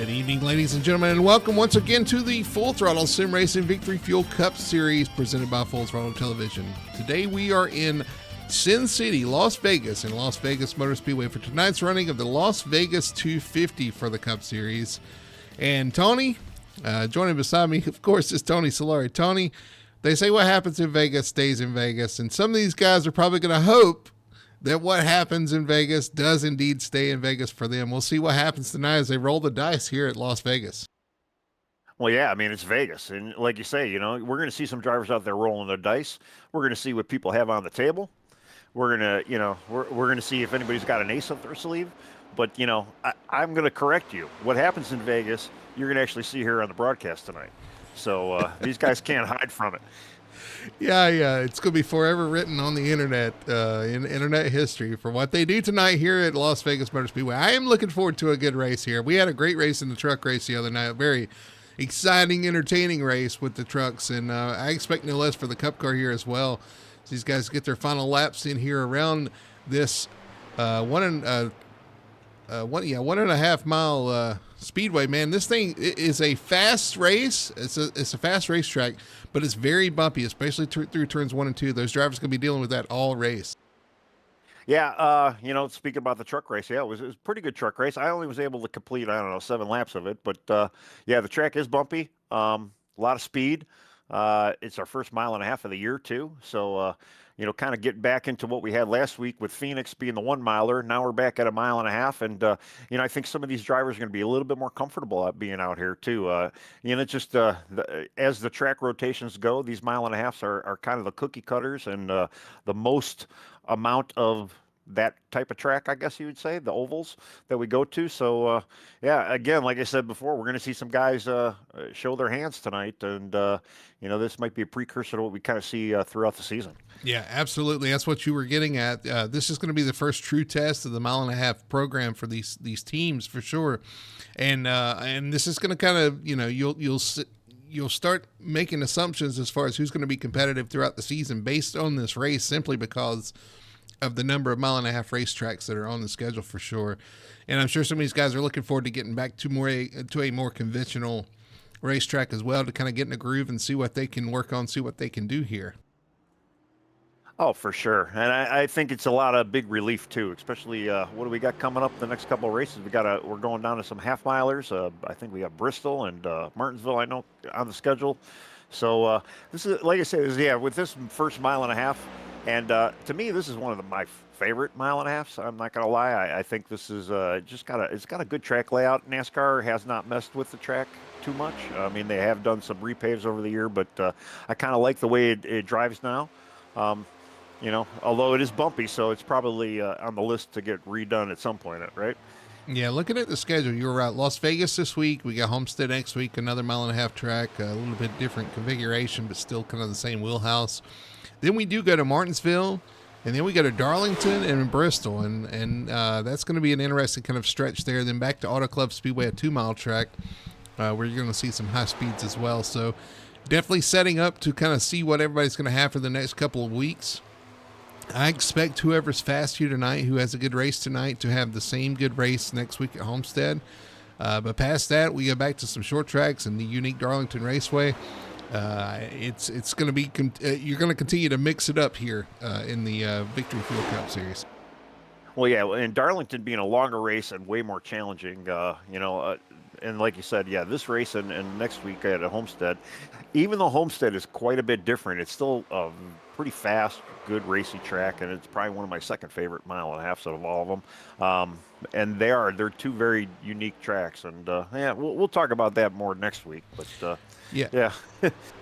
Good evening, ladies and gentlemen, and welcome once again to the Full Throttle Sim Racing Victory Fuel Cup Series presented by Full Throttle Television. Today we are in Sin City, Las Vegas, in Las Vegas Motor Speedway for tonight's running of the Las Vegas 250 for the Cup Series. And Tony, joining beside me, of course, is Tony Solari. Tony, they say what happens in Vegas stays in Vegas, and some of these guys are probably going to hope that what happens in Vegas does indeed stay in Vegas for them. We'll see what happens tonight as they roll the dice here at Las Vegas. Well, yeah, I mean, it's Vegas. And like you say, we're going to see some drivers out there rolling their dice. We're going to see what people have on the table. We're going to, we're going to see if anybody's got an ace up their sleeve. But, I'm going to correct you. What happens in Vegas, you're going to actually see here on the broadcast tonight. So these guys can't hide from it. Yeah, it's going to be forever written on the internet, in internet history for what they do tonight here at Las Vegas Motor Speedway. I am looking forward to a good race here. We had a great race in the truck race the other night, a very exciting, entertaining race with the trucks, and I expect no less for the Cup car here as well. So these guys get their final laps in here around this 1.5 mile speedway. Man, this thing is a fast race. It's a fast racetrack, but it's very bumpy, especially through turns 1 and 2. Those drivers are going to be dealing with that all race. Yeah, speaking about the truck race, yeah, it was a pretty good truck race. I only was able to complete, 7 laps of it, but yeah, the track is bumpy. A lot of speed. It's our first 1.5 miles of the year too, so kind of get back into what we had last week with Phoenix being the 1 miler. Now we're back at 1.5 miles, and I think some of these drivers are going to be a little bit more comfortable at being out here too. Just as the track rotations go, these 1.5 miles are kind of the cookie cutters and the most amount of that type of track, I guess you would say, the ovals that we go to. So, yeah, again, like I said before, we're going to see some guys show their hands tonight. And, this might be a precursor to what we kind of see throughout the season. Yeah, absolutely. That's what you were getting at. This is going to be the first true test of the 1.5 mile program for these teams for sure. And this is going to kind of, you'll start making assumptions as far as who's going to be competitive throughout the season based on this race, simply because of the number of 1.5 mile racetracks that are on the schedule for sure. And I'm sure some of these guys are looking forward to getting back to a more conventional racetrack as well, to kind of get in a groove and see what they can work on, see what they can do here. Oh, for sure. And I think it's a lot of big relief too, especially what do we got coming up the next couple of races? We're going down to some half milers. I think we have Bristol and Martinsville, I know, on the schedule. So this is, like I said, with this first 1.5 miles, and to me, this is one of my favorite 1.5 miles. I'm not going to lie. I think this is it's got a good track layout. NASCAR has not messed with the track too much. I mean, they have done some repaves over the year, but I kind of like the way it drives now. Although it is bumpy, so it's probably on the list to get redone at some point, right? Yeah, looking at the schedule, you were right. Las Vegas this week. We got Homestead next week, another 1.5 mile track, a little bit different configuration, but still kind of the same wheelhouse. Then we do go to Martinsville, and then we go to Darlington and Bristol, and that's going to be an interesting kind of stretch there. Then back to Auto Club Speedway, a 2 mile track, where you're going to see some high speeds as well. So definitely setting up to kind of see what everybody's going to have for the next couple of weeks. I expect whoever's fast here tonight, who has a good race tonight, to have the same good race next week at Homestead. But past that, we go back to some short tracks and the unique Darlington Raceway. It's going to be you're going to continue to mix it up here in the Victory Fuel Cup Series. Well, yeah, and Darlington being a longer race and way more challenging, and like you said, yeah, this race and next week at a Homestead, even though Homestead is quite a bit different, it's still a pretty fast, good racy track, and it's probably one of my second favorite 1.5 miles out of all of them. And they're two very unique tracks, and yeah, we'll talk about that more next week. But yeah.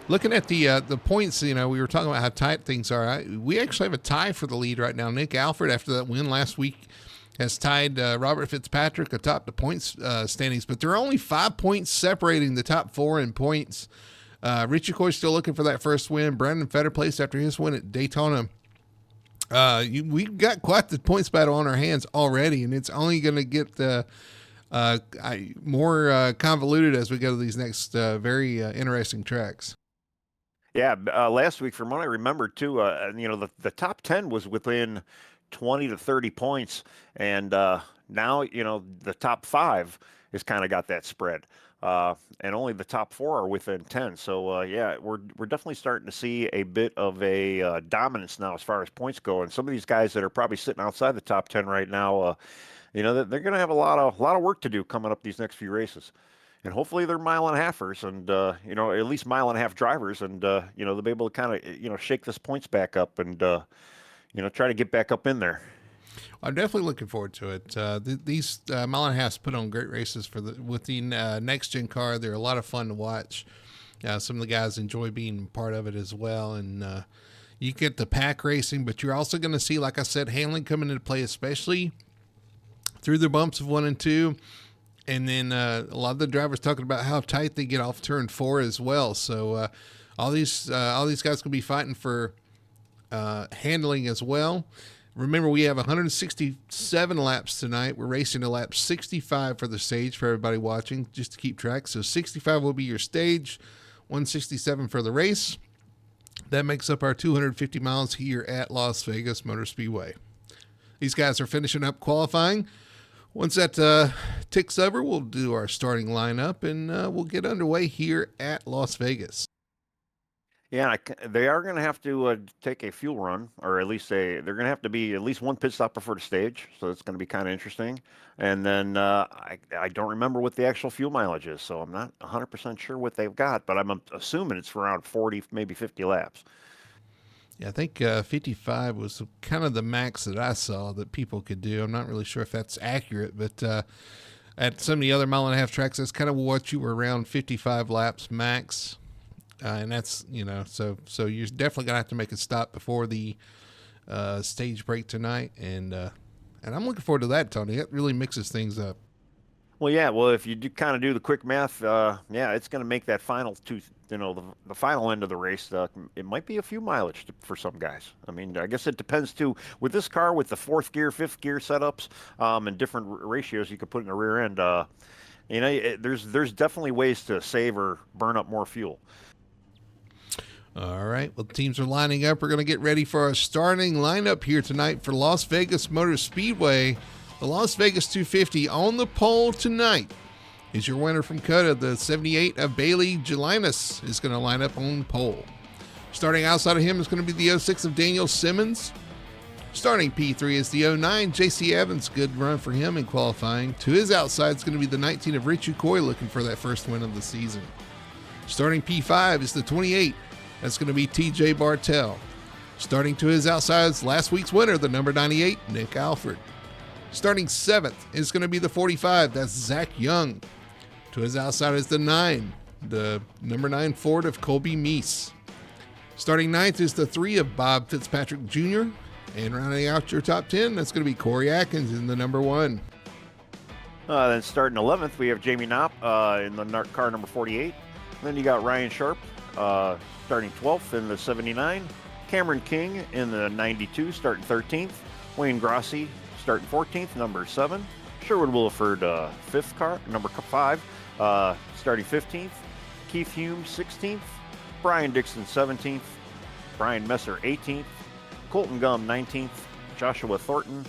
Looking at the points, we were talking about how tight things are. We actually have a tie for the lead right now. Nick Alford, after that win last week, has tied Robert Fitzpatrick atop the points standings, but there are only 5 points separating the top 4 in points. Richie Coy's still looking for that first win. Brandon Fetter placed after his win at Daytona. We've got quite the points battle on our hands already, and it's only going to get more convoluted as we go to these next very interesting tracks. Yeah, last week, from what I remember too, the top 10 was within 20 to 30 points, and now the top 5 is kind of got that spread. And only the top four are within 10. So yeah, we're definitely starting to see a bit of a dominance now as far as points go. And some of these guys that are probably sitting outside the top 10 right now, they're going to have a lot of work to do coming up these next few races. And hopefully they're mile and a halfers and at least mile and a half drivers, and they'll be able to kind of shake this points back up and try to get back up in there. I'm definitely looking forward to it. These mile and a halves put on great races with the next gen car. They're a lot of fun to watch. Some of the guys enjoy being part of it as well, and you get the pack racing, but you're also going to see, like I said, handling coming into play, especially through the bumps of 1 and 2. And then a lot of the drivers talking about how tight they get off turn 4 as well. So all these guys will be fighting for handling as well. Remember, we have 167 laps tonight. We're racing to lap 65 for the stage for everybody watching, just to keep track. So 65 will be your stage, 167 for the race. That makes up our 250 miles here at Las Vegas Motor Speedway. These guys are finishing up qualifying. Once that ticks over, we'll do our starting lineup, and we'll get underway here at Las Vegas. Yeah, they are going to have to take a fuel run, or at least they're going to have to be at least one pit stop before the stage. So it's going to be kind of interesting. And then I don't remember what the actual fuel mileage is, so I'm not 100% sure what they've got, but I'm assuming it's for around 40, maybe 50 laps. Yeah, I think 55 was kind of the max that I saw that people could do. I'm not really sure if that's accurate, but at some of the other mile and a half tracks, that's kind of what you were around 55 laps max. And that's, so you're definitely going to have to make a stop before the stage break tonight. And I'm looking forward to that, Tony. It really mixes things up. Well, yeah. Well, if you kind of do the quick math, yeah, it's going to make that final the final end of the race. It might be a few mileage for some guys. I mean, I guess it depends too. With this car, with the 4th gear, 5th gear setups, and different ratios you could put in the rear end, there's definitely ways to save or burn up more fuel. All right. Well, the teams are lining up. We're going to get ready for our starting lineup here tonight for Las Vegas Motor Speedway. The Las Vegas 250 on the pole tonight is your winner from COTA. The 78 of Bailey Gelinas is going to line up on pole. Starting outside of him is going to be the 06 of Daniel Simmons. Starting P3 is the 09 JC Evans. Good run for him in qualifying. To his outside is going to be the 19 of Richie Coy, looking for that first win of the season. Starting P5 is the 28. That's going to be TJ Bartell. Starting to his outside is last week's winner, the number 98, Nick Alford. Starting 7th is going to be the 45. That's Zach Young. To his outside is the 9, the number 9 Ford of Colby Meese. Starting 9th is the 3 of Bob Fitzpatrick Jr. And rounding out your top 10, that's going to be Corey Atkins in the number 1. Then starting 11th, we have Jamie Knopp in the car number 48. Then you got Ryan Sharp starting 12th in the 79. Cameron King in the 92, starting 13th. Wayne Grossi starting 14th, number 7. Sherwood Williford, 5th car, number 5, starting 15th. Keith Hume, 16th. Brian Dixon, 17th. Brian Messer, 18th. Colton Gum, 19th. Joshua Thornton,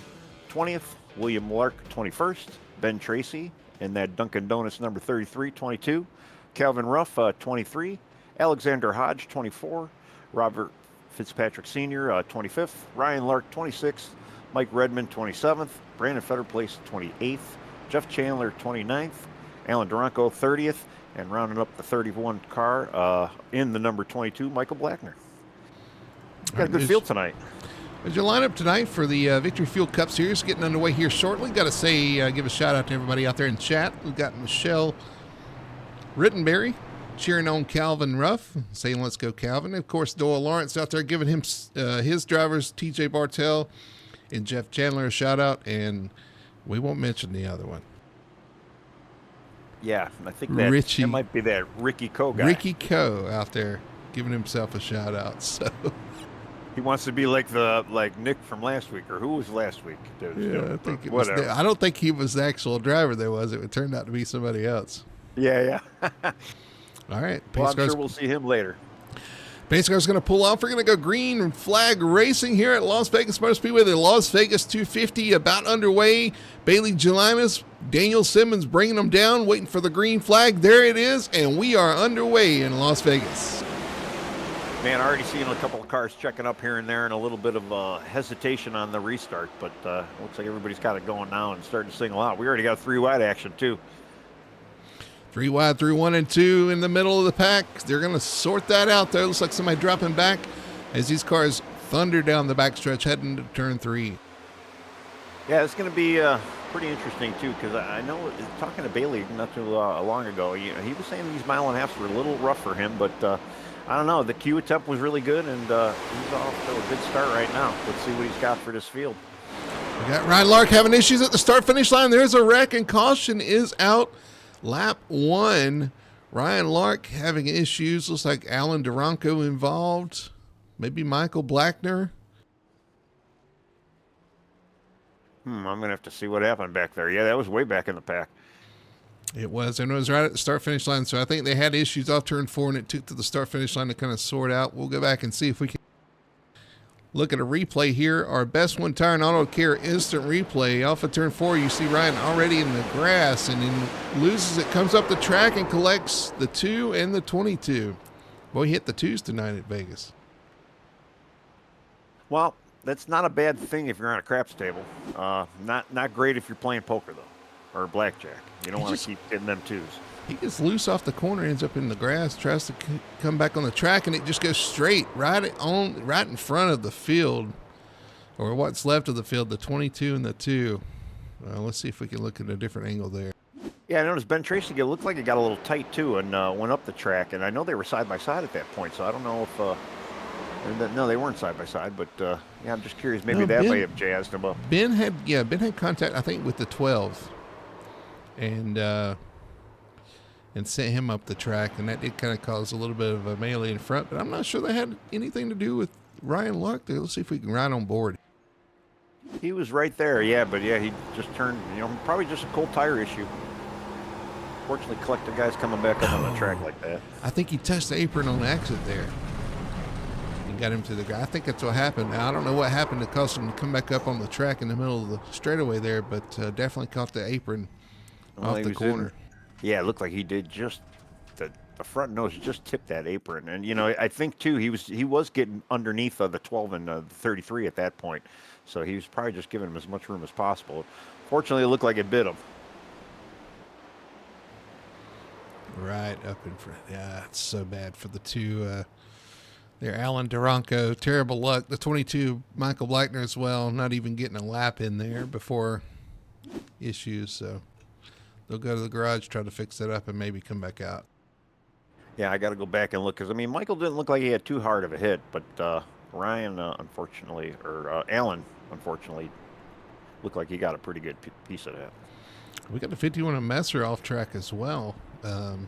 20th. William Lark, 21st. Ben Tracy in that Dunkin' Donuts number 33, 22. Calvin Ruff, 23. Alexander Hodge, 24. Robert Fitzpatrick Sr., 25th. Ryan Lark, 26th. Mike Redmond, 27th. Brandon Fetterplace, 28th. Jeff Chandler, 29th. Alan Duranko, 30th. And rounding up the 31 car in the number 22, Michael Blackner. Got a good field tonight. As your lineup tonight for the Victory Fuel Cup Series getting underway here shortly. Got to say, give a shout out to everybody out there in chat. We've got Michelle Rittenberry cheering on Calvin Ruff, saying let's go Calvin. And of course, Doyle Lawrence out there giving him his drivers, TJ Bartell and Jeff Chandler, a shout out. And we won't mention the other one. Yeah, I think that might be that Ricky Coe guy. Ricky Coe out there giving himself a shout out. So he wants to be like Nick from last week, or who was last week? I think it was. I don't think he was the actual driver. There was. It turned out to be somebody else. Yeah. All right. Well, I'm sure we'll see him later. Pace car's going to pull off. We're going to go green flag racing here at Las Vegas Motor Speedway. The Las Vegas 250 about underway. Bailey Gelinas, Daniel Simmons bringing them down, waiting for the green flag. There it is, and we are underway in Las Vegas. Man, I already seen a couple of cars checking up here and there and a little bit of hesitation on the restart, but looks like everybody's got it going now and starting to single out. We already got 3 wide action, too. 3 wide through 1 and 2 in the middle of the pack. They're going to sort that out there. Looks like somebody dropping back as these cars thunder down the backstretch heading to turn 3. Yeah, it's going to be pretty interesting, too, because I know talking to Bailey not too long ago, he was saying these mile and a halves were a little rough for him, but I don't know. The Q attempt was really good, and he's off to a good start right now. Let's see what he's got for this field. We got Ryan Lark having issues at the start-finish line. There's a wreck, and caution is out. Lap 1, Ryan Lark having issues. Looks like Alan Duranco involved. Maybe Michael Blackner. I'm going to have to see what happened back there. Yeah, that was way back in the pack. It was, and it was right at the start-finish line, so I think they had issues off turn 4, and it took to the start-finish line to kind of sort out. We'll go back and see if we can look at a replay here. Our Best One Tire and Auto Care instant replay. Off of turn 4, you see Ryan already in the grass, and then loses it, comes up the track and collects the 2 and the 22. Boy, he hit the 2s tonight at Vegas. Well, that's not a bad thing if you're on a craps table. Not great if you're playing poker, though, or blackjack. You don't want to keep getting them 2s. He gets loose off the corner, ends up in the grass, tries to come back on the track, and it just goes straight right in front of the field, or what's left of the field, the 22 and the 2. Let's see if we can look at a different angle there. Yeah, I noticed Ben Tracy looked like it got a little tight, too, and went up the track. And I know they were side-by-side at that point, so I don't know if no, they weren't side-by-side. But, yeah, I'm just curious. Maybe that may have jazzed him up. Ben had contact, I think, with the 12. And sent him up the track, and that did kind of cause a little bit of a melee in front, but I'm not sure that had anything to do with Ryan Lark there. Let's see if we can ride on board. He was right there, yeah, but yeah, he just turned, probably just a cold tire issue. Fortunately, collector guys coming back up on the track like that. I think he touched the apron on the exit there. And got him to the ground. I think that's what happened. Now, I don't know what happened to cause him to come back up on the track in the middle of the straightaway there, but definitely caught the apron off the corner. Yeah, it looked like he did just the front nose just tipped that apron, and I think too he was getting underneath the 12 and the 33 at that point, so he was probably just giving him as much room as possible. Fortunately, it looked like it bit him. Right up in front. Yeah, it's so bad for the 2. There, Alan Duranco, terrible luck. The 22, Michael Blackner as well, not even getting a lap in there before issues, so they'll go to the garage, try to fix that up, and maybe come back out. Yeah, I got to go back and look, because, Michael didn't look like he had too hard of a hit, but Ryan, unfortunately, or Alan, unfortunately, looked like he got a pretty good piece of that. We got the 51 of Messer off track as well. Not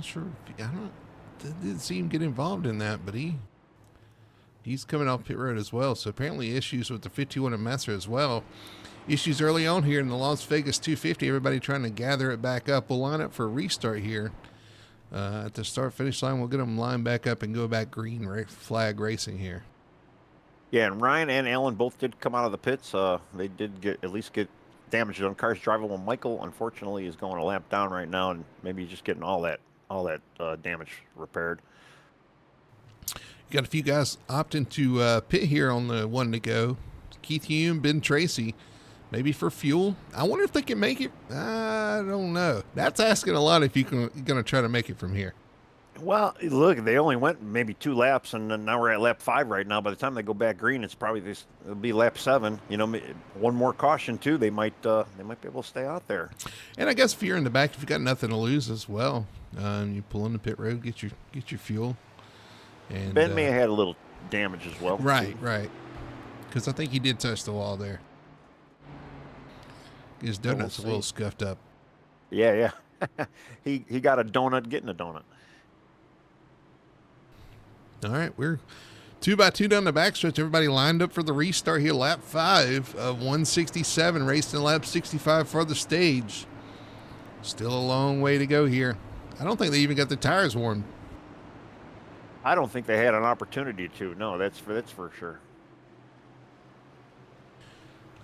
sure. Didn't see him get involved in that, but he's coming off pit road as well, so apparently issues with the 51 of Messer as well. Issues early on here in the Las Vegas 250. Everybody trying to gather it back up. We'll line up for a restart here at the start-finish line. We'll get them lined back up and go back green flag racing here. Yeah, and Ryan and Alan both did come out of the pits. They did at least get damages on cars drivable. Michael, unfortunately, is going a lap down right now, and maybe just getting all that damage repaired. You got a few guys opting to pit here on the 1 to go. Keith Hume, Ben Tracy. Maybe for fuel. I wonder if they can make it. I don't know. That's asking a lot if you're going to try to make it from here. Well, look, they only went maybe 2 laps, and then now we're at lap 5 right now. By the time they go back green, it'll be lap 7. One more caution too. They might be able to stay out there. And I guess if you're in the back, if you've got nothing to lose as well, you pull in the pit road, get your fuel. And Ben may have had a little damage as well. Right. Because I think he did touch the wall there. His donut's a little scuffed up. Yeah. he got a donut getting a donut. All right, we're 2x2 down the backstretch. Everybody lined up for the restart here. Lap 5 of 167, raced in lap 65 for the stage. Still a long way to go here. I don't think they even got the tires warmed. I don't think they had an opportunity to. No, that's for sure.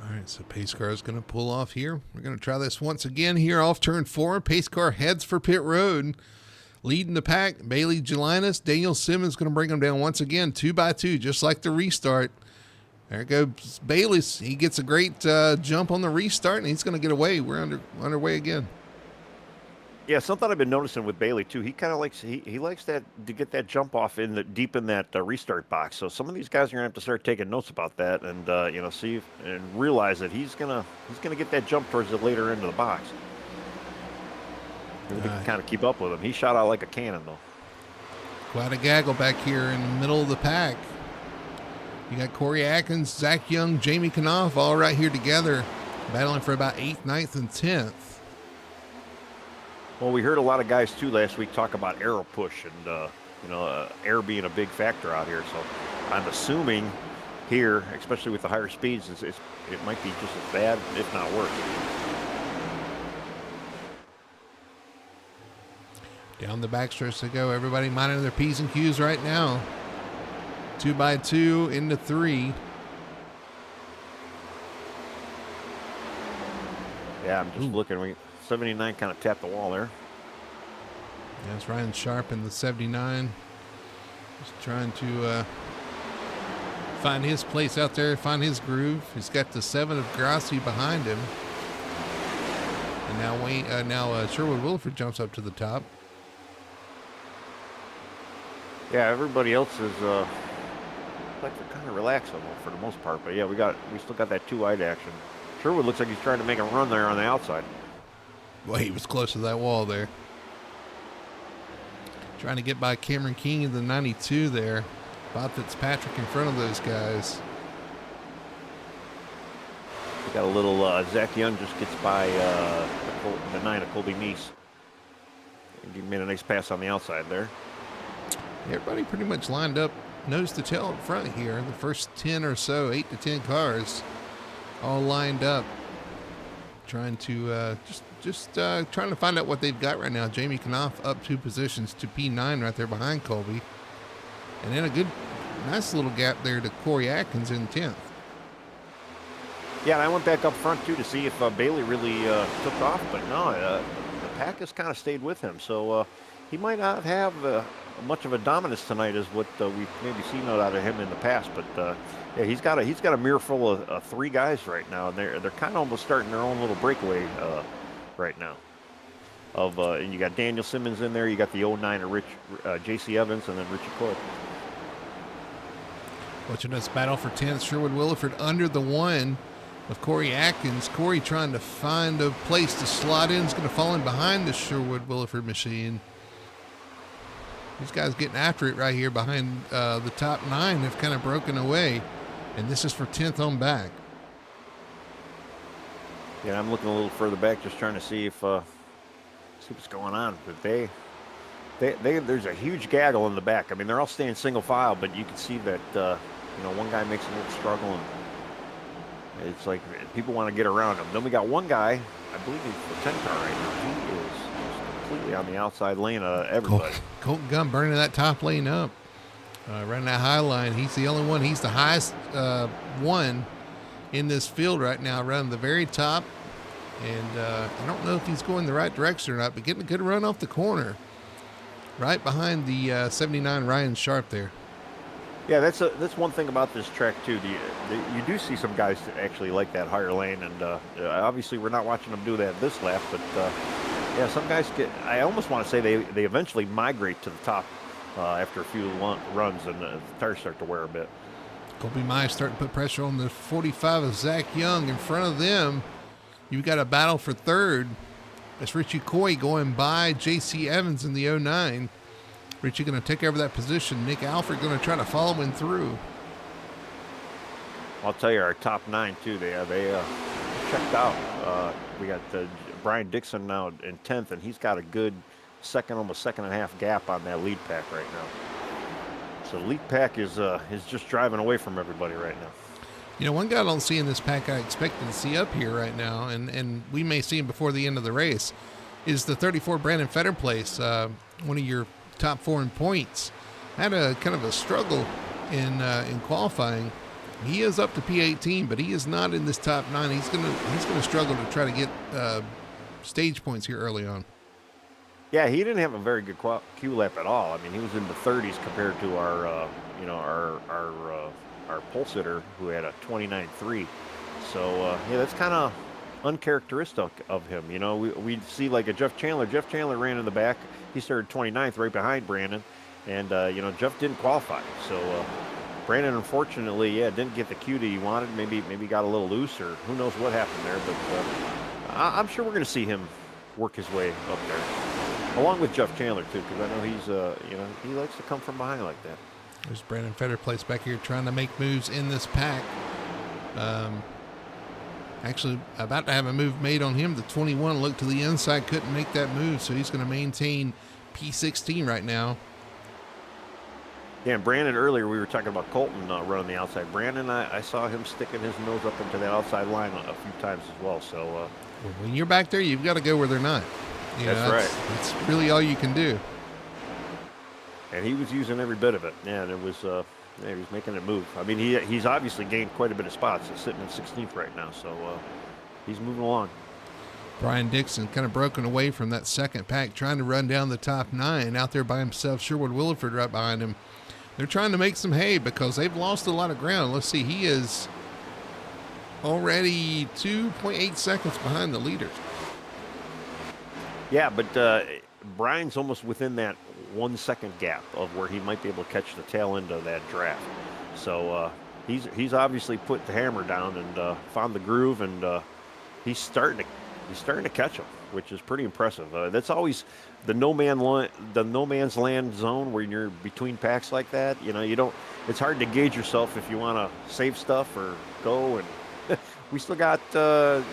All right, so pace car is going to pull off here. We're going to try this once again here off turn 4. Pace car heads for pit road. Leading the pack, Bailey Gelinas. Daniel Simmons going to bring them down once again, 2 by 2, just like the restart. There goes Bailey. He gets a great jump on the restart, and he's going to get away. We're underway again. Yeah, something I've been noticing with Bailey too. He kind of likes he likes that to get that jump off deep in that restart box. So some of these guys are gonna have to start taking notes about that, and see and realize that he's gonna get that jump towards the later end of the box. We can kind of keep up with him. He shot out like a cannon though. Quite a gaggle back here in the middle of the pack. You got Corey Atkins, Zach Young, Jamie Knopf all right here together, battling for about 8th, 9th, and 10th. Well, we heard a lot of guys too last week talk about aero push and air being a big factor out here. So I'm assuming here, especially with the higher speeds, it might be just as bad, if not worse. Down the backstretch they go. Everybody minding their P's and Q's right now. 2 by 2 into 3. Yeah, I'm just looking. 79 kind of tapped the wall there. That's Ryan Sharp in the 79. Just trying to find his place out there, find his groove. He's got the 7 of Grassi behind him. And now Sherwood Williford jumps up to the top. Yeah, everybody else is like they're kind of relaxing for the most part. But yeah, we still got that 2 wide action. Sherwood looks like he's trying to make a run there on the outside. Well, he was close to that wall there. Trying to get by Cameron King in the 92 there. Bob Fitzpatrick in front of those guys. We got a little Zach Young just gets by the 9 of Colby Neese. He made a nice pass on the outside there. Everybody pretty much lined up nose to tail up front here. The first 10 or so, 8 to 10 cars all lined up. Trying to trying to find out what they've got right now. Jamie Knopf up 2 positions to P9 right there behind Colby. And then a nice little gap there to Corey Atkins in 10th. Yeah, and I went back up front too to see if Bailey really took off, but no, the pack has kind of stayed with him. So he might not have much of a dominance tonight as what we've maybe seen out of him in the past. But yeah, he's got a mirror full of 3 guys right now, and they're kind of almost starting their own little breakaway right now. And you got Daniel Simmons in there, you got the 09 of J.C. Evans, and then Richie Coy. Watching this battle for 10th, Sherwood Williford under the 1 of Corey Atkins. Corey trying to find a place to slot in. Is going to fall in behind the Sherwood Williford machine. These guys getting after it right here behind the top 9 have kind of broken away. And this is for 10th on back. Yeah, I'm looking a little further back, just trying to see what's going on. But there's a huge gaggle in the back. I mean, they're all staying single file, but you can see that one guy makes a little struggle, and it's like people want to get around him. Then we got one guy, I believe he's the 10 car right now. He is completely on the outside lane of everybody. Colton Gunn burning that top lane up. Running that high line. He's the only one. He's the highest one in this field right now, running the very top. And I don't know if he's going the right direction or not, but getting a good run off the corner. Right behind the 79 Ryan Sharp there. Yeah, that's one thing about this track too. You do see some guys that actually like that higher lane, and obviously we're not watching them do that this lap, but yeah, some guys I almost want to say they eventually migrate to the top after a few runs, and the tires start to wear a bit. Colby Mize starting to put pressure on the 45 of Zach Young. In front of them, you've got a battle for 3rd. That's Richie Coy going by J.C. Evans in the 09. Richie going to take over that position. Nick Alford going to try to follow him through. I'll tell you, our top 9 too. They checked out. We got Brian Dixon now in 10th, and he's got a good almost second and a half gap on that lead pack right now. So the lead pack is just driving away from everybody right now. You know, one guy I don't see in this pack I expected to see up here right now, and we may see him before the end of the race, is the 34 Brandon Fetterplace, one of your top 4 in points. had a kind of a struggle in qualifying. He is up to P18, but he is not in this top 9. He's gonna struggle to try to get stage points here early on. Yeah, he didn't have a very good Q lap at all. I mean, he was in the 30s compared to our pole sitter who had a 29.3. So yeah, that's kind of uncharacteristic of him. You know, we see like a Jeff Chandler. Jeff Chandler ran in the back. He started 29th, right behind Brandon, and Jeff didn't qualify. So Brandon, unfortunately, didn't get the Q that he wanted. Maybe got a little loose, or who knows what happened there. But I'm sure we're going to see him work his way up there, along with Jeff Chandler too, because I know he's he likes to come from behind like that. There's Brandon Fetterplace back here trying to make moves in this pack. Actually, about to have a move made on him. The 21 looked to the inside, couldn't make that move, so he's going to maintain P16 right now. Yeah, and Brandon, earlier we were talking about Colton running the outside. Brandon, I saw him sticking his nose up into that outside line a few times as well. So when you're back there, you've got to go where they're not. That's right. That's really all you can do. And he was using every bit of it. Yeah, and it was he was making it move. I mean, he's obviously gained quite a bit of spots. He's sitting in 16th right now, so he's moving along. Brian Dixon kind of broken away from that second pack, trying to run down the top 9 out there by himself. Sherwood Williford right behind him. They're trying to make some hay because they've lost a lot of ground. Let's see, he is already 2.8 seconds behind the leaders. Yeah, but Brian's almost within that 1 second gap of where he might be able to catch the tail end of that draft. So he's obviously put the hammer down and found the groove, and he's starting to catch them, which is pretty impressive. That's always the no man's land zone where you're between packs like that. It's hard to gauge yourself if you want to save stuff or go. And we still got 30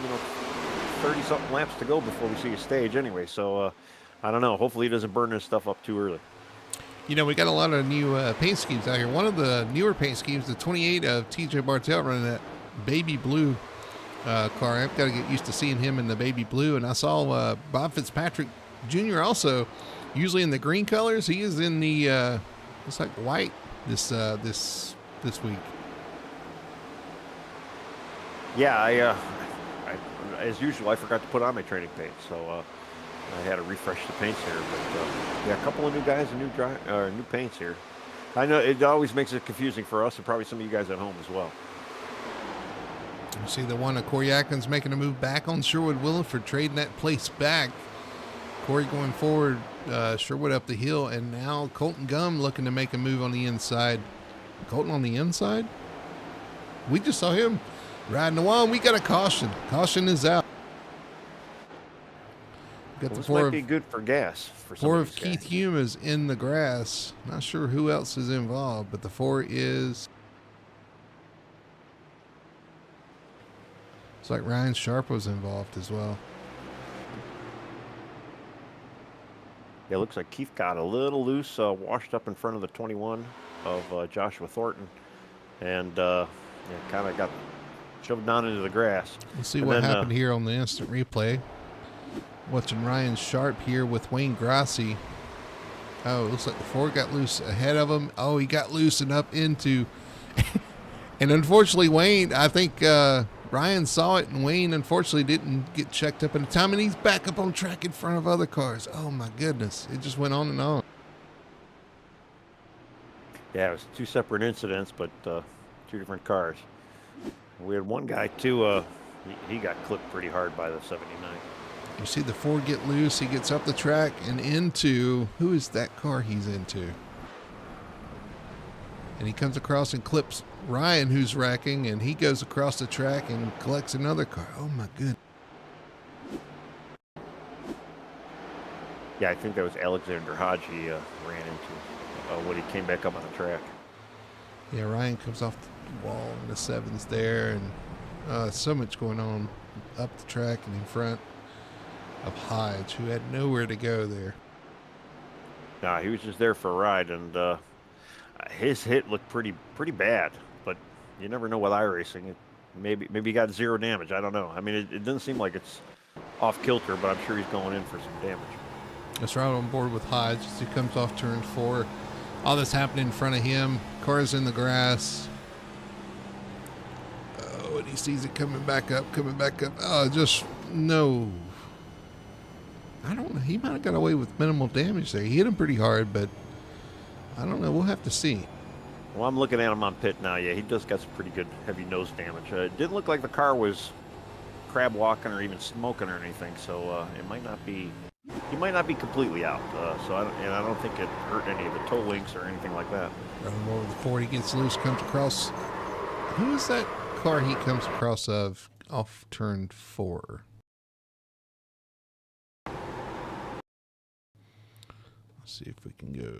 something laps to go before we see a stage anyway. So I don't know. Hopefully he doesn't burn his stuff up too early. We got a lot of new paint schemes out here. One of the newer paint schemes, the 28 of TJ Bartell running that baby blue car. I've got to get used to seeing him in the baby blue. And I saw Bob Fitzpatrick Jr. also, usually in the green colors. He is in the it's like white this week. Yeah, I as usual, I forgot to put on my training paint, so I had to refresh the paints here. But yeah, a couple of new guys and new paints here. I know it always makes it confusing for us and probably some of you guys at home as well. You see the one of Corey Atkins making a move back on Sherwood Williford, trading that place back. Corey going forward, Sherwood up the hill, and now Colton Gum looking to make a move on the inside. Colton on the inside? We just saw him riding the wall, and we got a caution. Caution is out. Got the this might be good for gas. For four of Keith Hume is in the grass. Not sure who else is involved, but the 4 is... It's like Ryan Sharp was involved as well. Yeah, it looks like Keith got a little loose, washed up in front of the 21 of Joshua Thornton, and kind of got shoved down into the grass. We'll see what happened here on the instant replay. Watching Ryan Sharp here with Wayne Grassi. Oh, it looks like the 4 got loose ahead of him. Oh, he got loose and up into... and unfortunately, Wayne, I think Ryan saw it, and Wayne unfortunately didn't get checked up in time, and he's back up on track in front of other cars. Oh, my goodness. It just went on and on. Yeah, it was 2 separate incidents, but 2 different cars. We had one guy, too, he got clipped pretty hard by the 79. You see the 4 get loose. He gets up the track and into... Who is that car he's into? And he comes across and clips Ryan, who's wrecking, and he goes across the track and collects another car. Oh, my goodness. Yeah, I think that was Alexander Hodge he ran into when he came back up on the track. Yeah, Ryan comes off the wall in the 7s there, and so much going on up the track and in front of Hodge, who had nowhere to go there. Nah, he was just there for a ride, and his hit looked pretty bad, but you never know with iRacing. Maybe he got 0 damage. I don't know. I mean, it doesn't seem like it's off kilter, but I'm sure he's going in for some damage. That's right on board with Hodge as he comes off turn 4. all that's happening in front of him. Car's in the grass. Oh, and he sees it coming back up. Oh, just no. I don't know. He might have got away with minimal damage there. He hit him pretty hard, but I don't know. We'll have to see. Well, I'm looking at him on pit now. Yeah, he does got some pretty good heavy nose damage. It didn't look like the car was crab walking or even smoking or anything, so it might not be. He might not be completely out. So I don't think it hurt any of the toe links or anything like that. Running over the 40, gets loose, comes across. Who is that car he comes across of off turn 4? Let's see if we can go.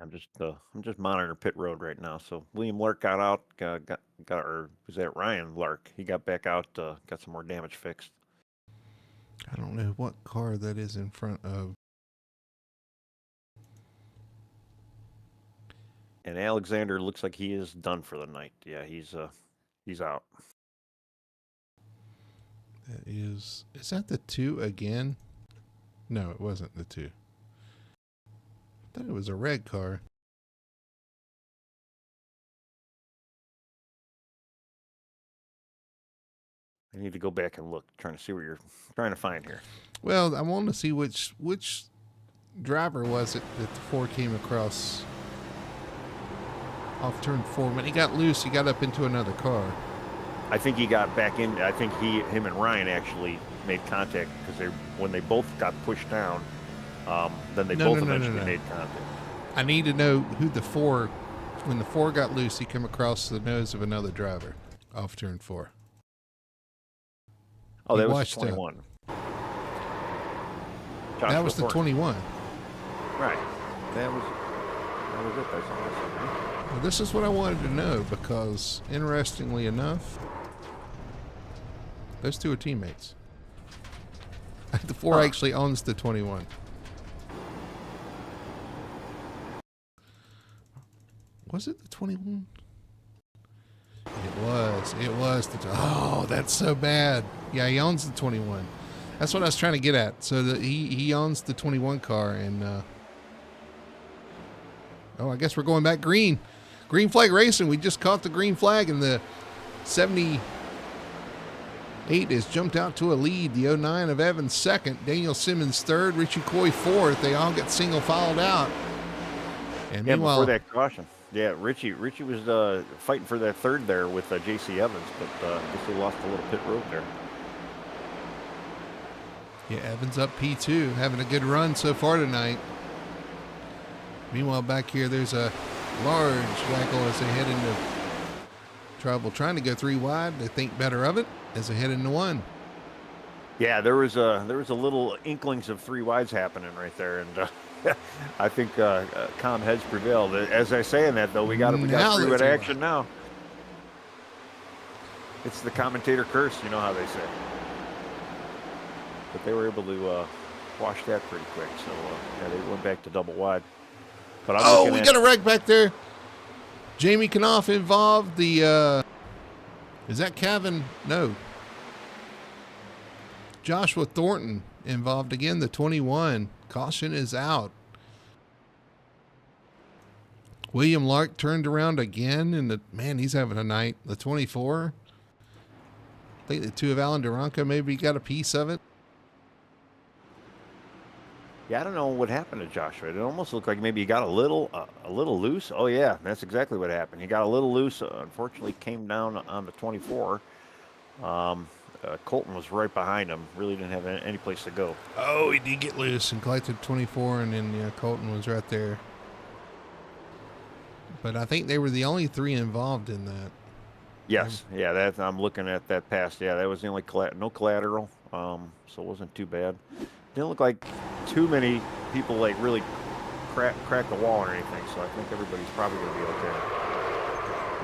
I'm just monitoring pit road right now. So William Lark got out, or was that Ryan Lark? He got back out, got some more damage fixed. I don't know what car that is in front of. And Alexander looks like he is done for the night. Yeah, he's out. That is that the 2 again? No, it wasn't the 2. I thought it was a red car. I need to go back and look, trying to see what you're trying to find here. Well, I want to see which driver was it that the 4 came across off turn 4. When he got loose, he got up into another car. I think he got back in. I think him and Ryan actually made contact because when they both got pushed down, then they both eventually made contact. I need to know who the 4. When the 4 got loose, he came across the nose of another driver off turn 4. Oh, that was the 21. That was the 21. Right. That was it. That's all I said, right? Well, this is what I wanted to know because, interestingly enough, those 2 are teammates. The 4 actually owns the 21. Was it the 21? It was. Oh, that's so bad. Yeah, he owns the 21. That's what I was trying to get at. So he owns the 21 car, and I guess we're going back green. Green flag racing. We just caught the green flag, and the 78 has jumped out to a lead. The 09 of Evans second, Daniel Simmons third, Richie Coy fourth. They all get single filed out. And meanwhile, before that caution. Yeah, Richie was fighting for that third there with J.C. Evans, but I guess he lost a little pit road there. Yeah, Evans up P2, having a good run so far tonight. Meanwhile, back here, there's a large waggle as they head into trouble. Trying to go 3 wide. They think better of it as they head into 1. Yeah, there was a little inklings of 3 wides happening right there, and I think calm heads prevailed. As I say in that, though, we got 3 wide action now. It's the commentator curse, you know how they say. But they were able to wash that pretty quick, so they went back to double wide. But we got a wreck back there. Jamie Knopf involved. The is that Kevin? No. Joshua Thornton involved again. The 21. Caution is out. William Lark turned around again, and he's having a night. The 24. I think the 2 of Alan Duranco maybe got a piece of it. Yeah, I don't know what happened to Joshua. It almost looked like maybe he got a little loose. Oh yeah, that's exactly what happened. He got a little loose. Unfortunately, came down on the 24. Colton was right behind him. Really didn't have any place to go. Oh, he did get loose and collected 24, and then Colton was right there. But I think they were the only 3 involved in that. Yes, yeah. I'm looking at that pass. Yeah, that was the only no collateral. So it wasn't too bad. Didn't look like too many people like really crack the wall or anything. So I think everybody's probably going to be okay.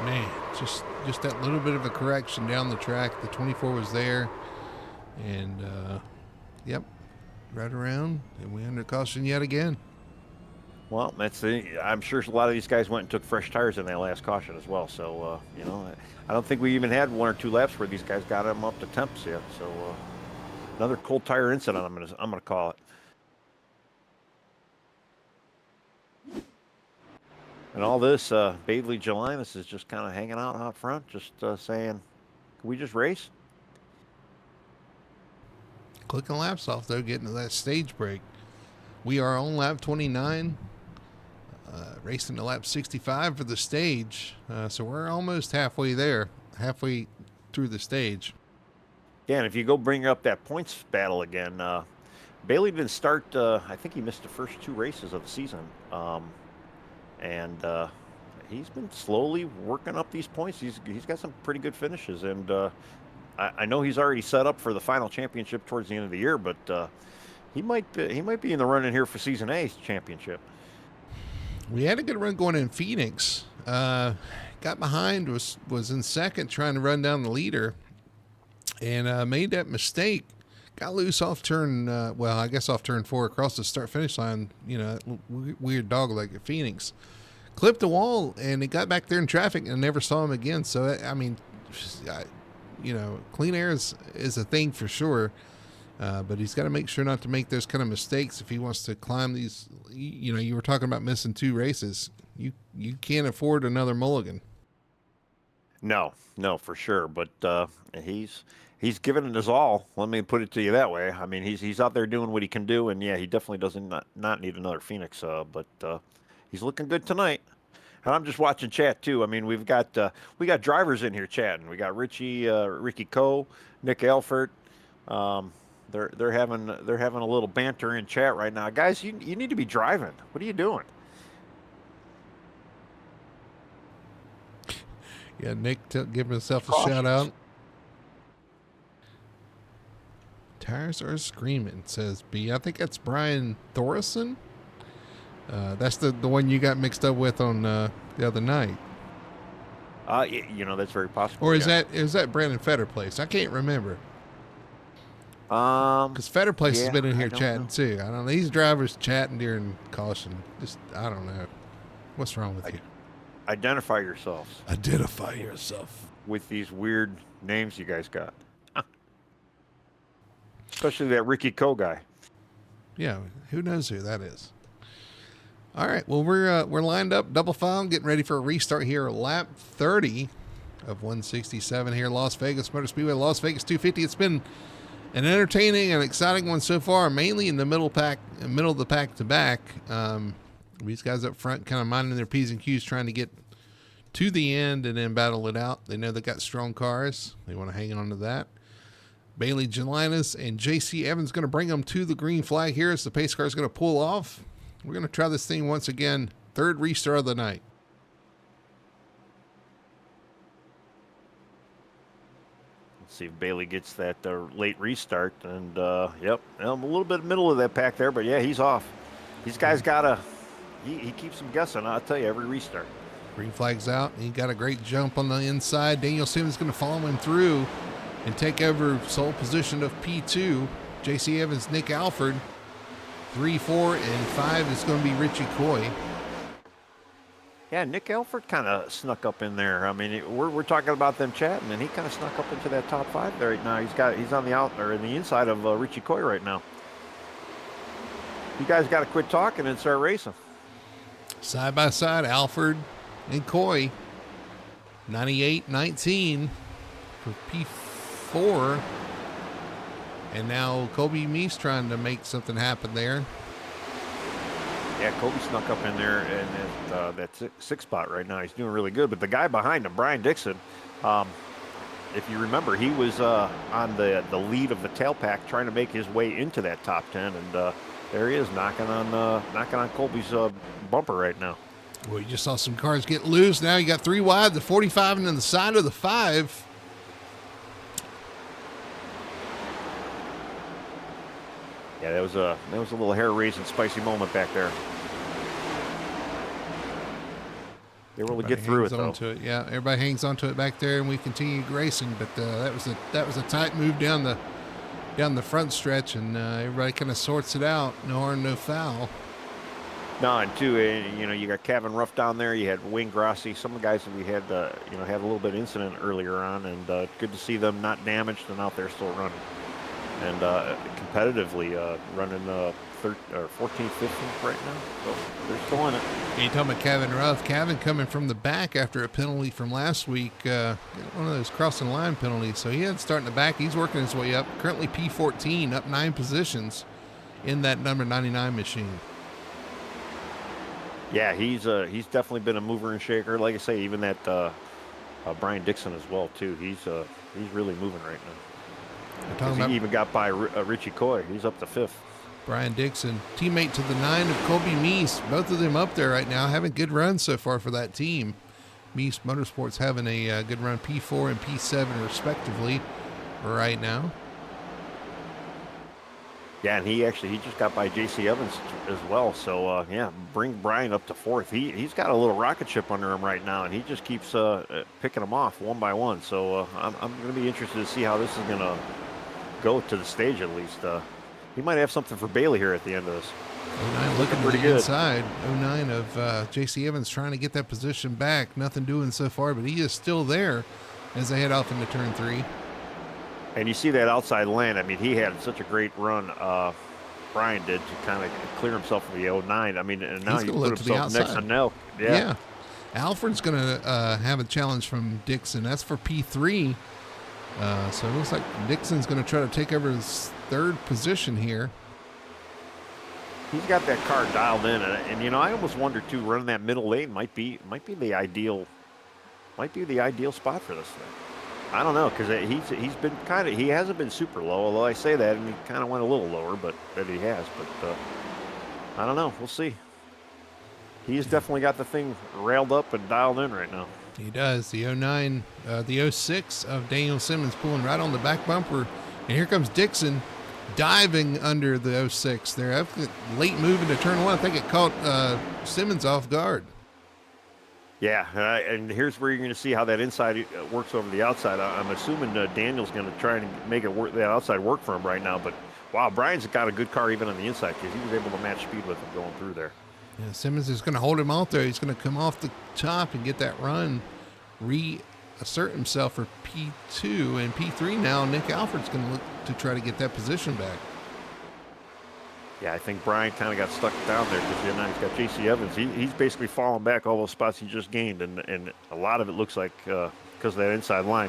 Man, just that little bit of a correction down the track. The 24 was there, and yep, right around, and we under caution yet again. Well, I'm sure a lot of these guys went and took fresh tires in that last caution as well. So I don't think we even had 1 or 2 laps where these guys got them up to temps yet. So Another cold tire incident. I'm gonna call it. And all this, Bailey Jelinas is just kind of hanging out front, just saying, "Can we just race?" Clicking laps off though, getting to that stage break. We are on lap 29, racing to lap 65 for the stage. So we're almost halfway there, halfway through the stage. Yeah, and if you go bring up that points battle again, Bailey didn't start. I think he missed the first 2 races of the season, and he's been slowly working up these points. He's got some pretty good finishes, and I know he's already set up for the final championship towards the end of the year, but he might be in the running here for Season A championship. We had a good run going in Phoenix. Got behind, was in second, trying to run down the leader, and made that mistake. Got loose off turn, I guess off turn 4 across the start-finish line, weird dog leg at Phoenix. Clipped the wall, and it got back there in traffic and never saw him again. So, I mean, clean air is a thing for sure. But he's got to make sure not to make those kind of mistakes if he wants to climb these. You were talking about missing 2 races. You can't afford another mulligan. No, for sure. But he's given it his all. Let me put it to you that way. I mean, he's out there doing what he can do, and yeah, he definitely doesn't not need another Phoenix. But he's looking good tonight. And I'm just watching chat too. I mean, we got drivers in here chatting. We got Ricky Coe, Nick Elfert. They're having a little banter in chat right now. Guys, you need to be driving. What are you doing? Yeah, Nick giving himself a shout out. Tires are screaming, says B. I think that's Brian Thorson. That's the one you got mixed up with on the other night. That's very possible. Or is that Brandon Fetterplace? I can't remember. Because Fetterplace has been in here chatting too. I don't know. These drivers chatting during caution. Just, I don't know. What's wrong with you? Identify yourselves. Identify yourself. With these weird names you guys got. Especially that Ricky Coe guy. Yeah, who knows who that is? All right, well, we're lined up, double file, getting ready for a restart here. Lap 30 of 167 here, Las Vegas Motor Speedway, Las Vegas 250. It's been an entertaining and exciting one so far, mainly in the middle of the pack to back. These guys up front kind of minding their P's and Q's, trying to get to the end and then battle it out. They know they got strong cars. They want to hang on to that. Bailey Jelinas and J.C. Evans going to bring them to the green flag here as the pace car is going to pull off. We're going to try this thing once again. 3rd restart of the night. Let's see if Bailey gets that late restart. And, yep, I'm a little bit middle of that pack there, but yeah, he's off. These guys he keeps them guessing, I'll tell you, every restart. Green flag's out. He got a great jump on the inside. Daniel Simmons going to follow him through and take over sole position of P2. J.C. Evans, Nick Alford. 3, 4, and 5 is going to be Richie Coy. Yeah, Nick Alford kind of snuck up in there. I mean, we're talking about them chatting, and he kind of snuck up into that top 5 there right now. He's on the inside of Richie Coy right now. You guys got to quit talking and start racing. Side by side, Alford and Coy. 98-19 for P4. And now Kobe Meese trying to make something happen there. Yeah, Kobe snuck up in there and that 6 spot right now. He's doing really good. But the guy behind him, Brian Dixon, if you remember, he was on the lead of the tail pack trying to make his way into that top 10. And there he is knocking on Colby's bumper right now. Well, you just saw some cars get loose. Now you got 3 wide, the 45 and then the side of the 5. Yeah, that was a little hair-raising, spicy moment back there. They were able to get through it, though. Yeah, everybody hangs onto it back there, and we continue racing. But that was a tight move down the front stretch, and everybody kind of sorts it out. No harm, no foul. No, and two, you got Kevin Ruff down there. You had Wayne Grossi. Some of the guys that we had, had a little bit of incident earlier on, and good to see them not damaged and out there still running. and competitively running 14th, 15th right now. So they're still in it. You talking about Kevin Ruff? Kevin coming from the back after a penalty from last week, one of those crossing line penalties. So he had to start in the back. He's working his way up. Currently P14, up 9 positions in that number 99 machine. Yeah, he's definitely been a mover and shaker. Like I say, even that Brian Dixon as well too. He's really moving right now. He even got by Richie Coy. He's up to 5th. Brian Dixon, teammate to the 9 of Colby Meese. Both of them up there right now, having good runs so far for that team. Meese Motorsports having a good run, P4 and P7 respectively right now. Yeah, and he just got by J.C. Evans as well. So, yeah, bring Brian up to 4th. He's got a little rocket ship under him right now, and he just keeps picking them off one by one. So I'm going to be interested to see how this is going to go to the stage at least. He might have something for Bailey here at the end of this. 09 looking pretty good inside. 09 of J.C. Evans trying to get that position back. Nothing doing so far, but he is still there as they head off into turn 3. And you see that outside land. I mean, he had such a great run. Brian did to kind of clear himself from the 09. I mean, and now he put himself next to Nell. Yeah. Alfred's going to have a challenge from Dixon. That's for P3. So it looks like Dixon's going to try to take over his 3rd position here. He's got that car dialed in, and you know, I almost wonder too, running that middle lane might be the ideal spot for this thing. I don't know, because he's been he hasn't been super low, although I say that, and he kind of went a little lower, but that he has. But I don't know. We'll see. He's definitely got the thing railed up and dialed in right now. He does. The 09, the 06 of Daniel Simmons pulling right on the back bumper. And here comes Dixon diving under the 06 there. Late move into turn 1. I think it caught Simmons off guard. Yeah, and here's where you're going to see how that inside works over the outside. I'm assuming Daniel's going to try and make it work, that outside work for him right now. But, wow, Brian's got a good car even on the inside because he was able to match speed with him going through there. Yeah, Simmons is going to hold him out there. He's going to come off the top and get that run, reassert himself for P2 and P3 now. Nick Alfred's going to look to try to get that position back. Yeah, I think Brian kind of got stuck down there because now he's got J.C. Evans. He's basically falling back all those spots he just gained, and a lot of it looks like because of that inside line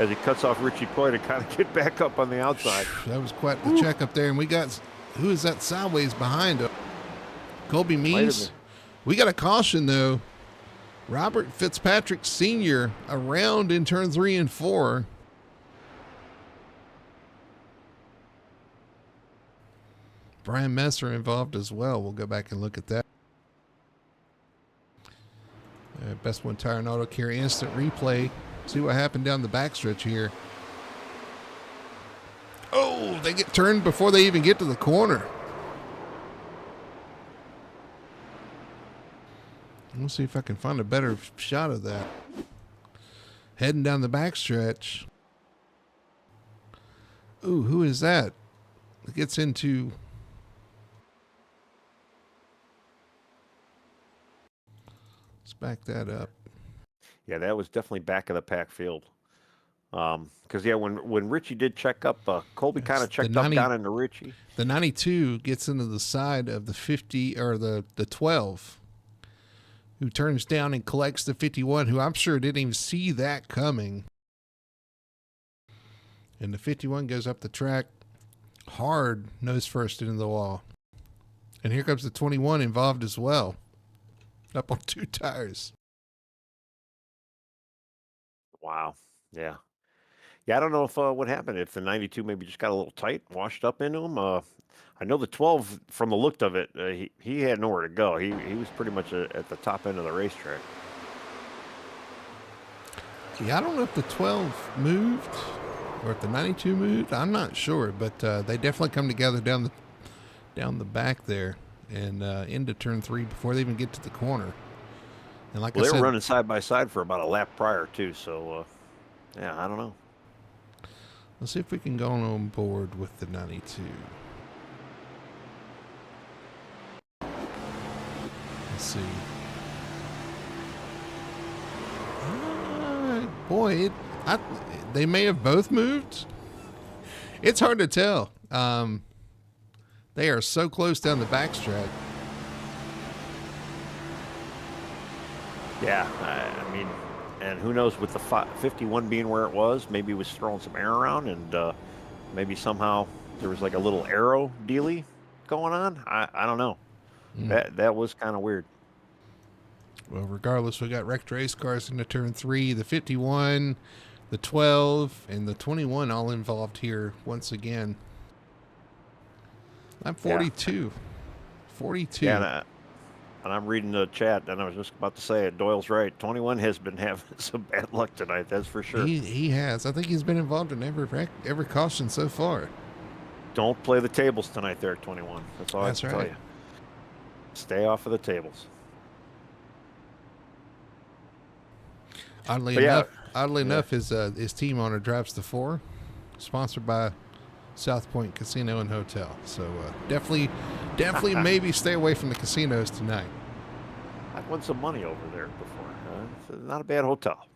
as he cuts off Richie Coy to kind of get back up on the outside. That was quite the check up there, and we got, who is that sideways behind him? Colby Meese. We got a caution, though. Robert Fitzpatrick Sr. around in turn 3 and 4. Brian Messer involved as well. We'll go back and look at that. Best One Tire and Auto Care instant replay. See what happened down the backstretch here. Oh, they get turned before they even get to the corner. Let's see if I can find a better shot of that. Heading down the backstretch. Ooh, who is that? It gets into... Let's back that up. Yeah, that was definitely back of the pack field. Because, yeah, when Richie did check up, Colby kind of checked up down into Richie. The 92 gets into the side of the 50, or the 12. Who turns down and collects the 51, who I'm sure didn't even see that coming. And the 51 goes up the track hard, nose first into the wall. And here comes the 21 involved as well. Up on 2 tires. Wow. Yeah. Yeah, I don't know if what happened, if the 92 maybe just got a little tight, washed up into him. I know the 12, from the look of it, he had nowhere to go. He was pretty much at the top end of the racetrack. Yeah, I don't know if the 12 moved or if the 92 moved. I'm not sure, but they definitely come together down the back there and into turn 3 before they even get to the corner. And like I said, they were running side by side for about a lap prior too. So, yeah, I don't know. Let's see if we can go on board with the 92. Let's see. Boy, they may have both moved. It's hard to tell. They are so close down the backstretch. Yeah, I mean, and who knows with the 51 being where it was, maybe he was throwing some air around and maybe somehow there was like a little arrow dealy going on. I don't know. That was kind of weird. Well, regardless, we got wrecked race cars into turn 3, the 51, the 12, and the 21 all involved here once again. I'm 42. Yeah. 42. Yeah, and I'm reading the chat, and I was just about to say it. Doyle's right. 21 has been having some bad luck tonight, that's for sure. He has. I think he's been involved in every caution so far. Don't play the tables tonight there, 21. That's all I have to tell you. Stay off of the tables. Oddly enough, his team owner drives the 4, sponsored by South Point Casino and Hotel. So definitely maybe stay away from the casinos tonight. I've won some money over there before. It's not a bad hotel.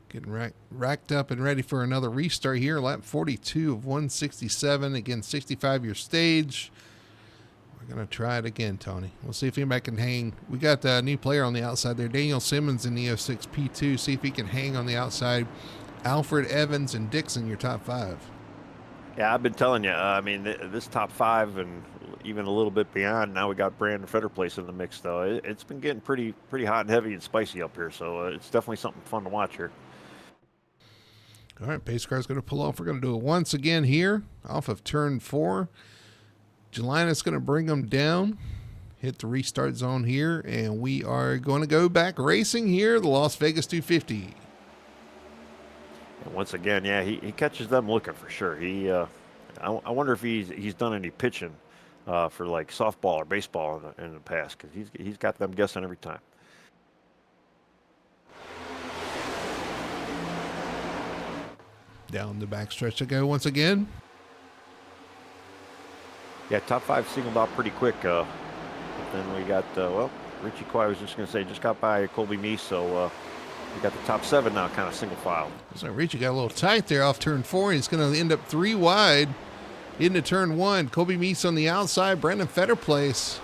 Getting racked up and ready for another restart here. Lap 42 of 167. Again, 65-year stage. We're going to try it again, Tony. We'll see if anybody can hang. We got a new player on the outside there, Daniel Simmons in the 06 P2. See if he can hang on the outside. Alfred, Evans, and Dixon, your top 5. Yeah, I've been telling you. I mean, this top 5 and even a little bit beyond. Now we got Brandon Fetterplace in the mix, though. It's been getting pretty hot and heavy and spicy up here. So it's definitely something fun to watch here. All right, pace car's going to pull off. We're going to do it once again here off of turn 4. Jelina's going to bring them down, hit the restart zone here, and we are going to go back racing here, the Las Vegas 250. And once again, yeah, he catches them looking for sure. I wonder if he's done any pitching for like softball or baseball in the past, because he's got them guessing every time. Down the backstretch to go once again. Yeah, top 5 singled out pretty quick. But then we got, Richie Coy, I was just going to say, just got by Colby Meese, so we got the top 7 now kind of single filed. So Richie got a little tight there off turn 4. He's going to end up 3 wide into turn 1. Colby Meese on the outside. Brandon Fetterplace.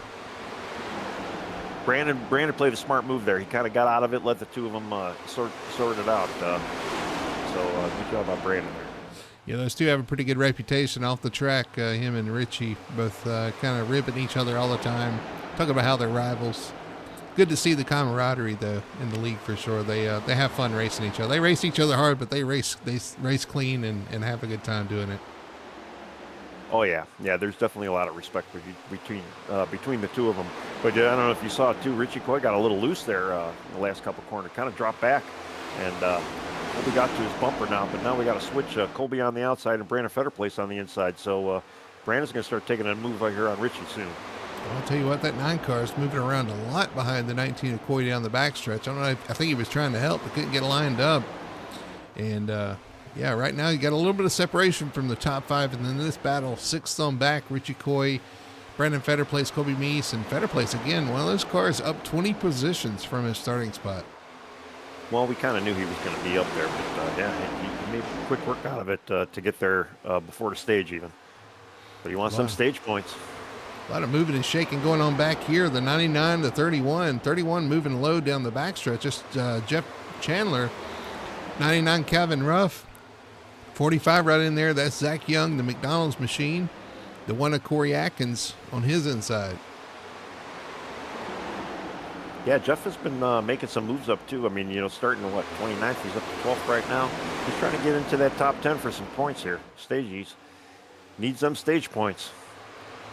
Brandon played a smart move there. He kind of got out of it, let the two of them sort it out. So good job by Brandon there. Yeah, those two have a pretty good reputation off the track. Him and Richie both kind of ribbing each other all the time. Talk about how they're rivals. Good to see the camaraderie, though, in the league for sure. They have fun racing each other. They race each other hard, but they race clean and have a good time doing it. Oh yeah. There's definitely a lot of respect between the two of them. But I don't know if you saw it too. Richie Coy got a little loose there in the last couple corners, kind of dropped back, and Colby got to his bumper now. But now we got to switch Colby on the outside and Brandon Fetterplace on the inside. So Brandon's going to start taking a move right here on Richie soon. I'll tell you what, that 9 car is moving around a lot behind the 19 of Coy down the backstretch. I don't know. I think he was trying to help, but couldn't get lined up. And yeah, right now you got a little bit of separation from the top 5, and then this battle, 6th on back, Richie Coy, Brandon Fetterplace, Colby Meese, and Fetterplace again. One of those cars up 20 positions from his starting spot. Well, we kind of knew he was going to be up there, but yeah, he made quick work out of it to get there before the stage even. But he wants some stage points. A lot of moving and shaking going on back here. The 99 to 31. 31 moving low down the backstretch. Just Jeff Chandler. 99 Calvin Ruff. 45 right in there. That's Zach Young, the McDonald's machine. The one of Corey Atkins on his inside. Yeah, Jeff has been making some moves up too. I mean, starting at 29th, he's up to 12th right now. He's trying to get into that top 10 for some points here. Stages. Needs them stage points.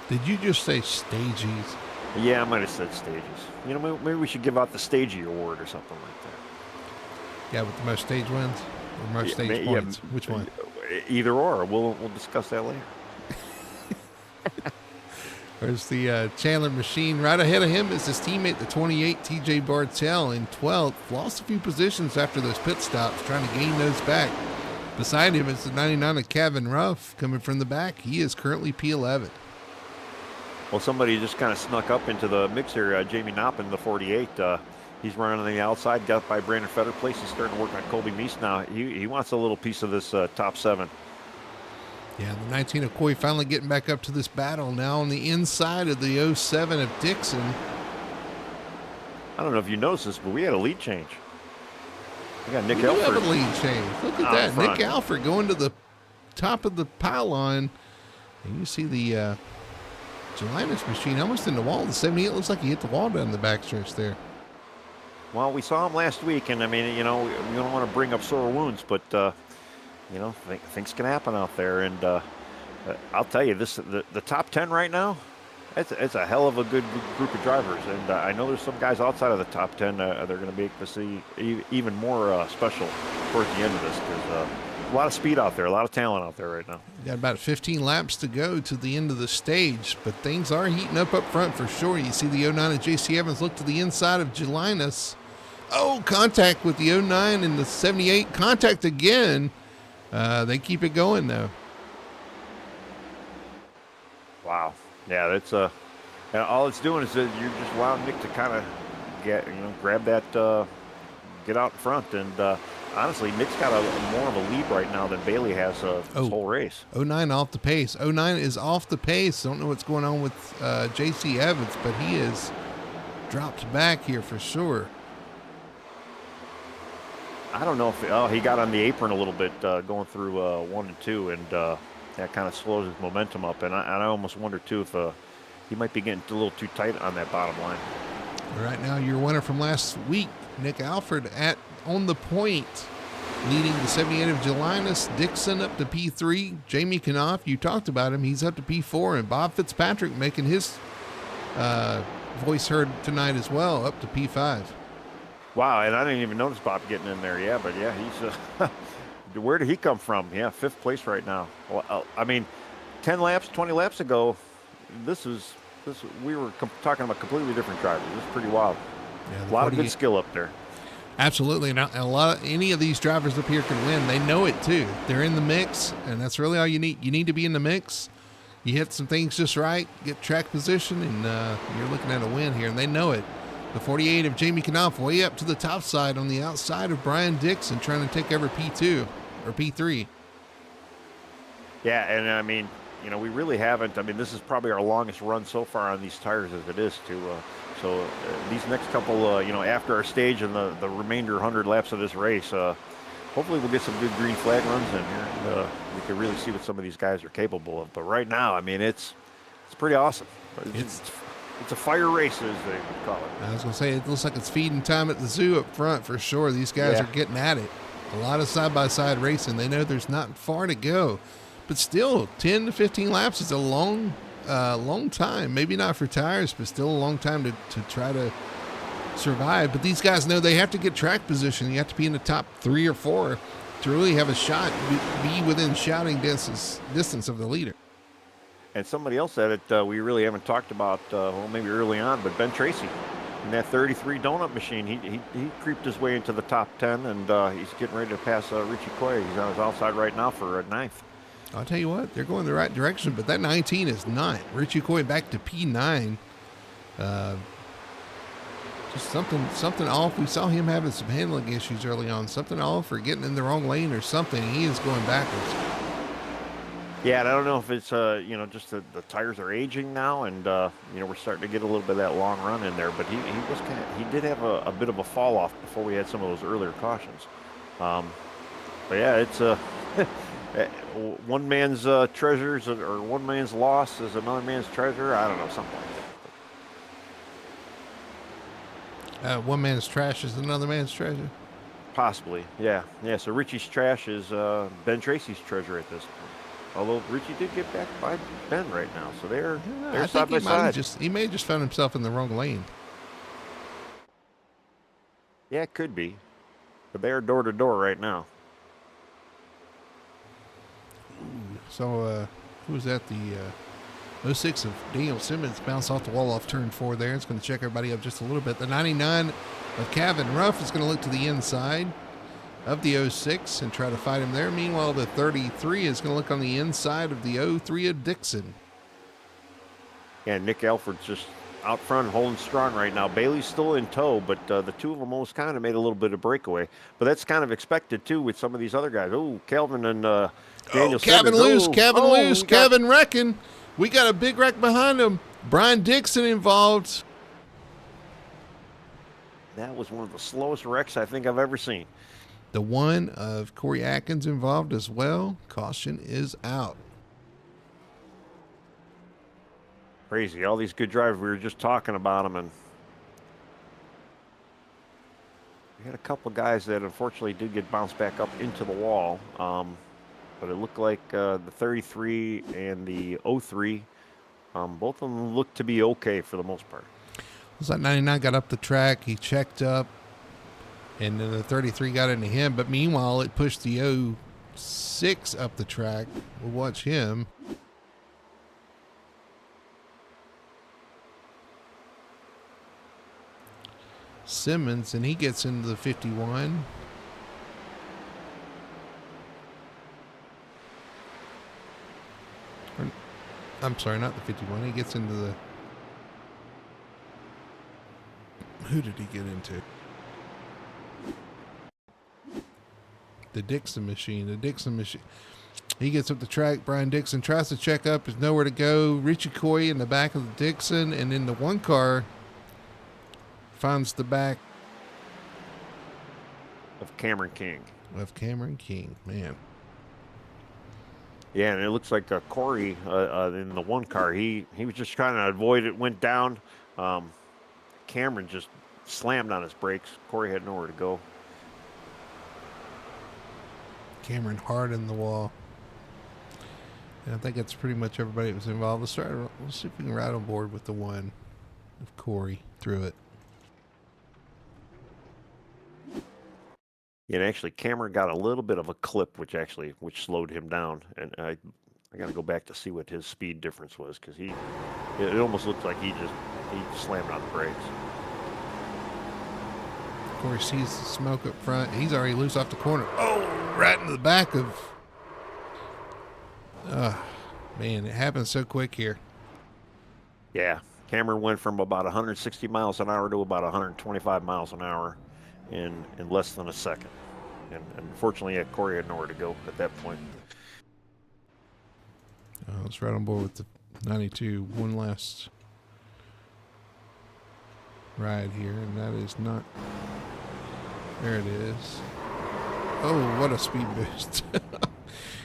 Did you just say stages? Yeah, I might have said stages. Maybe we should give out the Stagey Award or something like that. Yeah, with the most stage wins or most stage points. Which one? Either or. We'll discuss that later. There's the Chandler machine. Right ahead of him is his teammate, the 28, TJ Bartell, in 12th. Lost a few positions after those pit stops, trying to gain those back. Beside him is the 99 of Kevin Ruff coming from the back. He is currently P11. Well, somebody just kind of snuck up into the mix here. Jamie Knopp in the 48. He's running on the outside, got by Brandon Fetterplace. He's starting to work on Colby Meese now. He wants a little piece of this top 7. Yeah, the 19 of Coy finally getting back up to this battle now on the inside of the 07 of Dixon. I don't know if you noticed this, but we had a lead change. We got Nick We Elford. have a lead change. Look at that. Nick Alford going to the top of the pylon. And you see the Gelinas machine almost in the wall. The 78 looks like he hit the wall down the backstretch there. Well, we saw him last week, and I mean, you know, we don't want to bring up sore wounds, but you know, things can happen out there. And I'll tell you, the top 10 right now, it's a hell of a good group of drivers. And I know there's some guys outside of the top 10 they're going to be able to see even more special towards the end of this, because a lot of speed out there, a lot of talent out there right now. Got about 15 laps to go to the end of the stage, but things are heating up front for sure. You see the 09 of J.C. Evans look to the inside of Gelinas. Oh, contact with the 09 and the 78. Contact again. They keep it going, though. Wow. Yeah, that's and all it's doing is that you're just allowing Nick to kind of grab that, get out in front. And honestly, Nick's got more of a lead right now than Bailey has this whole race. 09 off the pace. 09 is off the pace. Don't know what's going on with J.C. Evans, but he is dropped back here for sure. I don't know if he got on the apron a little bit going through 1 and 2, and that kind of slows his momentum up. And I almost wonder too if he might be getting a little too tight on that bottom line. Right now, your winner from last week, Nick Alford, on the point, leading the 78 of Gelinas. Dixon up to P3. Jamie Knopf, you talked about him, he's up to P4, and Bob Fitzpatrick making his voice heard tonight as well, up to P5. Wow, and I didn't even notice Bob getting in there. Yeah, but yeah, he's where did he come from? Yeah, 5th place right now. Well, I mean, 10 laps, 20 laps ago, we were talking about completely different drivers. This is pretty wild. Yeah, a lot of good skill up there. Absolutely, and any of these drivers up here can win. They know it too. They're in the mix, and that's really all you need. You need to be in the mix. You hit some things just right, get track position, and you're looking at a win here, and they know it. The 48 of Jamie Knopf way up to the top side on the outside of Brian Dixon, trying to take over P2 or P3. Yeah, and I mean, you know, we really haven't. I mean, this is probably our longest run so far on these tires as it is too. So these next couple, after our stage and the remainder 100 laps of this race, hopefully we'll get some good green flag runs in here, and we can really see what some of these guys are capable of. But right now, I mean, it's pretty awesome. It's a fire race, as they would call it. I was going to say, it looks like it's feeding time at the zoo up front for sure. These guys are getting at it. A lot of side-by-side racing. They know there's not far to go. But still, 10 to 15 laps is a long time. Maybe not for tires, but still a long time to try to survive. But these guys know they have to get track position. You have to be in the top 3 or 4 to really have a shot, be within shouting distance of the leader. And somebody else said it, we really haven't talked about, maybe early on, but Ben Tracy in that 33 donut machine, he creeped his way into the top 10, and he's getting ready to pass Richie Coy. He's on his outside right now for 9th. I'll tell you what, they're going the right direction, but that 19 is not. Richie Coy back to P9. Just something off. We saw him having some handling issues early on. Something off or getting in the wrong lane or something. He is going backwards. Yeah, and I don't know if it's, just the tires are aging now, and, we're starting to get a little bit of that long run in there. But he did have a bit of a fall off before we had some of those earlier cautions. But yeah, it's one man's treasures or one man's loss is another man's treasure. I don't know, something like that. One man's trash is another man's treasure. Possibly, yeah. So Richie's trash is Ben Tracy's treasure at this point. Although Richie did get back by Ben right now, so they're side by side. He may have just found himself in the wrong lane. Yeah, it could be, but they're door to door right now. So who's that? The 06 of Daniel Simmons bounced off the wall off turn 4 there. It's going to check everybody up just a little bit. The 99 of Kevin Ruff is going to look to the inside of the 06 and try to fight him there. Meanwhile, the 33 is going to look on the inside of the 03 of Dixon. Yeah, Nick Alford's just out front holding strong right now. Bailey's still in tow, but the two of them almost kind of made a little bit of breakaway. But that's kind of expected too with some of these other guys. Oh, Kelvin and Daniel Kevin Simmons. loose, Oh, Kevin oh, loose, Kevin wrecking. We got a big wreck behind him. Brian Dixon involved. That was one of the slowest wrecks I think I've ever seen. The one of Corey Atkins involved as well. Caution is out. Crazy. All these good drivers. We were just talking about them, and we had a couple guys that unfortunately did get bounced back up into the wall. But it looked like the 33 and the 03, both of them looked to be okay for the most part. It was like 99 got up the track. He checked up. And then the 33 got into him. But meanwhile, it pushed the 06 up the track. We'll watch him. Simmons, and he gets into the 51. I'm sorry, not the 51. He gets into the... Who did he get into? The Dixon machine. The Dixon machine. He gets up the track. Brian Dixon tries to check up. There's nowhere to go. Richie Coy in the back of the Dixon. And then the one car finds the back of Cameron King. Man. Yeah, and it looks like Corey in the one car, he was just trying to avoid it, went down. Cameron just slammed on his brakes. Corey had nowhere to go. Cameron hard in the wall. And I think that's pretty much everybody that was involved. Let's see if we can ride on board with the one of Corey through it. Yeah, and actually Cameron got a little bit of a clip, which slowed him down. And I got to go back to see what his speed difference was, because it almost looked like he slammed on the brakes. Corey sees the smoke up front. He's already loose off the corner. Oh, right into the back of... man, it happened so quick here. Yeah, Cameron went from about 160 miles an hour to about 125 miles an hour in less than a second. And unfortunately, Corey had nowhere to go at that point. Let's ride on board with the 92. One last ride here, and that is not... There it is. Oh, what a speed boost.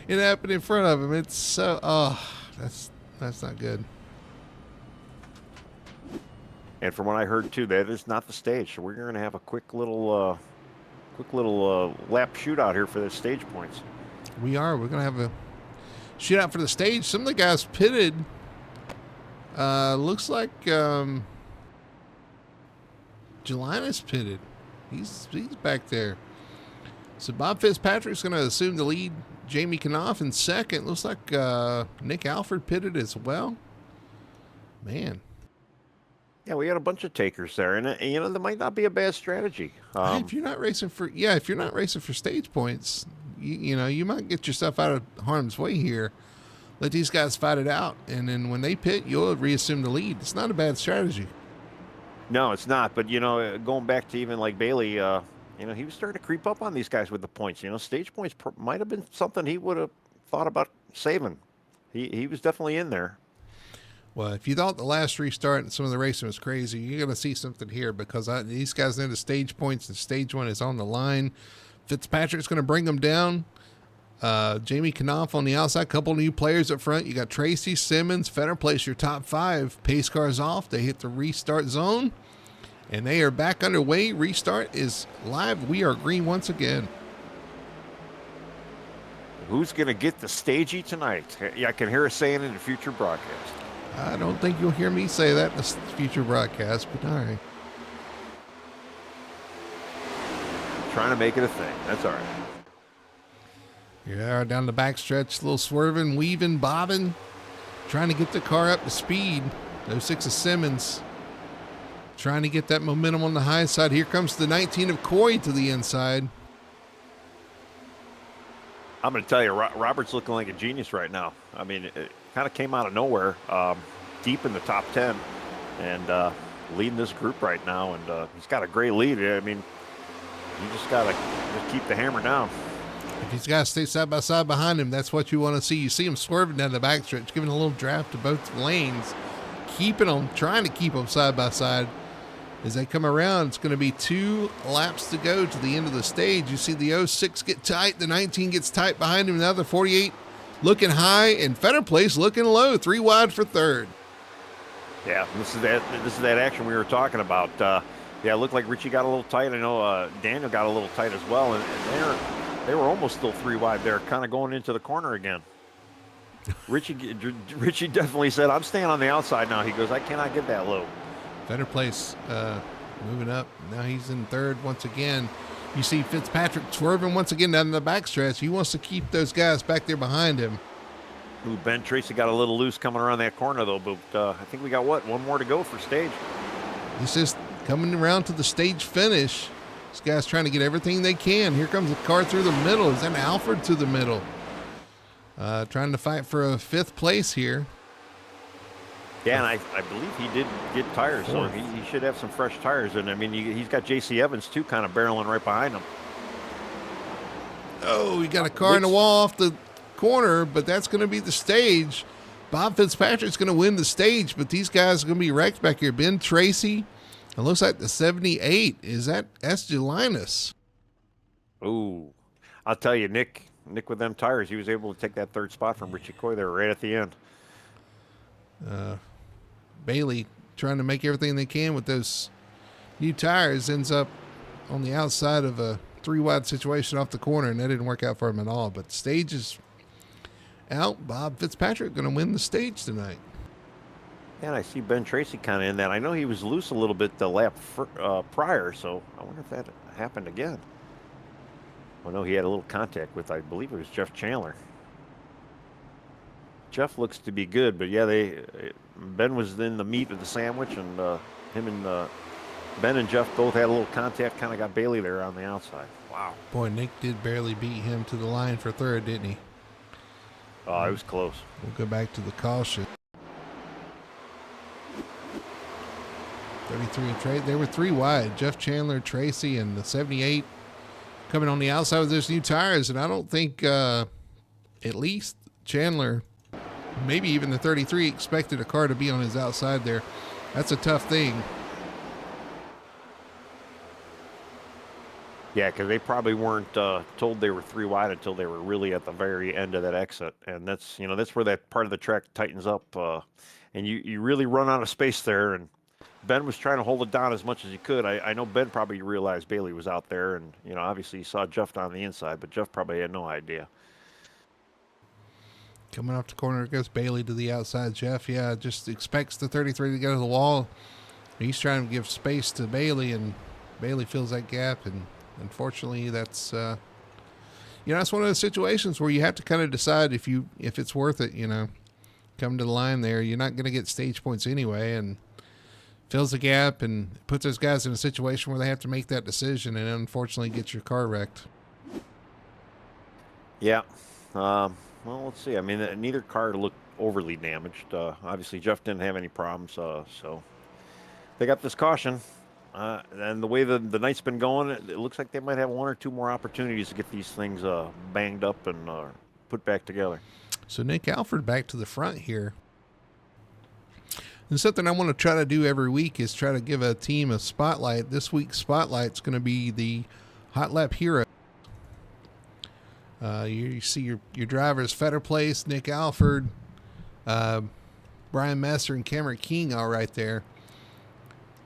It happened in front of him. It's so... Oh, that's not good. And from what I heard, too, that is not the stage. So we're going to have a quick little lap shootout here for the stage points. We are. We're going to have a shootout for the stage. Some of the guys pitted. Looks like Jelinas pitted. He's back there. So Bob Fitzpatrick's going to assume the lead. Jamie Knopf in second. Looks like Nick Alford pitted as well. Man. Yeah, we had a bunch of takers there, and that might not be a bad strategy. If you're not racing for stage points, you might get yourself out of harm's way here. Let these guys fight it out, and then when they pit, you'll reassume the lead. It's not a bad strategy. No, it's not. But going back to even like Bailey, he was starting to creep up on these guys with the points. Stage points might have been something he would have thought about saving. He was definitely in there. Well, if you thought the last restart and some of the racing was crazy, you're going to see something here, because these guys into stage points, and stage one is on the line. Fitzpatrick's going to bring them down. Jamie Knopf on the outside, couple new players up front. You got Tracy, Simmons, Fenner place your top five. Pace cars off. They hit the restart zone, and they are back underway. Restart is live. We are green once again. Who's going to get the stagey tonight? I can hear us saying in the future broadcast. I don't think you'll hear me say that in the future broadcast, but all right. Trying to make it a thing. That's all right. Yeah, down the backstretch, a little swerving, weaving, bobbing, trying to get the car up to speed. 06 of Simmons trying to get that momentum on the high side. Here comes the 19 of Coy to the inside. I'm going to tell you, Robert's looking like a genius right now. I mean, it kind of came out of nowhere, deep in the top 10. and leading this group right now. And he's got a great lead. I mean, you just got to just keep the hammer down. If he's got to stay side by side behind him, that's what you want to see. You see him swerving down the backstretch, giving a little draft to both lanes, keeping them, trying to keep them side by side. As they come around, it's going to be 2 laps to go to the end of the stage. You see the 06 get tight, the 19 gets tight behind him, now the 48 looking high, and Fetter Place looking low, 3 wide for third. Yeah, this is that action we were talking about. Yeah, it looked like Richie got a little tight. I know Daniel got a little tight as well, and they were almost still 3 wide there, kind of going into the corner again. Richie definitely said, "I'm staying on the outside now." He goes, "I cannot get that low." Better Place moving up. Now he's in third once again. You see Fitzpatrick swerving once again down the backstretch. He wants to keep those guys back there behind him. Ooh, Ben Tracy got a little loose coming around that corner, though. But I think we got, one more to go for stage. This is coming around to the stage finish. This guy's trying to get everything they can. Here comes the car through the middle. Is that Alfred to the middle? Trying to fight for a 5th place here. Yeah, and I believe he did get tires, so he should have some fresh tires. And, I mean, he's got J.C. Evans, too, kind of barreling right behind him. Oh, he got a car in the wall off the corner, but that's going to be the stage. Bob Fitzpatrick's going to win the stage, but these guys are going to be wrecked back here. Ben Tracy, it looks like the 78. Is that Estelinas? Ooh, I'll tell you, Nick with them tires, he was able to take that 3rd spot from Richie Coy there right at the end. Bailey trying to make everything they can with those new tires, ends up on the outside of a 3 wide situation off the corner, and that didn't work out for him at all. But stage is out. Bob Fitzpatrick going to win the stage tonight. Yeah, and I see Ben Tracy kind of in that. I know he was loose a little bit the lap prior, so I wonder if that happened again. I know he had a little contact with, I believe it was Jeff Chandler. Jeff looks to be good, but yeah, Ben was in the meat of the sandwich, and him and Ben and Jeff both had a little contact, kind of got Bailey there on the outside. Wow. Boy, Nick did barely beat him to the line for third, didn't he? Oh, it was close. We'll go back to the caution. 33 and trade. They were 3 wide. Jeff Chandler, Tracy, and the 78 coming on the outside with those new tires, and I don't think at least Chandler, maybe even the 33, expected a car to be on his outside there. That's a tough thing. Yeah, because they probably weren't told they were 3 wide until they were really at the very end of that exit, and that's where that part of the track tightens up, and you really run out of space there. And Ben was trying to hold it down as much as he could. I know Ben probably realized Bailey was out there, and obviously he saw Jeff down the inside, but Jeff probably had no idea. Coming off the corner goes Bailey to the outside. Jeff, just expects the 33 to go to the wall. He's trying to give space to Bailey, and Bailey fills that gap, and unfortunately that's that's one of those situations where you have to kind of decide if it's worth it. Come to the line there, you're not going to get stage points anyway, and fills the gap and puts those guys in a situation where they have to make that decision, and unfortunately gets your car wrecked. Yeah. Well, let's see. I mean, neither car looked overly damaged. Obviously, Jeff didn't have any problems, so they got this caution. And the way the night's been going, it looks like they might have 1 or 2 more opportunities to get these things banged up and put back together. So Nick Alford back to the front here. And something I want to try to do every week is try to give a team a spotlight. This week's spotlight's going to be the Hot Lap Hero. You see your drivers, Fetter Place, Nick Alford, Brian Messer, and Cameron King all right there.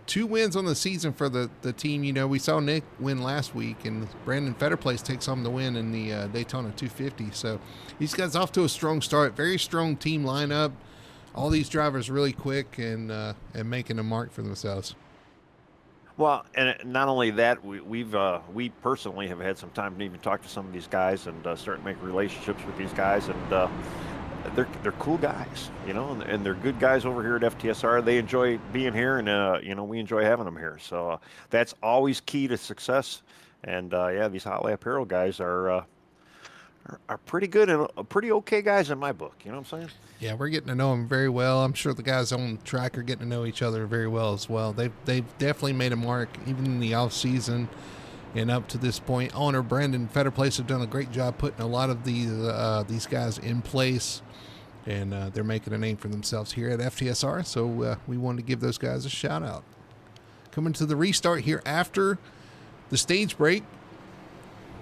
2 wins on the season for the team. We saw Nick win last week, and Brandon Fetter Place takes home the win in the Daytona 250. So these guys off to a strong start. Very strong team lineup. All these drivers really quick and making a mark for themselves. Well, and not only that, we personally have had some time to even talk to some of these guys and start to make relationships with these guys, and they're cool guys, and they're good guys over here at FTSR. They enjoy being here, and we enjoy having them here. So that's always key to success. And these Hot Lap Hero guys are are pretty good and pretty okay guys in my book. You know what I'm saying? Yeah, we're getting to know them very well. I'm sure the guys on the track are getting to know each other very well as well. They've definitely made a mark, even in the off season and up to this point. Owner Brandon Fetterplace have done a great job putting a lot of these guys in place, and they're making a name for themselves here at FTSR. So we wanted to give those guys a shout out. Coming to the restart here after the stage break.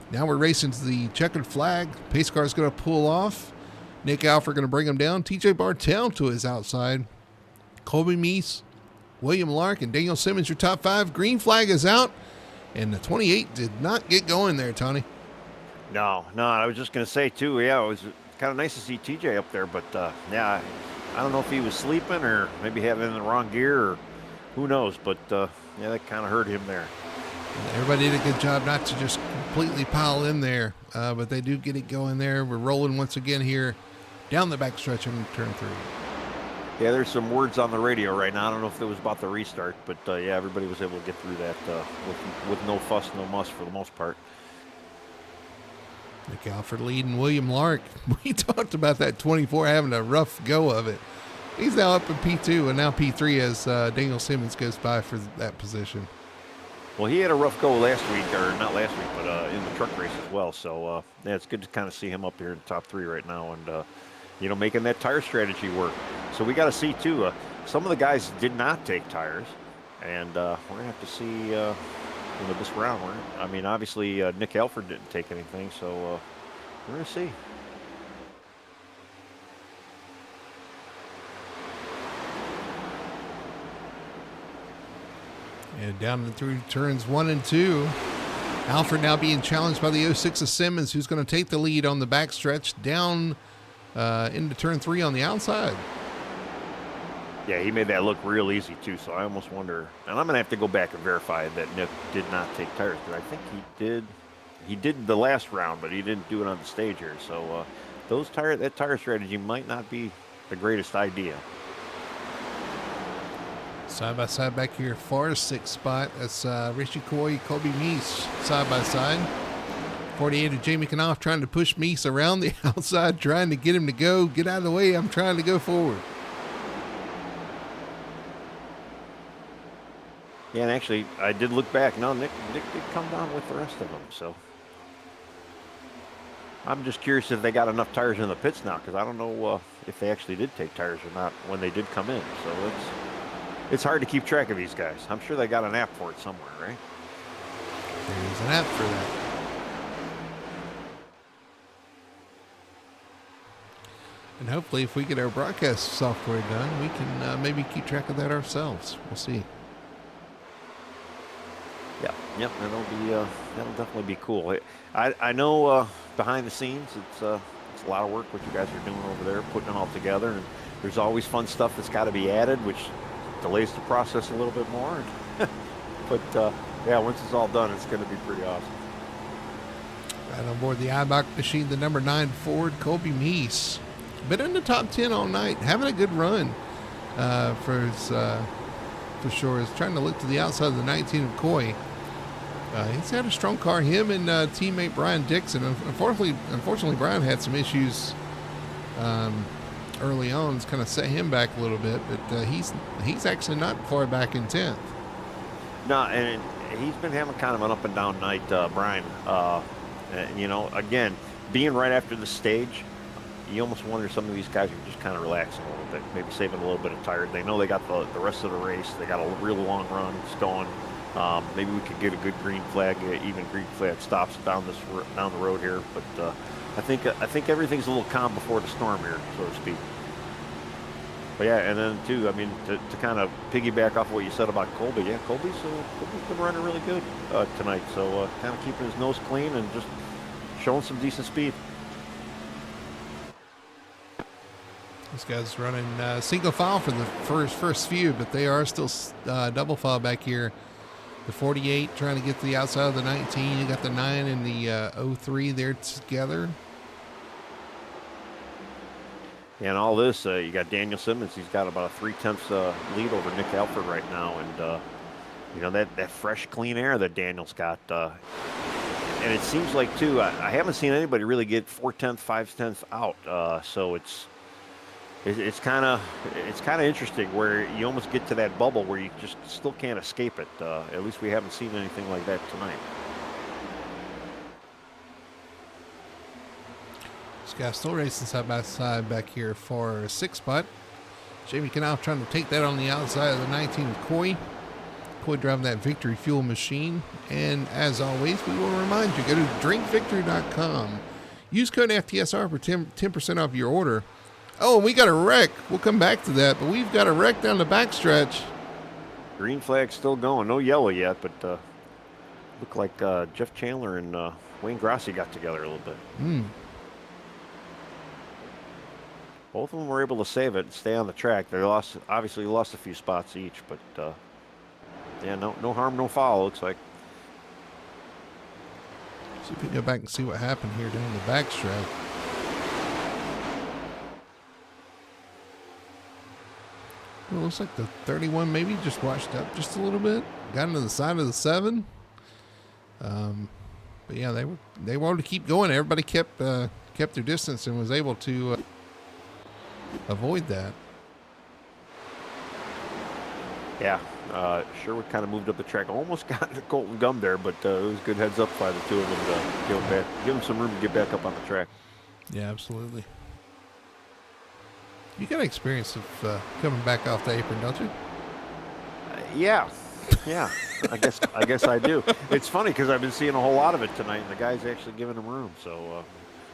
Now we're racing to the checkered flag. Pace car is going to pull off. Nick Alford going to bring him down. TJ Bartell to his outside. Colby Meese, William Lark, and Daniel Simmons, your top 5. Green flag is out. And the 28 did not get going there, Tony. No. I was just going to say, too, yeah, it was kind of nice to see TJ up there. But, yeah, I don't know if he was sleeping or maybe having the wrong gear or who knows. But, yeah, that kind of hurt him there. Everybody did a good job not to just completely pile in there, but they do get it going there. We're rolling once again here down the backstretch on turn 3. Yeah, there's some words on the radio right now. I don't know if it was about the restart, but yeah, everybody was able to get through that with no fuss, no muss for the most part. Nick Alford leading William Lark. We talked about that 24 having a rough go of it. He's now up in P2 and now P3 as Daniel Simmons goes by for that position. Well, he had a rough go last week, or not last week, but in the truck race as well. So, yeah, it's good to kind of see him up here in the top 3 right now and, you know, making that tire strategy work. So we got to see, too, some of the guys did not take tires. And we're going to have to see, you know, this round. I mean, obviously, Nick Alford didn't take anything, so we're going to see. And down through turns 1 and 2. Alfred now being challenged by the 06 of Simmons, who's going to take the lead on the backstretch down into turn 3 on the outside. Yeah, he made that look real easy, too, so I almost wonder. And I'm going to have to go back and verify that Nick did not take tires, because I think he did. He did the last round, but he didn't do it on the stage here. So that tire strategy might not be the greatest idea. Side by side back here, far 6th spot. That's Richie Coy, Colby Meese side by side. 48 of Jamie Knopf trying to push Meese around the outside, trying to get him to go. Get out of the way. I'm trying to go forward. Yeah, and actually, I did look back. No, Nick did come down with the rest of them. So I'm just curious if they got enough tires in the pits now, because I don't know if they actually did take tires or not when they did come in. So it's hard to keep track of these guys. I'm sure they got an app for it somewhere, right? There's an app for that. And hopefully if we get our broadcast software done, we can maybe keep track of that ourselves. We'll see. Yep, that'll definitely be cool. I know behind the scenes it's a lot of work what you guys are doing over there, putting it all together, and there's always fun stuff that's got to be added, which delays the process a little bit more. But yeah, once it's all done, it's going to be pretty awesome. Right on board the Eibach machine, the number 9 Ford, Colby Meese. Been in the top 10 all night, having a good run for sure. He's trying to look to the outside of the 19 of Coy. He's had a strong car. Him and teammate Brian Dixon. Unfortunately, Brian had some issues early on. It's kind of set him back a little bit, but he's actually not far back in 10th. No, and he's been having kind of an up and down night, Brian. You know, again, being right after the stage, you almost wonder some of these guys are just kind of relaxing a little bit, maybe saving a little bit of tire. They know they got the rest of the race. They got a real long run. It's going. Maybe we could get a good green flag, even green flag stops down the road here. But I think everything's a little calm before the storm here, so to speak. But yeah, and then too, I mean, to kind of piggyback off what you said about Colby, yeah, Colby's been running really good tonight. So kind of keeping his nose clean and just showing some decent speed. This guy's running single file for the first few, but they are still double file back here. The 48 trying to get to the outside of the 19. You got the 9 and the 03 there together. Yeah, and all this, you got Daniel Simmons. He's got about a 0.3 lead over Nick Alford right now. And, you know, that fresh, clean air that Daniel's got. and it seems like too. I haven't seen anybody really get 4/10, 5/10 out. So it's kind of interesting where you almost get to that bubble where you just still can't escape it. At least we haven't seen anything like that tonight. This guy's still racing side by side back here for a 6 spot. Jamie Knopf trying to take that on the outside of the 19 with Coy. Coy driving that Victory Fuel machine. And as always, we will remind you, go to drinkvictory.com. Use code FTSR for 10% off your order. Oh, and we got a wreck. We'll come back to that, but we've got a wreck down the backstretch. Green flag still going. No yellow yet, but looked like Jeff Chandler and Wayne Grassi got together a little bit. Both of them were able to save it and stay on the track. They obviously lost a few spots each, but yeah, no harm, no foul, looks like. See if we can go back and see what happened here down the backstretch. Well, looks like the 31 maybe just washed up just a little bit. Got into the side of the 7. But yeah, they wanted to keep going. Everybody kept their distance and was able to avoid that. Yeah, Sherwood kind of moved up the track. Almost got the Colton Gum there, but it was good heads up by the two of them to give them some room to get back up on the track. Yeah, absolutely. You got experience of coming back off the apron, don't you? Yeah. I guess I do. It's funny because I've been seeing a whole lot of it tonight, and the guy's actually giving them room. So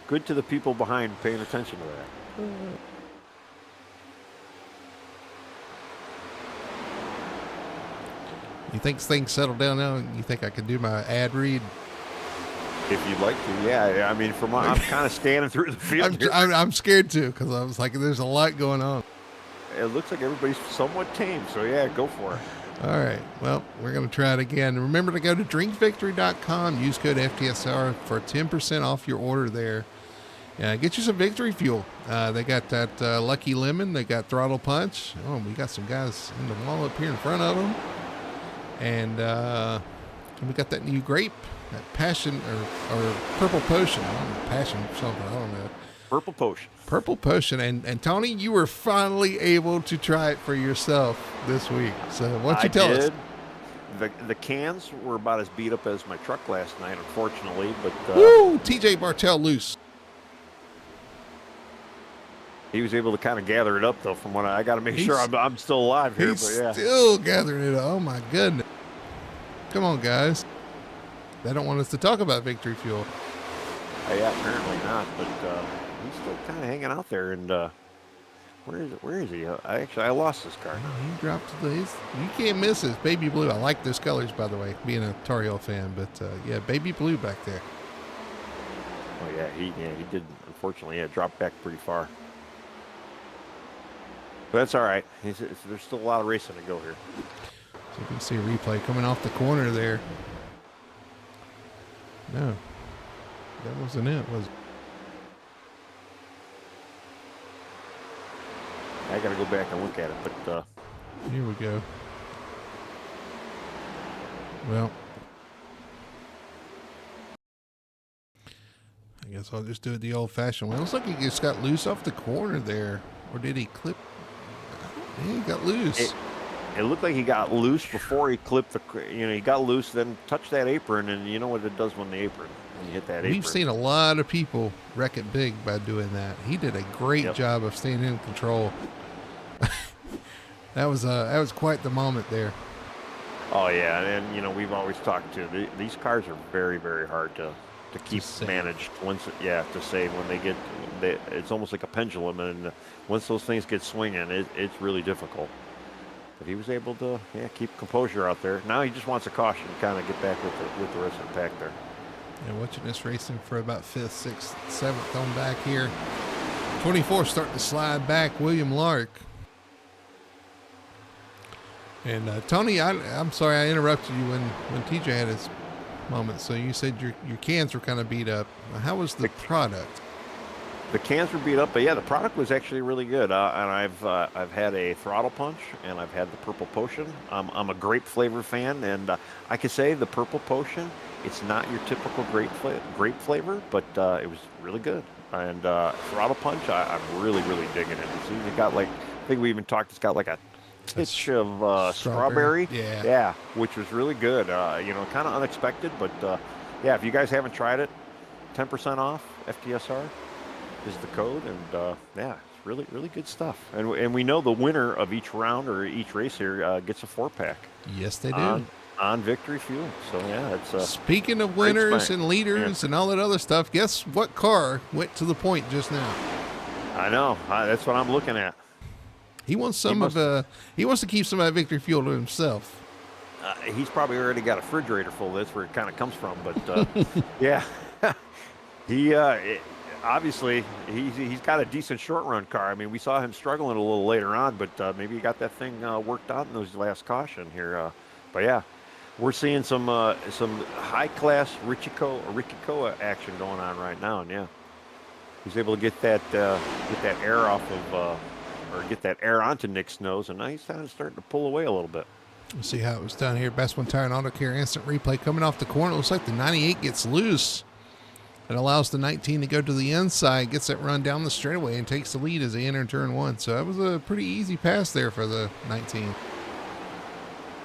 good to the people behind paying attention to that. You think things settle down now? You think I could do my ad read? If you'd like to, yeah. I mean, I'm kind of standing through the field. I'm scared too because I was like, there's a lot going on. It looks like everybody's somewhat tame, so yeah, go for it. All right. Well, we're going to try it again. Remember to go to drinkvictory.com. Use code FTSR for 10% off your order there. Get you some Victory Fuel. They got that Lucky Lemon. They got Throttle Punch. Oh, we got some guys in the wall up here in front of them. And we got that new grape, that Passion or Purple Potion. I don't know, Passion something. I don't know. Purple Potion. Purple Potion. And Tony, you were finally able to try it for yourself this week. So why don't you tell us? The cans were about as beat up as my truck last night, unfortunately. But woo! TJ Bartell loose. He was able to kind of gather it up, though. From what I got to make sure I'm still alive here. He's but yeah, still gathering it up. Oh my goodness! Come on, guys. They don't want us to talk about Victory Fuel. Yeah, apparently not. But he's still kind of hanging out there. And where is he? I lost this car. He dropped you can't miss it. Baby blue. I like those colors, by the way. Being a Tar Heel fan, but yeah, baby blue back there. Oh yeah, he did. Unfortunately, dropped back pretty far. But that's all right. There's still a lot of racing to go here. So you can see a replay coming off the corner there. No, that wasn't it, was it? I got to go back and look at it, but here we go. Well, I guess I'll just do it the old-fashioned way. It looks like he just got loose off the corner there, or did he clip? Yeah, he got loose. It looked like he got loose before he clipped he got loose, then touched that apron, and you know what it does when you hit that apron. We've seen a lot of people wreck it big by doing that. He did a great job of staying in control. That was quite the moment there. Oh yeah, and we've always talked to these cars are very, very hard to keep managed to save when they get. It's almost like a pendulum, and once those things get swinging, it's really difficult. But he was able to keep composure out there. Now he just wants a caution to kind of get back with the rest of the pack there. Yeah, watching this racing for about 5th, 6th, 7th on back here. 24 starting to slide back, William Lark. And Tony, I'm sorry I interrupted you when TJ had his moment. So you said your cans were kind of beat up. How was the product? The cans were beat up, but yeah, the product was actually really good. And I've had a throttle punch, and I've had the purple potion. I'm a grape flavor fan, and I could say the purple potion. It's not your typical grape flavor, but it was really good. And throttle punch, I'm really digging it. It's even got like, I think we even talked. It's got like a titch of strawberry. Yeah, which was really good. Kind of unexpected, but yeah, if you guys haven't tried it, 10% off FTSR is the code, and yeah, it's really good stuff. And we know the winner of each round or each race here gets a 4-pack. Yes, they do. On Victory Fuel. So yeah, it's speaking of winners and leaders and all that other stuff. Guess what car went to the point just now? I know. That's what I'm looking at. He wants he wants to keep some of that Victory Fuel to himself. He's probably already got a refrigerator full. That's where it kind of comes from. But yeah, he obviously he's got a decent short run car. I mean, we saw him struggling a little later on, but maybe he got that thing worked out in those last caution here. But yeah, we're seeing some high class Riccicoa action going on right now, and yeah, he's able to get that air off of or get that air onto Nick's nose, and now he's kind of starting to pull away a little bit. We'll see how it was done here. Best One Tire and Auto Care instant replay coming off the corner. Looks like the 98 gets loose. It allows the 19 to go to the inside, gets that run down the straightaway, and takes the lead as they enter turn one. So that was a pretty easy pass there for the 19.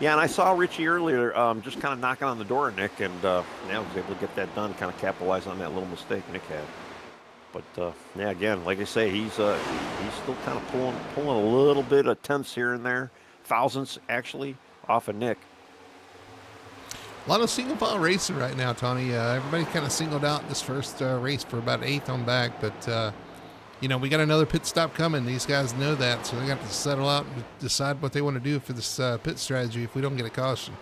Yeah, and I saw Richie earlier just kind of knocking on the door of Nick, and yeah, was able to get that done, kind of capitalize on that little mistake Nick had. But yeah, again, like I say, he's still kind of pulling a little bit of tenths here and there, thousandths actually, off of Nick. A lot of single file racing right now, Tony. Everybody kind of singled out this first race for about 8th on back, but we got another pit stop coming. These guys know that, so they got to settle out and decide what they want to do for this pit strategy if we don't get a caution.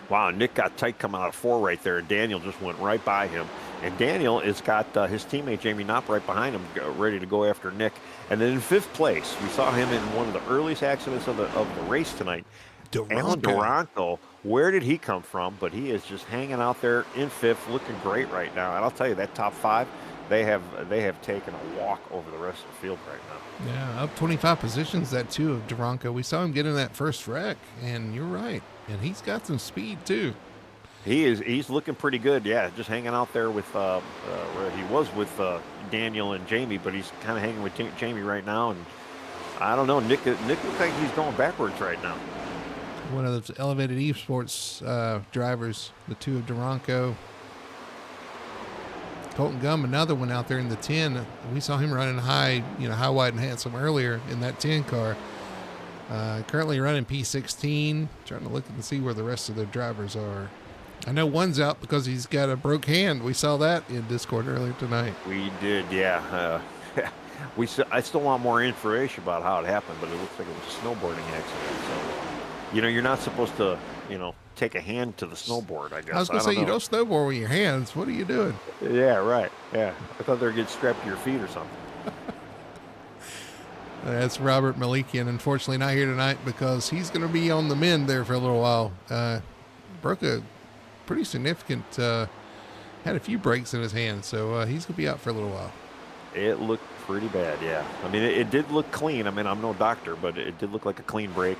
Wow, Nick got tight coming out of 4 right there. Daniel just went right by him. And Daniel has got his teammate Jamie Knopp right behind him, ready to go after Nick. And then in 5th place, we saw him in one of the earliest accidents of the race tonight. Alan Duranto, where did he come from? But he is just hanging out there in 5th, looking great right now. And I'll tell you, that top 5, they have taken a walk over the rest of the field right now. Yeah, up 25 positions, that too, of Duranto. We saw him get in that first wreck, and you're right. And he's got some speed, too. He's looking pretty good, yeah. Just hanging out there with where he was with Daniel and Jamie, but he's kind of hanging with Jamie right now. And I don't know, Nick looks like he's going backwards right now. One of those elevated esports drivers, the two of Duranto. Colton Gum, another one out there in the 10. We saw him running high, wide, and handsome earlier in that 10 car. Currently running P16. Trying to look and see where the rest of the drivers are. I know one's out because he's got a broke hand. We saw that in Discord earlier tonight. We did, yeah. I still want more information about how it happened, but it looks like it was a snowboarding accident. So, you're not supposed to, take a hand to the snowboard, I guess. I was going to say, you don't snowboard with your hands. What are you doing? Yeah, right. Yeah. I thought they were getting strapped to your feet or something. That's Robert Malikian. Unfortunately, not here tonight because he's going to be on the mend there for a little while. Broke a pretty significant, had a few breaks in his hand, so he's going to be out for a little while. It looked pretty bad, yeah. I mean, it did look clean. I mean, I'm no doctor, but it did look like a clean break,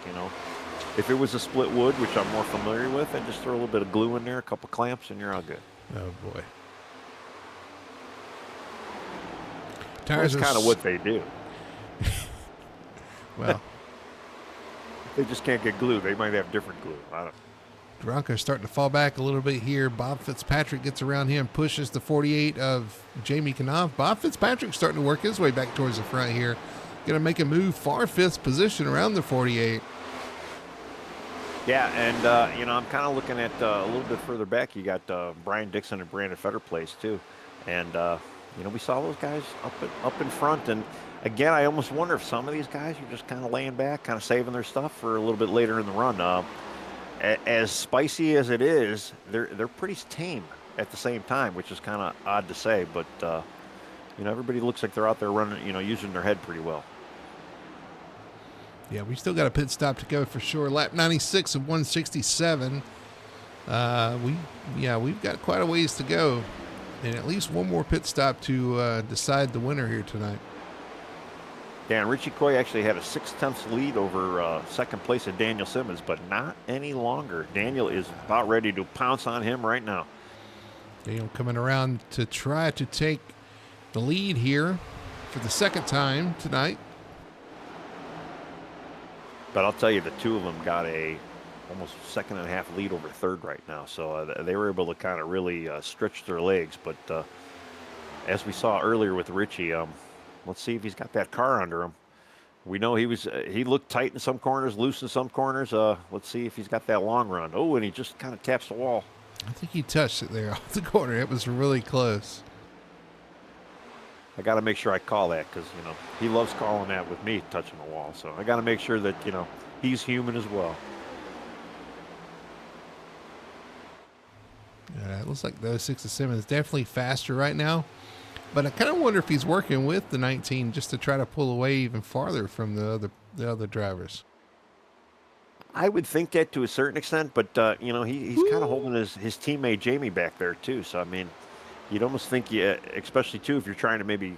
If it was a split wood, which I'm more familiar with, I'd just throw a little bit of glue in there, a couple clamps, and you're all good. Oh, boy. That's kind of what they do. Well, they just can't get glue. They might have different glue. I don't know. Duranto's starting to fall back a little bit here. Bob Fitzpatrick gets around him, pushes the 48 of Jamie Knopf. Bob Fitzpatrick's starting to work his way back towards the front here. Going to make a move far 5th position around the 48. Yeah, and, I'm kind of looking at a little bit further back. You got Brian Dixon and Brandon Fetter Place, too. And, we saw those guys up in front. And, again, I almost wonder if some of these guys are just kind of laying back, kind of saving their stuff for a little bit later in the run. As spicy as it is, they're pretty tame at the same time, which is kind of odd to say. But, everybody looks like they're out there running, using their head pretty well. Yeah, we still got a pit stop to go for sure. Lap 96 of 167. We've got quite a ways to go. and at least one more pit stop to decide the winner here tonight. Yeah, and Richie Coy actually had a 6/10 lead over second place at Daniel Simmons, but not any longer. Daniel is about ready to pounce on him right now. Daniel coming around to try to take the lead here for the second time tonight. But I'll tell you, the two of them got a almost second and a half lead over third right now. So they were able to kind of really stretch their legs. But as we saw earlier with Richie, let's see if he's got that car under him. We know he looked tight in some corners, loose in some corners. Let's see if he's got that long run. Oh, and he just kind of taps the wall. I think he touched it there off the corner. It was really close. I got to make sure I call that because, he loves calling that with me touching the wall. So I got to make sure that, he's human as well. It looks like the 06 Simmons is definitely faster right now. But I kind of wonder if he's working with the 19 just to try to pull away even farther from the other drivers. I would think that to a certain extent, but he's kind of holding his teammate Jamie back there too. So I mean, you'd almost think, especially too, if you're trying to maybe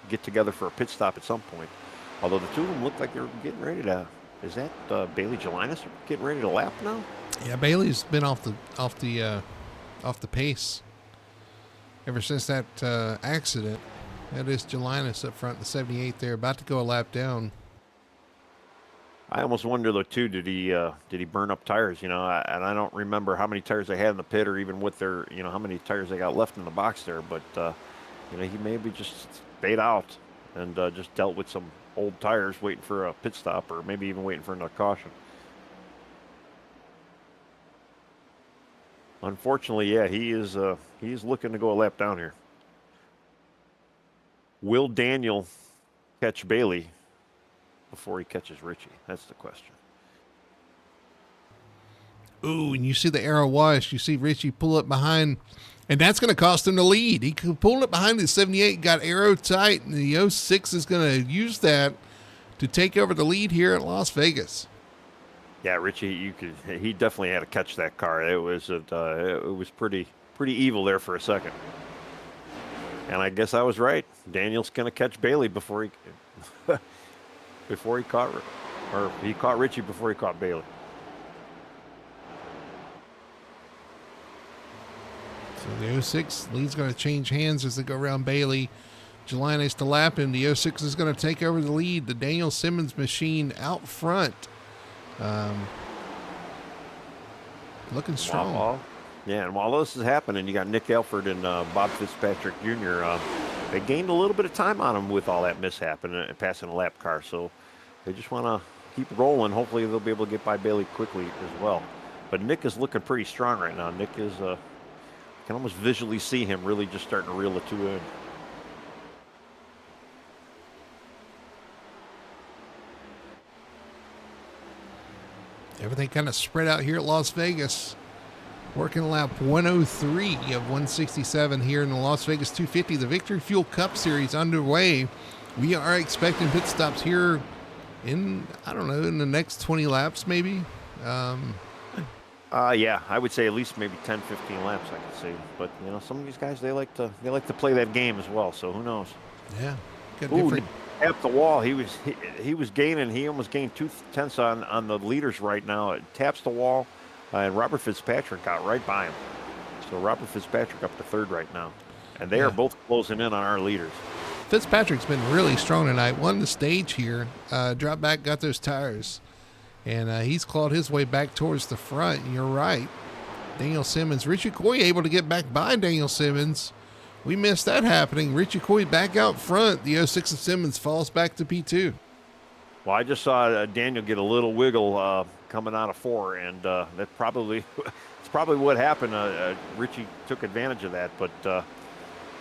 get together for a pit stop at some point. Although the two of them look like they're getting ready to. Is that Bailey Jelinas getting ready to lap now? Yeah, Bailey's been off the pace ever since that accident. That is Jelinas up front, the 78 there, about to go a lap down. I almost wonder though too, did he burn up tires? And I don't remember how many tires they had in the pit or even what their how many tires they got left in the box there. But he maybe just stayed out and just dealt with some old tires, waiting for a pit stop or maybe even waiting for another caution. Unfortunately, yeah, he is looking to go a lap down here. Will Daniel catch Bailey before he catches Richie? That's the question. Ooh, and you see the arrow wash. You see Richie pull up behind, and that's going to cost him the lead. He pulled up behind the 78, got arrow tight, and the 06 is going to use that to take over the lead here at Las Vegas. Yeah, Richie, he definitely had to catch that car. It was pretty evil there for a second. And I guess I was right. Daniel's going to catch Bailey before he caught Richie before he caught Bailey. So the 06 lead's going to change hands as they go around Bailey. Jelinas to lap him. The 06 is going to take over the lead. The Daniel Simmons machine out front. Looking strong. And while this is happening, you got Nick Elford and Bob Fitzpatrick Jr. They gained a little bit of time on them with all that mishap and passing a lap car. So they just want to keep rolling. Hopefully they'll be able to get by Bailey quickly as well. But Nick is looking pretty strong right now. Nick is, can almost visually see him really just starting to reel the two in. Everything kind of spread out here at Las Vegas. Working lap 103 of 167 here in the Las Vegas 250. The Victory Fuel Cup Series underway. We are expecting pit stops here in the next 20 laps maybe. Yeah, I would say at least maybe 10, 15 laps I could see. But, some of these guys, they like to play that game as well. So who knows? Yeah. Tapped the wall. He was gaining. He almost gained 2/10 on the leaders right now. It taps the wall, and Robert Fitzpatrick got right by him. So Robert Fitzpatrick up to third right now, and they are both closing in on our leaders. Fitzpatrick's been really strong tonight. Won the stage here. Dropped back, got those tires, and he's clawed his way back towards the front. And you're right, Daniel Simmons, Richie Coy able to get back by Daniel Simmons. We missed that happening. Richie Coy back out front. The 06 of Simmons falls back to P2. Well, I just saw Daniel get a little wiggle coming out of 4, and it's probably what happened. Richie took advantage of that, but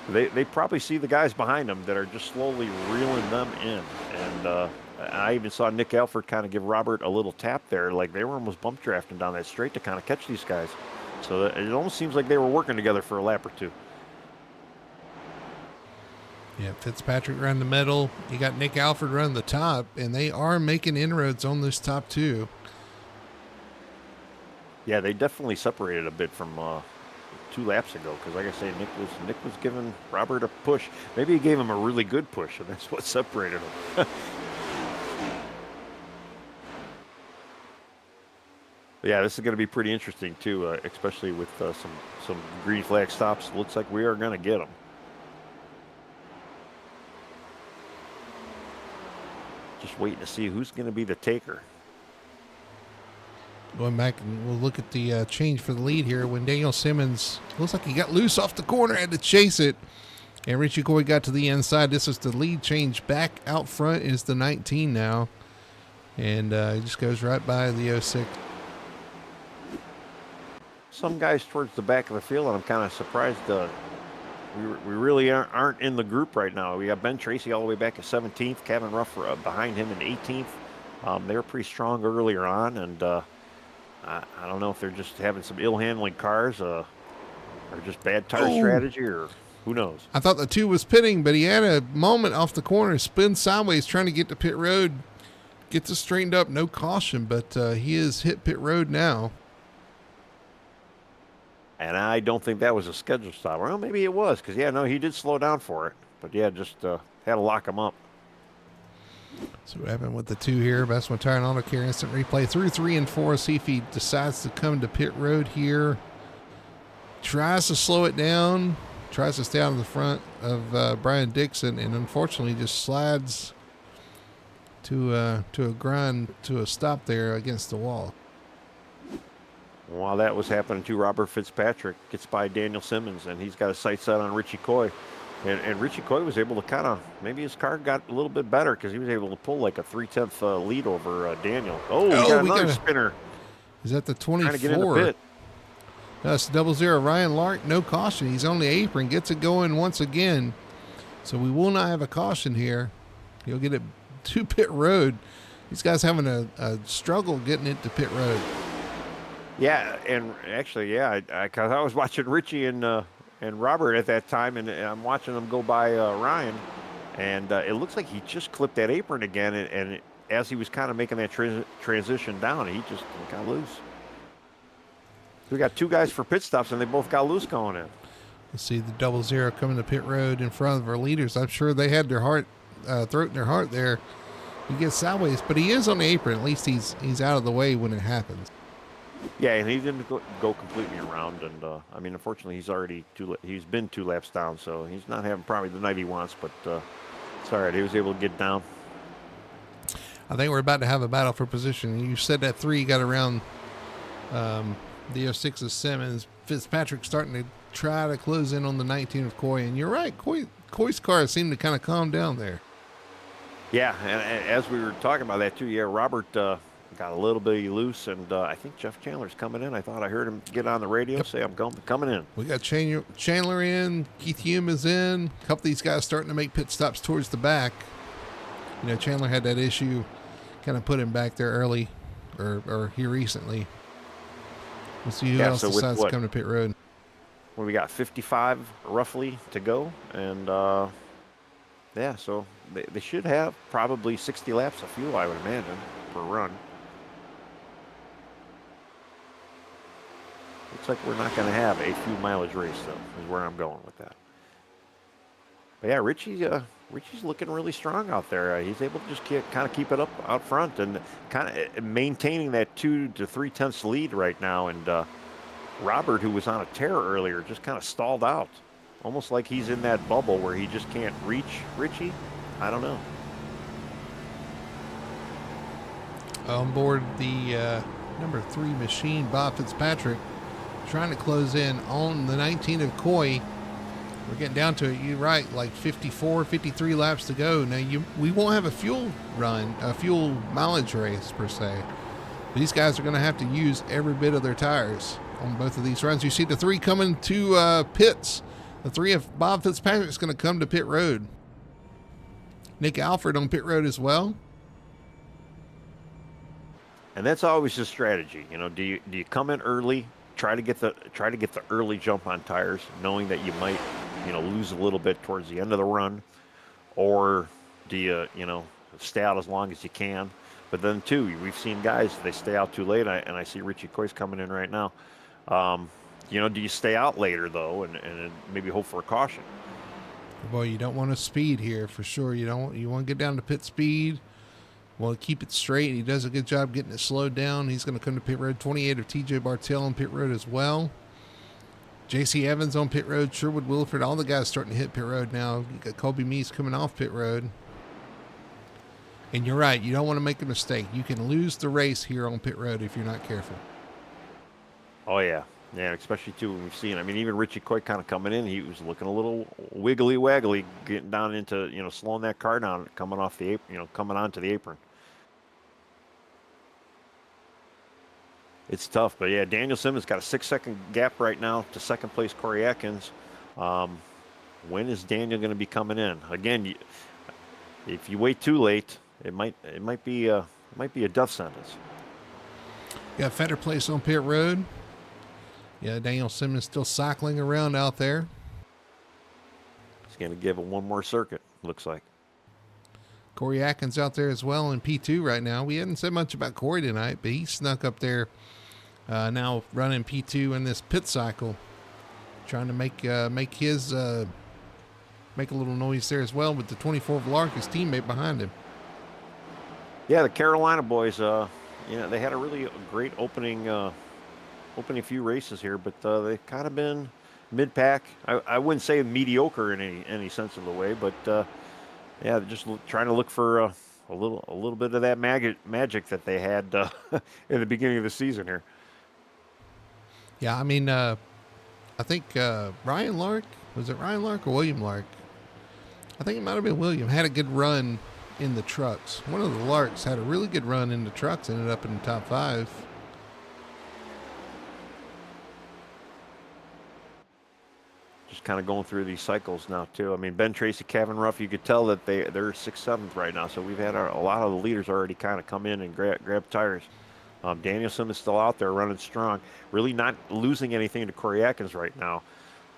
they probably see the guys behind them that are just slowly reeling them in. And I even saw Nick Elford kind of give Robert a little tap there, like they were almost bump drafting down that straight to kind of catch these guys. So it almost seems like they were working together for a lap or two. Yeah, Fitzpatrick around the middle. You got Nick Alford running the top, and they are making inroads on this top two. Yeah, they definitely separated a bit from 2 laps ago. Because like I say, Nick was giving Robert a push. Maybe he gave him a really good push, and that's what separated him. Yeah, this is going to be pretty interesting too, especially with some green flag stops. Looks like we are going to get them. Just waiting to see who's going to be the taker. Going back and we'll look at the change for the lead here when Daniel Simmons looks like he got loose off the corner, had to chase it, and Richie Coy got to the inside. This is the lead change. Back out front is the 19 now, and he just goes right by the 06. Some guys towards the back of the field, and I'm kind of surprised we really aren't in the group right now. We got Ben Tracy all the way back at 17th, Kevin Ruff behind him in 18th. They were pretty strong earlier on, and I don't know if they're just having some ill-handling cars or just bad tire strategy, or who knows. I thought the 2 was pitting, but he had a moment off the corner, spin sideways trying to get to pit road, gets it straightened up, no caution, but he is hit pit road now. And I don't think that was a scheduled stop. Well, maybe it was, because, he did slow down for it. But, just had to lock him up. So what happened with the 2 here? Best one tire and auto care instant replay through 3 and 4. See if he decides to come to pit road here. Tries to slow it down. Tries to stay out of the front of Brian Dixon, and unfortunately just slides to a grind, to a stop there against the wall. While that was happening to Robert Fitzpatrick, gets by Daniel Simmons, and he's got a sight set on Richie Coy. And Richie Coy was able to maybe his car got a little bit better because he was able to pull like a 3/10 lead over Daniel. Oh, he got another spinner. Is that the 24? Trying to get in the pit. That's 00. Ryan Lark, no caution. He's on the apron, gets it going once again. So we will not have a caution here. He'll get it to pit road. These guys having a struggle getting it to pit road. Yeah, and actually, because I was watching Richie and Robert at that time, and I'm watching them go by Ryan, and it looks like he just clipped that apron again, and as he was kind of making that transition down, he just got loose. We got 2 guys for pit stops, and they both got loose going in. Let's see the 00 coming to pit road in front of our leaders. I'm sure they had their throat in their heart there. He gets sideways, but he is on the apron. At least he's out of the way when it happens. Yeah, and he didn't go completely around, and unfortunately, he's been 2 laps down, so he's not having probably the night he wants, but it's all right. He was able to get down. I think we're about to have a battle for position. You said that 3 got around the 06 of Simmons. Fitzpatrick starting to try to close in on the 19 of Coy, and you're right. Coy's car seemed to kind of calm down there. Yeah, and as we were talking about that too, Robert got a little bit loose, and I think Jeff Chandler's coming in. I thought I heard him get on the radio say, I'm coming in. We got Chandler in, Keith Hume is in. A couple of these guys starting to make pit stops towards the back. Chandler had that issue, kind of put him back there early, or here recently. We'll see who else decides to come to pit road. Well, we got 55 roughly to go, and so they should have probably 60 laps of fuel, I would imagine, per run. Looks like we're not going to have a fuel mileage race, though, is where I'm going with that. But yeah, Richie's looking really strong out there. He's able to just kind of keep it up out front and kind of maintaining that 2 to 3/10 lead right now. And Robert, who was on a tear earlier, just kind of stalled out, almost like he's in that bubble where he just can't reach Richie. I don't know. On board the number 3 machine, Bob Fitzpatrick, trying to close in on the 19 of Coy. We're getting down to it. You're right, like 54, 53 laps to go. Now, we won't have a fuel mileage race per se. These guys are going to have to use every bit of their tires on both of these runs. You see the 3 coming to pits. The 3 of Bob Fitzpatrick is going to come to pit road. Nick Alford on pit road as well. And that's always the strategy. Do you come in early, try to get the early jump on tires, knowing that you might lose a little bit towards the end of the run, or do you stay out as long as you can? But then too, we've seen guys, they stay out too late, and I see Richie Coy's coming in right now. do you stay out later though, and maybe hope for a caution? Well, you don't want to speed here for sure. You don't. You want to get down to pit speed. Well, keep it straight. He does a good job getting it slowed down. He's going to come to pit road. 28 of TJ Bartell on pit road as well. JC Evans on pit road. Sherwood Wilford. All the guys starting to hit pit road now. You got Colby Meese coming off pit road. And you're right. You don't want to make a mistake. You can lose the race here on pit road if you're not careful. Oh yeah. Yeah, especially too when we've seen. I mean, even Richie Coy kind of coming in, he was looking a little wiggly waggly, getting down into slowing that car down, coming off the coming onto the apron. It's tough, but yeah, Daniel Simmons got a 6-second gap right now to second place Corey Atkins. When is Daniel going to be coming in? Again, if you wait too late, it might be a death sentence. Got Fetter Place on pit road. Yeah, Daniel Simmons still cycling around out there. He's going to give it one more circuit, looks like. Corey Atkins out there as well in P2 right now. We hadn't said much about Corey tonight, but he snuck up there now running P2 in this pit cycle, trying to make a little noise there as well with the 24 of Lark, his teammate behind him. Yeah, the Carolina boys, they had a really great opening few races here, but they've kind of been mid-pack. I wouldn't say mediocre in any sense of the way, but yeah, just trying to look for a little bit of that magic that they had in the beginning of the season here. Yeah, I mean, I think Ryan Lark, was it Ryan Lark or William Lark? I think it might have been William, had a good run in the trucks. One of the Larks had a really good run in the trucks, ended up in the top 5. Just kind of going through these cycles now too. I mean, Ben Tracy, Kevin Ruff, you could tell that they're 6th, 7th right now. So we've had a lot of the leaders already kind of come in and grab tires. Danielson is still out there running strong, really not losing anything to Corey Atkins right now.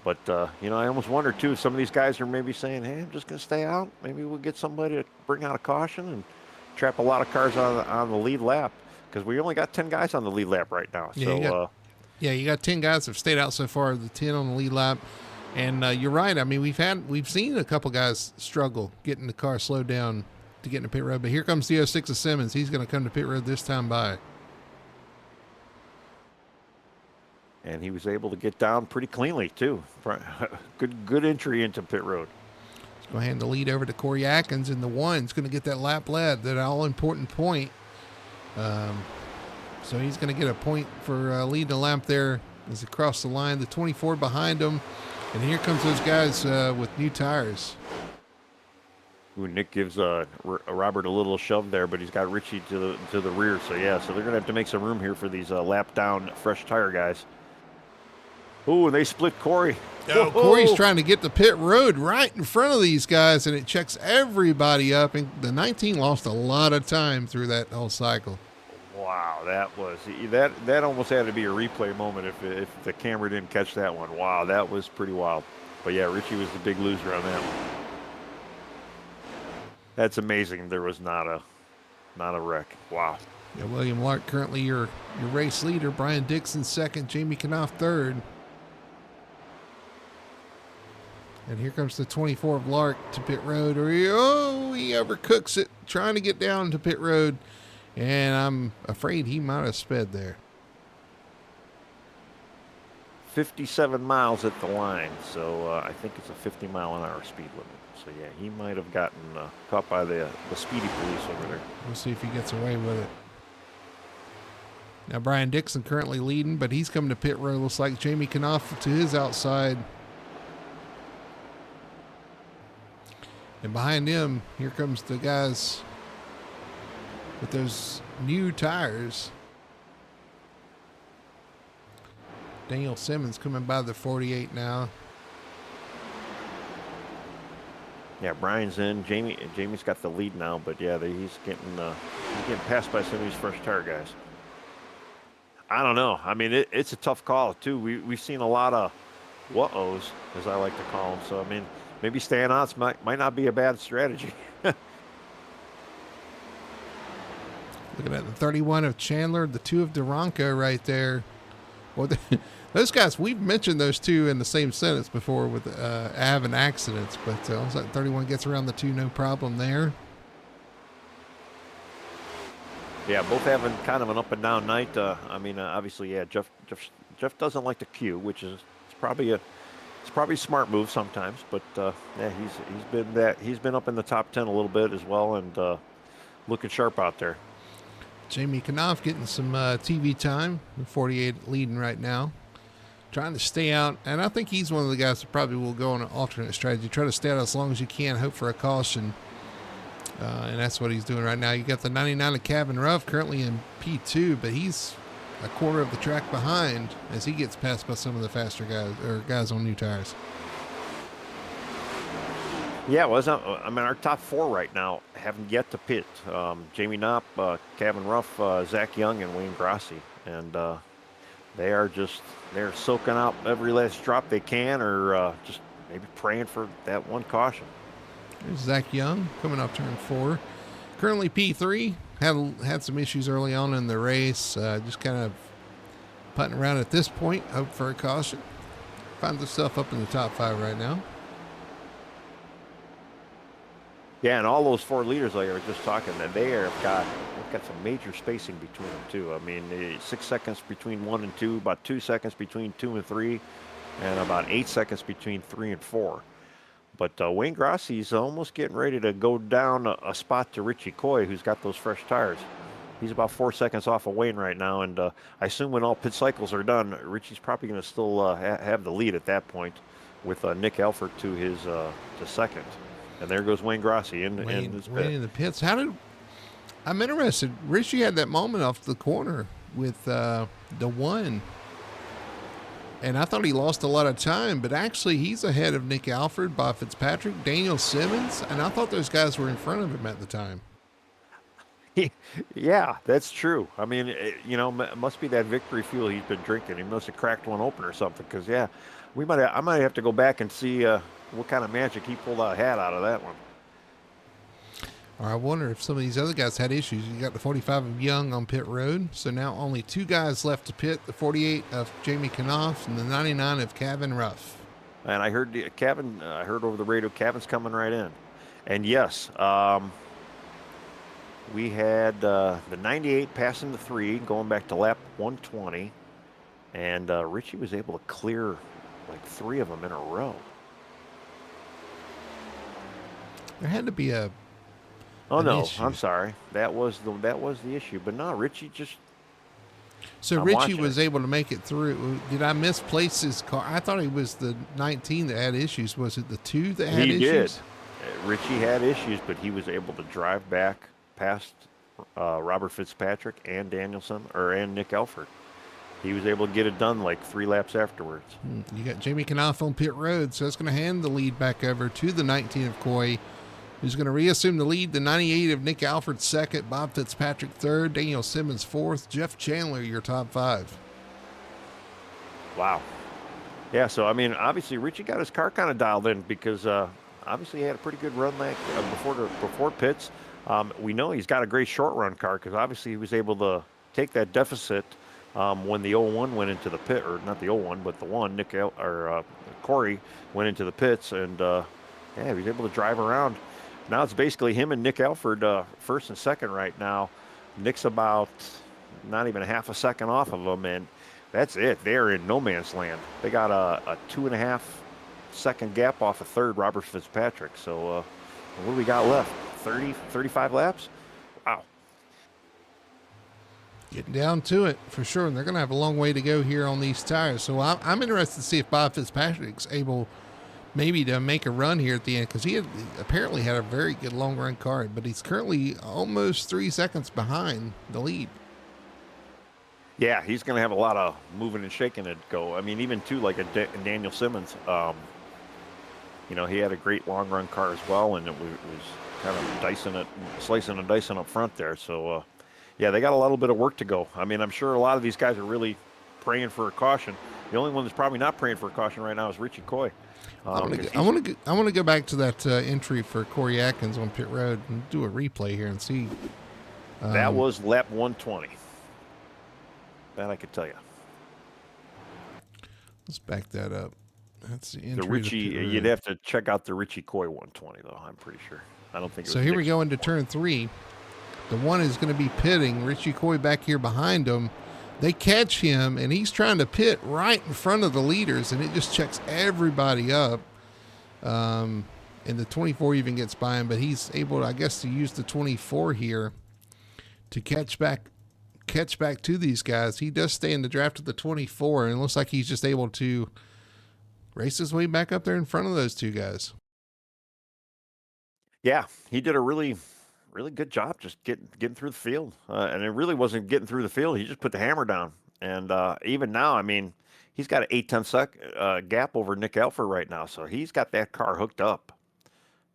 But I almost wonder too if some of these guys are maybe saying, "Hey, I'm just going to stay out. Maybe we'll get somebody to bring out a caution and trap a lot of cars on the lead lap, because we only got 10 guys on the lead lap right now." So you got 10 guys that have stayed out so far. The 10 on the lead lap. And you're right. I mean, we've seen a couple guys struggle getting the car slowed down to get in the pit road. But here comes the 06 of Simmons. He's going to come to pit road this time by. And he was able to get down pretty cleanly too. Good entry into pit road. He's going to hand the lead over to Corey Atkins, and the one's going to get that lap led, that all-important point. So he's going to get a point for leading the lap there as he crossed the line. The 24 behind him. And here comes those guys with new tires. Ooh, Nick gives Robert a little shove there, but he's got Richie to the rear. So yeah, so they're gonna have to make some room here for these lap down fresh tire guys. Ooh, and they split Corey. Oh, Corey's trying to get the pit road right in front of these guys, and it checks everybody up. And the 19 lost a lot of time through that whole cycle. Wow, that almost had to be a replay moment if the camera didn't catch that one. Wow, that was pretty wild. But yeah, Richie was the big loser on that one. That's amazing. There was not a wreck. Wow. Yeah, William Lark currently your race leader. Brian Dixon second. Jamie Knopf third. And here comes the 24 of Lark to pit road. He overcooks it, trying to get down to pit road. And I'm afraid he might have sped there. 57 miles at the line, so I think it's a 50-mile-an-hour speed limit. So yeah, he might have gotten caught by the speedy police over there. We'll see if he gets away with it. Now Brian Dixon currently leading, but he's coming to pit road. Looks like Jamie Knopf to his outside. And behind him, here comes the guys with those new tires. Daniel Simmons coming by the 48 now. Yeah, Brian's in. Jamie's got the lead now, but yeah, he's getting passed by some of these fresh tire guys. I don't know. I mean, it's a tough call too. We've seen a lot of what-ohs, as I like to call them. So I mean, maybe staying out might not be a bad strategy. Looking at the 31 of Chandler, the 2 of Duranco right there. Well, those guys, we've mentioned those two in the same sentence before with having accidents, but all of a sudden 31 gets around the 2, no problem there. Yeah, both having kind of an up and down night. Obviously, yeah, Jeff doesn't like the queue, which is it's probably a smart move sometimes. But yeah, he's been up in the top 10 a little bit as well, and looking sharp out there. Jamie Knopf getting some TV time, 48 leading right now, trying to stay out, and I think he's one of the guys that probably will go on an alternate strategy. Try to stay out as long as you can, hope for a caution. And that's what he's doing right now. You got the 99 of Kevin Ruff currently in P2, but he's a quarter of the track behind as he gets passed by some of the faster guys or guys on new tires. Yeah, our top 4 right now haven't yet to pit. Jamie Knopp, Kevin Ruff, Zach Young, and Wayne Grassi. And they're soaking out every last drop they can, or just maybe praying for that one caution. There's Zach Young coming up turn 4. Currently P3. Had some issues early on in the race. Just kind of putting around at this point. Hope for a caution. Finds himself up in the top 5 right now. Yeah, and all those 4 leaders like I was just talking, that they've got some major spacing between them too. I mean, 6 seconds between 1 and 2, about 2 seconds between 2 and 3, and about 8 seconds between 3 and 4. But Wayne Grassi's almost getting ready to go down a spot to Richie Coy, who's got those fresh tires. He's about 4 seconds off of Wayne right now, and I assume when all pit cycles are done, Richie's probably going to still have the lead at that point, with Nick Alford to his to second. And there goes Wayne Grassi in his pit. Wayne in the pits. I'm interested. Richie had that moment off the corner with the 1. And I thought he lost a lot of time, but actually he's ahead of Nick Alford, Bob Fitzpatrick, Daniel Simmons, and I thought those guys were in front of him at the time. Yeah, that's true. I mean, it must be that victory fuel he's been drinking. He must have cracked one open or something, because, yeah, I might have to go back and see what kind of magic he pulled a hat out of that one. Or I wonder if some of these other guys had issues. You got the 45 of Young on pit road, so now only 2 guys left to pit, the 48 of Jamie Knopf and the 99 of Kevin Ruff. And I heard I heard over the radio, Kevin's coming right in. And yes, we had the 98 passing the 3, going back to lap 120, and Richie was able to clear like 3 of them in a row. There had to be a Oh no, issue. I'm sorry. That was the issue. But no, Richie just. So Richie was able to make it through. Did I misplace his car? I thought he was the 19 that had issues. Was it the 2 that had issues? He did. Richie had issues, but he was able to drive back past Robert Fitzpatrick and and Nick Alford. He was able to get it done like 3 laps afterwards. You got Jamie Knopf on pit road, so that's going to hand the lead back over to the 19 of Coy, who's going to reassume the lead. The 98 of Nick Alford second, Bob Fitzpatrick third, Daniel Simmons fourth, Jeff Chandler your top 5. Wow. Yeah, so I mean, obviously Richie got his car kind of dialed in, because obviously he had a pretty good run before pits. We know he's got a great short run car, because obviously he was able to take that deficit when the 01 went into the pit, or not the 01, but the one, Corey went into the pits, and he was able to drive around. Now it's basically him and Nick Alford first and second right now. Nick's about not even a half a second off of him, and that's it. They're in no man's land. They got a 2.5 second gap off of third, Robert Fitzpatrick. So what do we got left? 35 laps? Wow. Getting down to it for sure, and they're going to have a long way to go here on these tires. So I'm interested to see if Bob Fitzpatrick's able maybe to make a run here at the end, because he apparently had a very good long run car, but he's currently almost 3 seconds behind the lead. Yeah, he's going to have a lot of moving and shaking it go. I mean, even too, like a Daniel Simmons, he had a great long run car as well, and it was kind of slicing and dicing up front there. So, yeah, they got a little bit of work to go. I mean, I'm sure a lot of these guys are really praying for a caution. The only one that's probably not praying for a caution right now is Richie Coy. I want to go back to that entry for Corey Atkins on pit road and do a replay here and see. That was lap 120. That I could tell you. Let's back that up. That's the The entry to Richie, pit you'd road. have to check out the Richie Coy 120 though. I'm pretty sure. I don't think it So was. here we Nick's go into 120. turn 3. The one is going to be pitting. Richie Coy back here behind him. They catch him, and he's trying to pit right in front of the leaders, and it just checks everybody up. And the 24 even gets by him, but he's able, I guess, to use the 24 here to catch back to these guys. He does stay in the draft of the 24, and it looks like he's just able to race his way back up there in front of those two guys. Yeah, he did a really, really good job just getting through the field, and it really wasn't getting through the field. He just put the hammer down, and even now, I mean, he's got an 8-10 sec gap over Nick Alford right now, so he's got that car hooked up,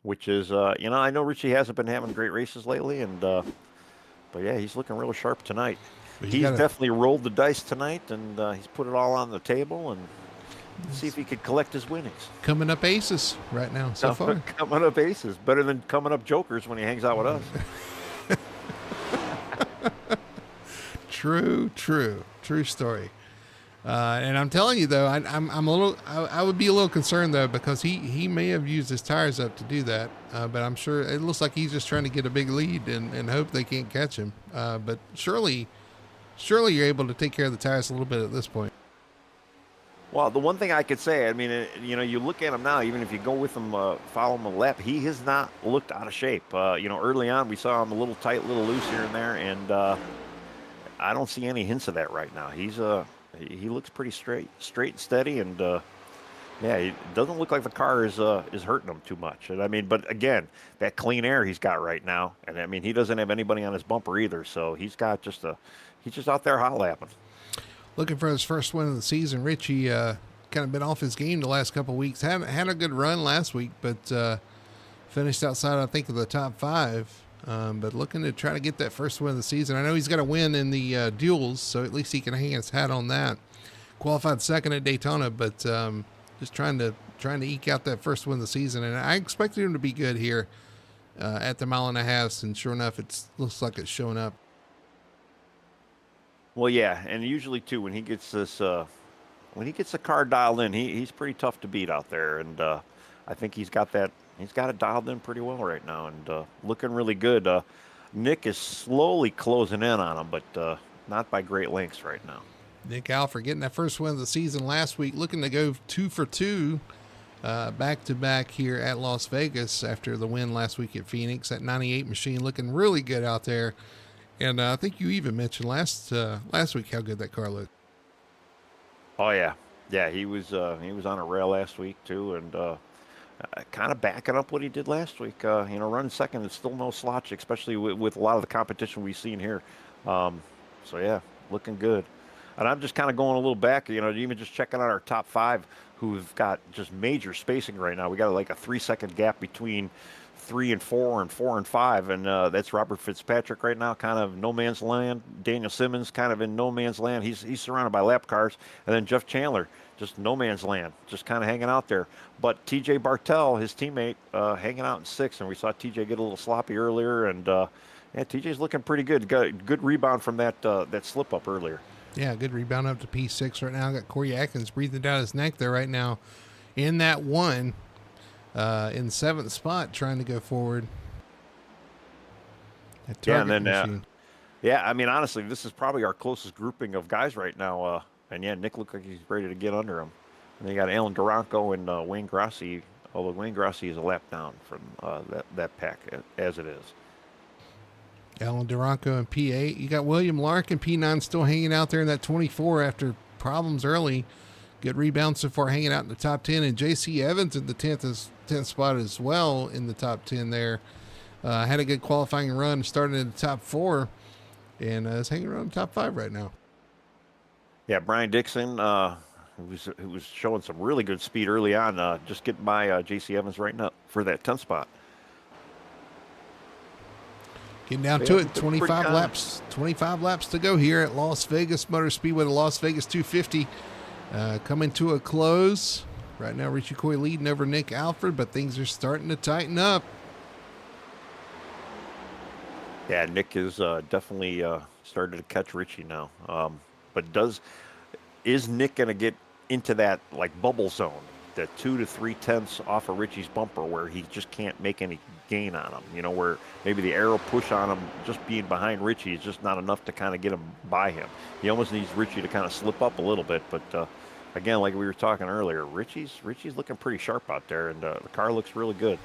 which is, I know Richie hasn't been having great races lately, and but yeah, he's looking real sharp tonight. He's definitely rolled the dice tonight, and he's put it all on the table, and see if he could collect his winnings. Coming up aces right now so far. Coming up aces. Better than coming up jokers when he hangs out with us. True story. And I'm telling you though, I would be a little concerned though, because he may have used his tires up to do that. But I'm sure it looks like he's just trying to get a big lead and hope they can't catch him. But surely you're able to take care of the tires a little bit at this point. Well, the one thing I could say, I mean, you look at him now, even if you go with him, follow him a lap, he has not looked out of shape. Early on, we saw him a little tight, a little loose here and there, and I don't see any hints of that right now. He looks pretty straight and steady, and yeah, it doesn't look like the car is hurting him too much. And I mean, but again, that clean air he's got right now, and I mean, he doesn't have anybody on his bumper either, so he's just out there hot lapping. Looking for his first win of the season. Richie kind of been off his game the last couple of weeks. Had a good run last week, but finished outside, I think, of the top 5. But looking to try to get that first win of the season. I know he's got a win in the duels, so at least he can hang his hat on that. Qualified second at Daytona, but just trying to eke out that first win of the season. And I expected him to be good here at the 1.5 miles, and sure enough, it looks like it's showing up. Well, yeah, and usually too, when he gets the car dialed in, he's pretty tough to beat out there, and I think he's got it dialed in pretty well right now, and looking really good. Nick is slowly closing in on him, but not by great lengths right now. Nick Alford getting that first win of the season last week, looking to go 2 for 2 back to back here at Las Vegas after the win last week at Phoenix. That 98 machine looking really good out there. And I think you even mentioned last week how good that car looked. Oh yeah, he was on a rail last week too, and kind of backing up what he did last week. Running second is still no slouch, especially with a lot of the competition we've seen here. So yeah, looking good. And I'm just kind of going a little back, even just checking out our top 5 who've got just major spacing right now. We got like a 3-second gap between 3 and 4 and 4 and 5, and that's Robert Fitzpatrick right now, kind of no man's land. Daniel Simmons kind of in no man's land. He's surrounded by lap cars, and then Jeff Chandler just no man's land, just kind of hanging out there. But T.J. Bartell, his teammate, hanging out in 6th, and we saw T.J. get a little sloppy earlier, and yeah, T.J.'s looking pretty good. Got good rebound from that slip up earlier. Yeah, good rebound up to P6 right now. Got Corey Atkins breathing down his neck there right now in that one. In 7th spot, trying to go forward. Yeah, and then yeah, I mean, honestly, this is probably our closest grouping of guys right now. And yeah, Nick looked like he's ready to get under him. And then you got Alan Duranko and Wayne Grassi, although Wayne Grassi is a lap down from that pack as it is. Alan Duranko in P8. You got William Lark in P9 still hanging out there in that 24 after problems early. Good rebound so far, hanging out in the top 10. And J.C. Evans in the 10th spot as well in the top 10 there. Had a good qualifying run, started in the top 4, and is hanging around the top 5 right now. Yeah, Brian Dixon, who was showing some really good speed early on, just getting by J.C. Evans right now for that 10th spot. Getting down to it, 25 laps to go here at Las Vegas Motor Speedway, the Las Vegas 250. Coming to a close. Right now, Richie Coy leading over Nick Alford, but things are starting to tighten up. Yeah, Nick is definitely started to catch Richie now. But is Nick going to get into that like bubble zone, that 2 to 3 tenths off of Richie's bumper, where he just can't make any gain on him. You know, where maybe the aero push on him, just being behind Richie, is just not enough to kind of get him by him. He almost needs Richie to kind of slip up a little bit. But again, like we were talking earlier, Richie's looking pretty sharp out there, and the car looks really good.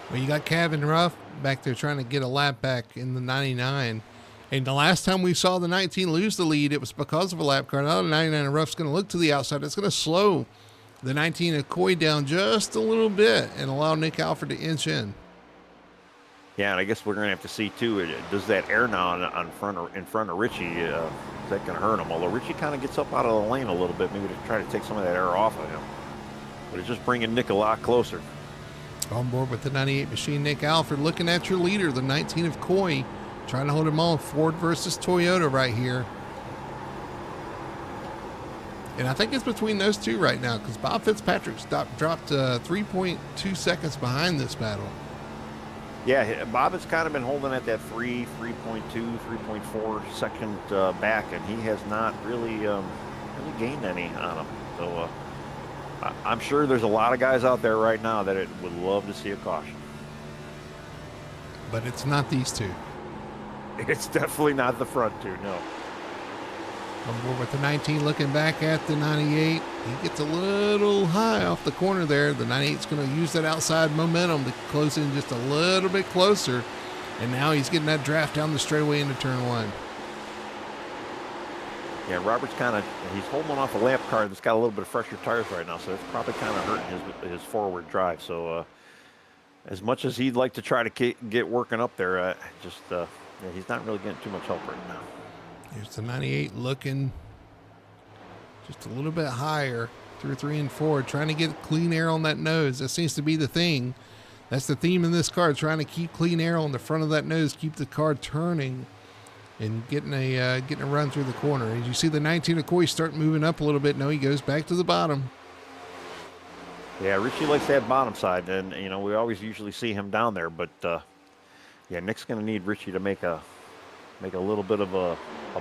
Well, you got Kevin Ruff back there trying to get a lap back in the 99. And the last time we saw the 19 lose the lead, it was because of a lap car. Now the 99 and Ruff's going to look to the outside. It's going to slow the 19 of Coy down just a little bit and allow Nick Alford to inch in. Yeah, and I guess we're going to have to see, too, does that air now in front of Richie, is that going to hurt him? Although Richie kind of gets up out of the lane a little bit, maybe to try to take some of that air off of him. But it's just bringing Nick a lot closer. On board with the 98 machine, Nick Alford looking at your leader, the 19 of Coy, trying to hold him on. Ford versus Toyota right here. And I think it's between those two right now, because Bob Fitzpatrick dropped 3.2 seconds behind this battle. Yeah, Bob has kind of been holding at that 3.2, 3.4 second back, and he has not really gained any on him. So I'm sure there's a lot of guys out there right now that would love to see a caution. But it's not these two. It's definitely not the front two, no. On board with the 19, looking back at the 98. He gets a little high off the corner there. The 98's going to use that outside momentum to close in just a little bit closer. And now he's getting that draft down the straightaway into turn one. Yeah, Robert's he's holding off a lap car that's got a little bit of fresher tires right now, so it's probably kind of hurting his forward drive. So as much as he'd like to try to get working up there, he's not really getting too much help right now. Here's the 98 looking just a little bit higher through 3 and 4, trying to get clean air on that nose. That seems to be the thing. That's the theme in this car, trying to keep clean air on the front of that nose, keep the car turning and getting a run through the corner. As you see the 19 of Coy start moving up a little bit. No, he goes back to the bottom. Yeah, Richie likes that bottom side, and we always usually see him down there, but Nick's going to need Richie to make a little bit of a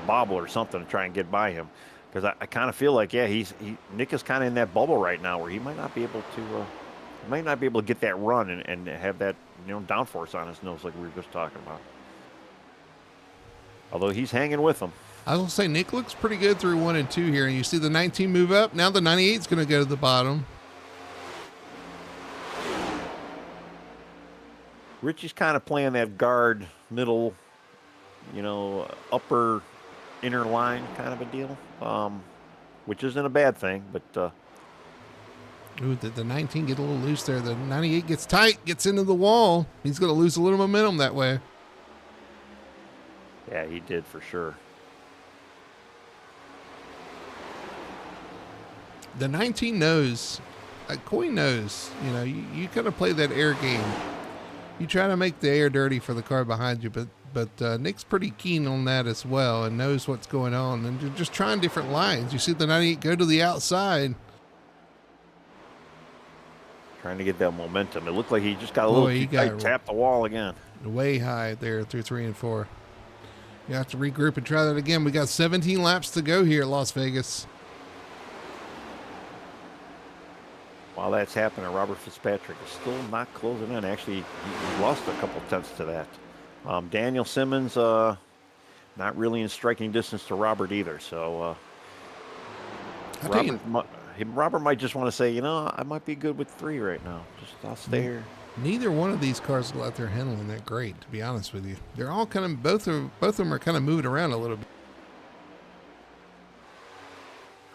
bobble or something to try and get by him, because I kind of feel like Nick is kind of in that bubble right now where he might not be able to get that run and have that downforce on his nose like we were just talking about. Although he's hanging with him. I was going to say, Nick looks pretty good through 1 and 2 here. And you see the 19 move up. Now the 98 is going to go to the bottom. Richie's kind of playing that guard middle, upper inner line kind of a deal, which isn't a bad thing. But the 19 get a little loose there. The 98 gets tight, gets into the wall. He's going to lose a little momentum that way. Yeah, he did for sure. The 19 knows, Coy knows, you kind of play that air game. You try to make the air dirty for the car behind you, but Nick's pretty keen on that as well and knows what's going on. And you're just trying different lines. You see the 98 go to the outside. Trying to get that momentum. It looked like he just got a little too tight, tapped the wall again. Way high there through 3 and 4. You have to regroup and try that again. We got 17 laps to go here at Las Vegas. While that's happening, Robert Fitzpatrick is still not closing in. Actually, he lost a couple tenths to that. Daniel Simmons, not really in striking distance to Robert either. So Robert might just want to say, I might be good with 3 right now. I'll stay here. Neither one of these cars are out there handling that great, to be honest with you. They're all kind of, both of them are kind of moving around a little bit.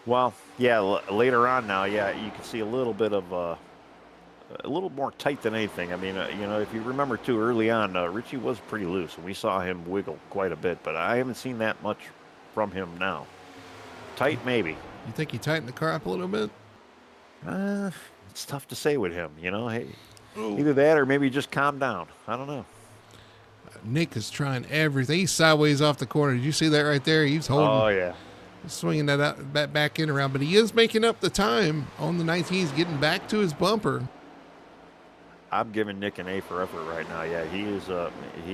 Well, yeah, later on now, you can see a little bit of a little more tight than anything. I mean, if you remember too, early on, Richie was pretty loose, and we saw him wiggle quite a bit, but I haven't seen that much from him now. Tight, maybe. You think he tightened the car up a little bit? It's tough to say with him, Hey, either that or maybe just calm down. I don't know. Nick is trying everything. He's sideways off the corner. Did you see that right there? He's holding. Oh, yeah. Swinging that back end around, but he is making up the time on the 19. He's getting back to his bumper. I'm giving Nick an A for effort right now. Yeah, he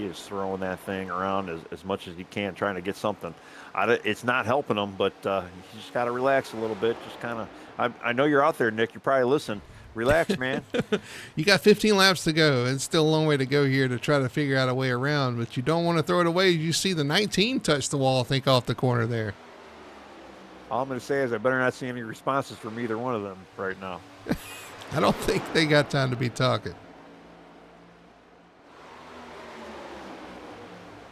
is throwing that thing around as much as he can, trying to get something. It's not helping him, but you just got to relax a little bit. Just kind of. I know you're out there, Nick. You're probably listening. Relax, man. You got 15 laps to go. It's still a long way to go here to try to figure out a way around, but you don't want to throw it away. You see the 19 touch the wall, I think, off the corner there. All I'm going to say is I better not see any responses from either one of them right now. I don't think they got time to be talking.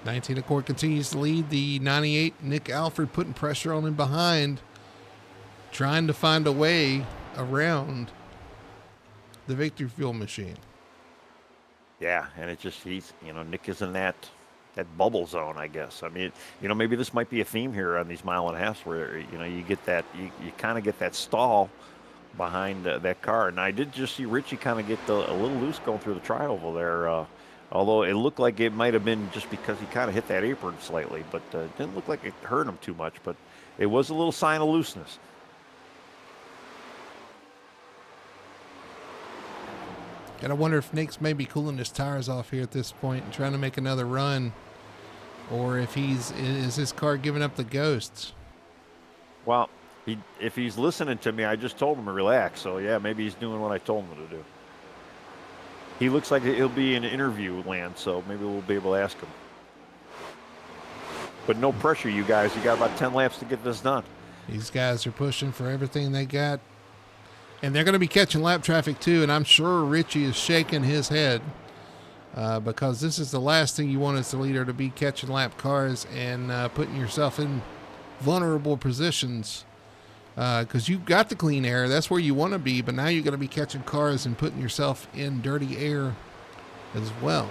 19 Accord continues to lead the 98. Nick Alford putting pressure on him behind, trying to find a way around the victory fuel machine. Yeah, and it just Nick is in that bubble zone, I guess. I mean, maybe this might be a theme here on these mile and a halfs where you get that you kind of get that stall behind that car. And I did just see Richie kind of get a little loose going through the tri-oval there. Although it looked like it might have been just because he kind of hit that apron slightly, but it didn't look like it hurt him too much. But it was a little sign of looseness. Gotta wonder if Nick's maybe cooling his tires off here at this point and trying to make another run, or if is his car giving up the ghosts. Well, if he's listening to me, I just told him to relax. So yeah, maybe he's doing what I told him to do. He looks like he'll be in interview land, so maybe we'll be able to ask him. But no pressure, you guys. You got about 10 laps to get this done. These guys are pushing for everything they got. And they're going to be catching lap traffic too, and I'm sure Richie is shaking his head because this is the last thing you want as the leader, to be catching lap cars and putting yourself in vulnerable positions because you've got the clean air. That's where you want to be, but now you're going to be catching cars and putting yourself in dirty air as well.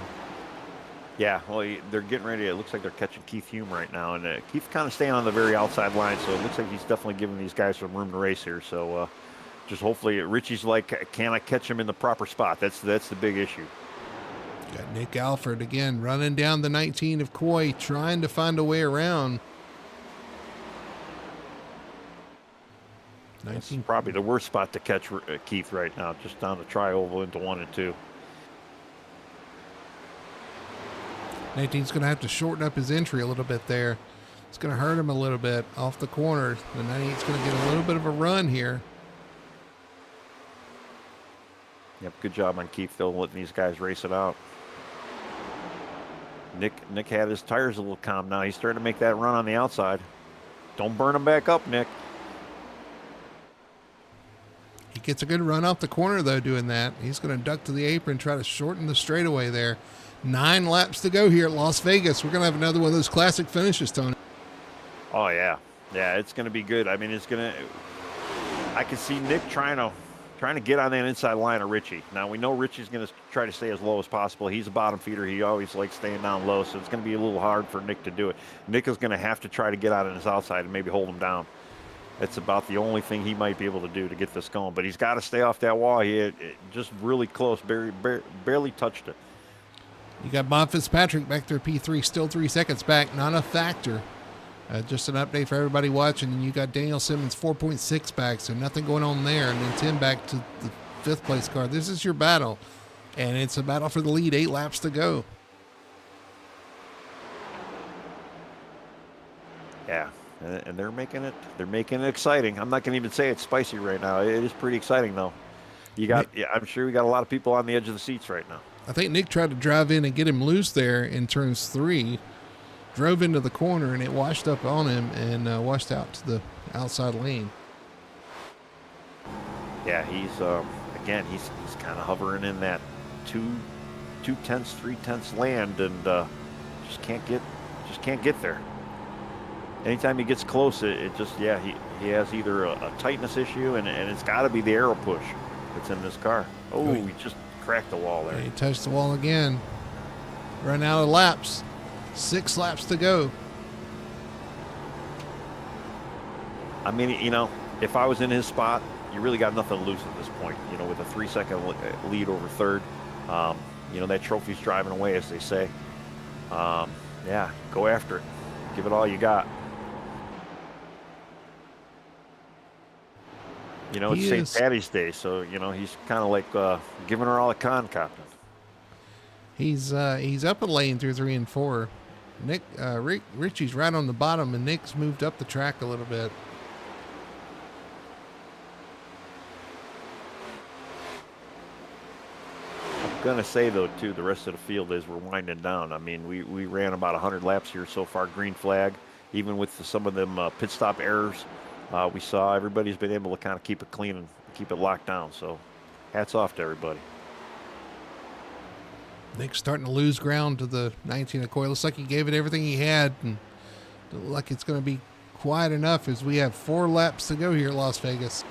Yeah, well, they're getting ready. It looks like they're catching Keith Hume right now, and Keith's kind of staying on the very outside line, so it looks like he's definitely giving these guys some room to race here. So just hopefully Richie's like, can I catch him in the proper spot? That's the big issue. Got Nick Alford again running down the 19 of Coy, trying to find a way around. 19. That's probably the worst spot to catch Keith right now, just down the tri-oval into 1 and 2. 19's going to have to shorten up his entry a little bit there. It's going to hurt him a little bit off the corner. The 98's going to get a little bit of a run here. Yep, good job on Keith, though, letting these guys race it out. Nick had his tires a little calm now. He's starting to make that run on the outside. Don't burn them back up, Nick. He gets a good run off the corner, though, doing that. He's going to duck to the apron, try to shorten the straightaway there. 9 laps to go here at Las Vegas. We're going to have another one of those classic finishes, Tony. Oh, yeah. Yeah, it's going to be good. I mean, I can see Nick trying to get on that inside line of Richie. Now, we know Richie's going to try to stay as low as possible. He's a bottom feeder. He always likes staying down low, so it's going to be a little hard for Nick to do it. Nick is going to have to try to get out on his outside and maybe hold him down. That's about the only thing he might be able to do to get this going. But he's got to stay off that wall. He had just really close, barely touched it. You got Bob Fitzpatrick back there, P3, still 3 seconds back, not a factor. Just an update for everybody watching. And you got Daniel Simmons 4.6 back, so nothing going on there. And then 10 back to the 5th place car. This is your battle, and it's a battle for the lead. 8 laps to go. Yeah, and they're making it exciting. I'm not going to even say it's spicy right now. It is pretty exciting though. I'm sure we got a lot of people on the edge of the seats right now. I think Nick tried to drive in and get him loose there in turns 3. Drove into the corner, and it washed up on him and washed out to the outside lane. Yeah, he's kind of hovering in that 2/10, 3/10 land, and just can't get there. Anytime he gets close, he has either a tightness issue, and it's got to be the aero push that's in this car. Oh, he just cracked the wall there. He touched the wall again. Run out of laps. 6 laps to go. I mean, if I was in his spot, you really got nothing to lose at this point. With a 3-second lead over third, that trophy's driving away, as they say. Yeah, go after it. Give it all you got. You know, it's He St. is. Patty's Day, so you know he's kind of like giving her all a con captain. He's up a lane through 3 and 4. Richie's right on the bottom, and Nick's moved up the track a little bit. I'm gonna say though too, the rest of the field as we're winding down. I mean, we ran about 100 laps here so far, green flag. Even with some of them pit stop errors, we saw everybody's been able to kind of keep it clean and keep it locked down. So, hats off to everybody. Nick's starting to lose ground to the 19 Accord. Looks like he gave it everything he had, and look like it's going to be quiet enough as we have 4 laps to go here at Las Vegas.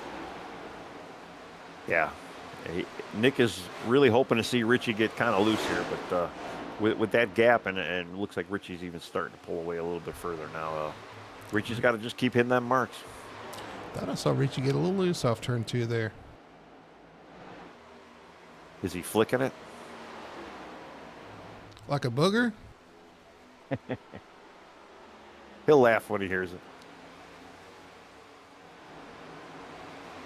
Yeah, Nick is really hoping to see Richie get kind of loose here, but with that gap, and it looks like Richie's even starting to pull away a little bit further now. Richie's got to just keep hitting them marks. Thought I saw Richie get a little loose off turn 2 there. Is he flicking it? Like a booger? He'll laugh when he hears it.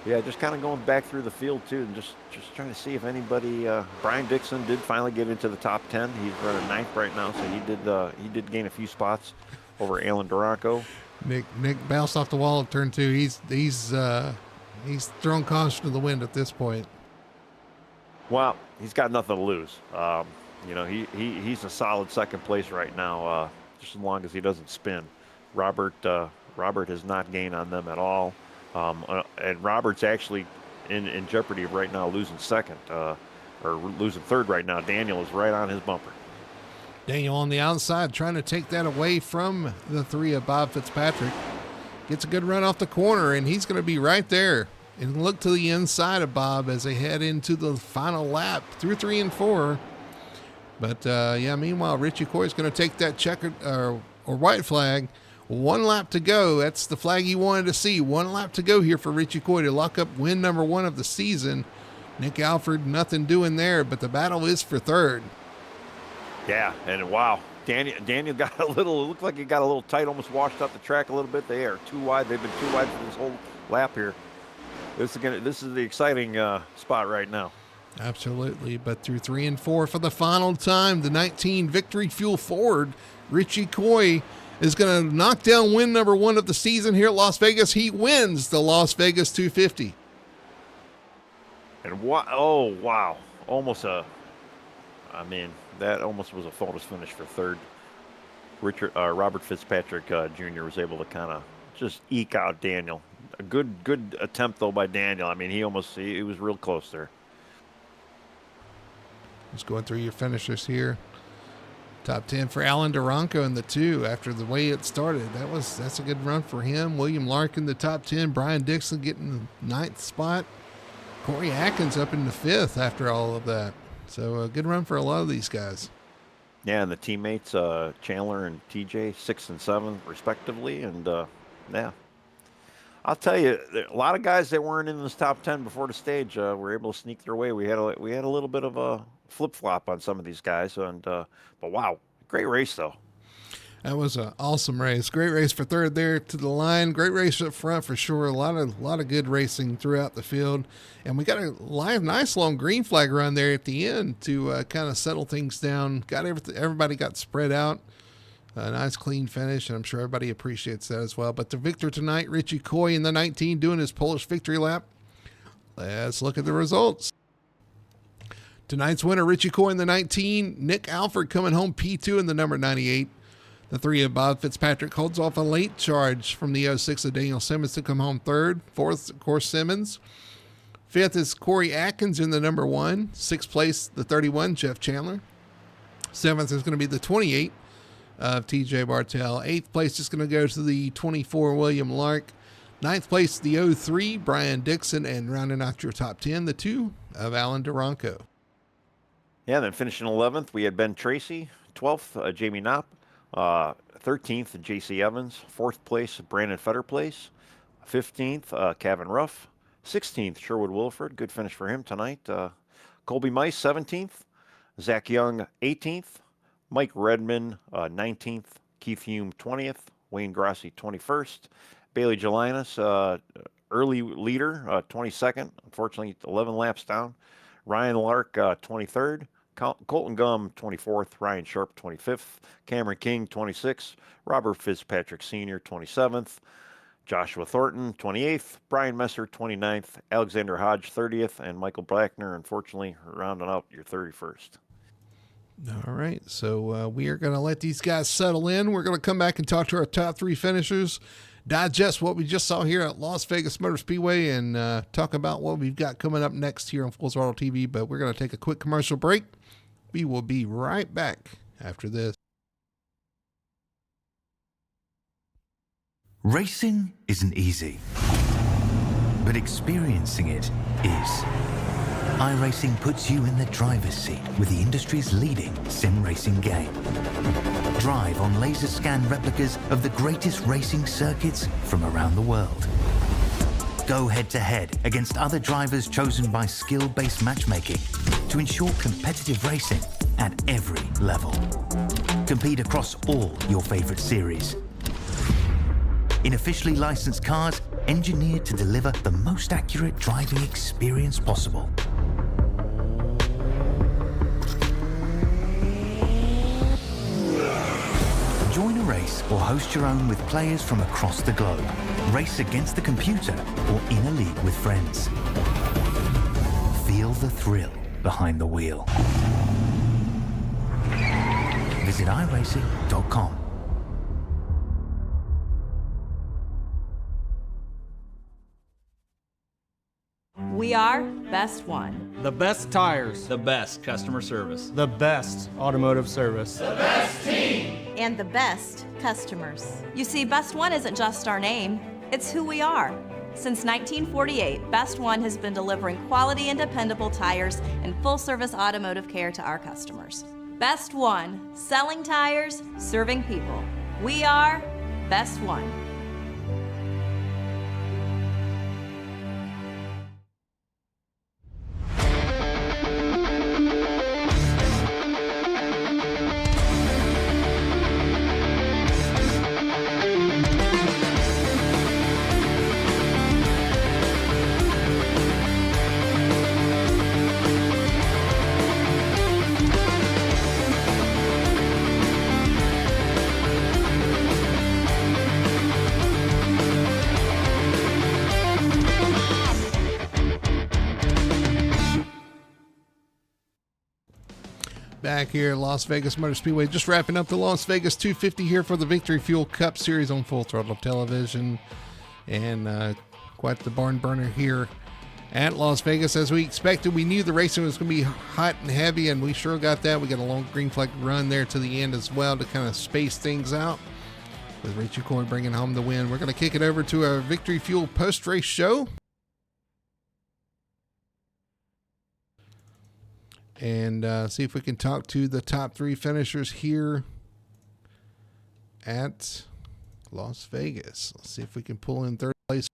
Yeah, just kind of going back through the field too, and just trying to see if anybody. Brian Dixon did finally get into the top 10. He's running 9th right now, so he did gain a few spots over Alan Duranko. Nick bounced off the wall at turn 2. He's thrown caution to the wind at this point. Well, he's got nothing to lose. You know, he's a solid second place right now, just as long as he doesn't spin. Robert has not gained on them at all. And Robert's actually in jeopardy of right now losing second, or losing third right now. Daniel is right on his bumper. Daniel on the outside trying to take that away from the 3 of Bob Fitzpatrick. Gets a good run off the corner, and he's going to be right there. And look to the inside of Bob as they head into the final lap through 3 and 4. But, meanwhile, Richie Coy's going to take that checkered or white flag. 1 lap to go. That's the flag you wanted to see. 1 lap to go here for Richie Coy to lock up win number 1 of the season. Nick Alford, nothing doing there, but the battle is for 3rd. Yeah, and wow, Daniel got a little. It looked like he got a little tight, almost washed up the track a little bit. They are too wide. They've been too wide for this whole lap here. This is the exciting spot right now. Absolutely, but through 3 and 4 for the final time, the 19 Victory Fuel Ford, Richie Coy is going to knock down win number 1 of the season here at Las Vegas. He wins the Las Vegas 250. And wow, that almost was a photos finish for 3rd. Robert Fitzpatrick Jr. was able to kind of just eke out Daniel. A good attempt though by Daniel. I mean, he was real close there. Just going through your finishers here. Top 10 for Alan Duranko in the 2 after the way it started. That's a good run for him. William Larkin, the top 10. Brian Dixon getting the 9th spot. Corey Atkins up in the 5th after all of that. So a good run for a lot of these guys. Yeah, and the teammates, Chandler and TJ, 6th and 7th respectively. And yeah, I'll tell you, a lot of guys that weren't in this top 10 before the stage were able to sneak their way. We had a little bit of a flip-flop on some of these guys, and but wow, great race though. That was an awesome race. Great race for 3rd there to the line. Great race up front for sure. A lot of good racing throughout the field, and we got a nice long green flag run there at the end to kind of settle things down. Got everybody got spread out. A nice clean finish, and I'm sure everybody appreciates that as well. But the victor tonight, Richie Coy in the 19 doing his Polish victory lap. Let's look at the results. Tonight's winner, Richie Coy in the 19. Nick Alford coming home P2 in the number 98. The 3 of Bob Fitzpatrick holds off a late charge from the 06 of Daniel Simmons to come home 3rd. 4th, of course, Simmons. 5th is Corey Atkins in the number 1. 6th place, the 31, Jeff Chandler. 7th is going to be the 28 of TJ Bartell. 8th place is going to go to the 24, William Lark. 9th place, the 03, Brian Dixon. And rounding out your top 10, the 2 of Alan Duranko. Yeah, then finishing 11th, we had Ben Tracy. 12th, Jamie Knopp. 13th, J.C. Evans. 4th place, Brandon Fetterplace. 15th, Kevin Ruff. 16th, Sherwood Wilford. Good finish for him tonight. Colby Mice, 17th. Zach Young, 18th. Mike Redman, 19th. Keith Hume, 20th. Wayne Grossi, 21st. Bailey Gelinas early leader, 22nd. Unfortunately, 11 laps down. Ryan Lark, 23rd. Colton Gum, 24th. Ryan Sharp, 25th. Cameron King, 26th. Robert Fitzpatrick Sr., 27th. Joshua Thornton, 28th. Brian Messer, 29th. Alexander Hodge, 30th. And Michael Blackner, unfortunately, rounding out your 31st. All right, so we are going to let these guys settle in. We're going to come back and talk to our top three finishers, digest what we just saw here at Las Vegas Motor Speedway, and talk about what we've got coming up next here on Full Throttle TV. But we're going to take a quick commercial break. We will be right back after this. Racing isn't easy, but experiencing it is. iRacing puts you in the driver's seat with the industry's leading sim racing game. Drive on laser scan replicas of the greatest racing circuits from around the world. Go head to head against other drivers chosen by skill-based matchmaking to ensure competitive racing at every level. Compete across all your favorite series. In officially licensed cars, engineered to deliver the most accurate driving experience possible. Join a race or host your own with players from across the globe. Race against the computer or in a league with friends. Feel the thrill behind the wheel. Visit iRacing.com. We are Best One. The best tires. The best customer service. The best automotive service. And the best customers. You see, Best One isn't just our name, it's who we are. Since 1948, Best One has been delivering quality and dependable tires and full-service automotive care to our customers. Best One, selling tires, serving people. We are Best One. Back here at Las Vegas Motor Speedway, just wrapping up the Las Vegas 250 here for the Victory Fuel Cup Series on Full Throttle Television, and quite the barn burner here at Las Vegas. As we expected, we knew the racing was going to be hot and heavy, and we sure got that. We got a long green flag run there to the end as well to kind of space things out, with Richie Coy bringing home the win. We're going to kick it over to our Victory Fuel post-race show, and see if we can talk to the top three finishers here at Las Vegas. Let's see if we can pull in third place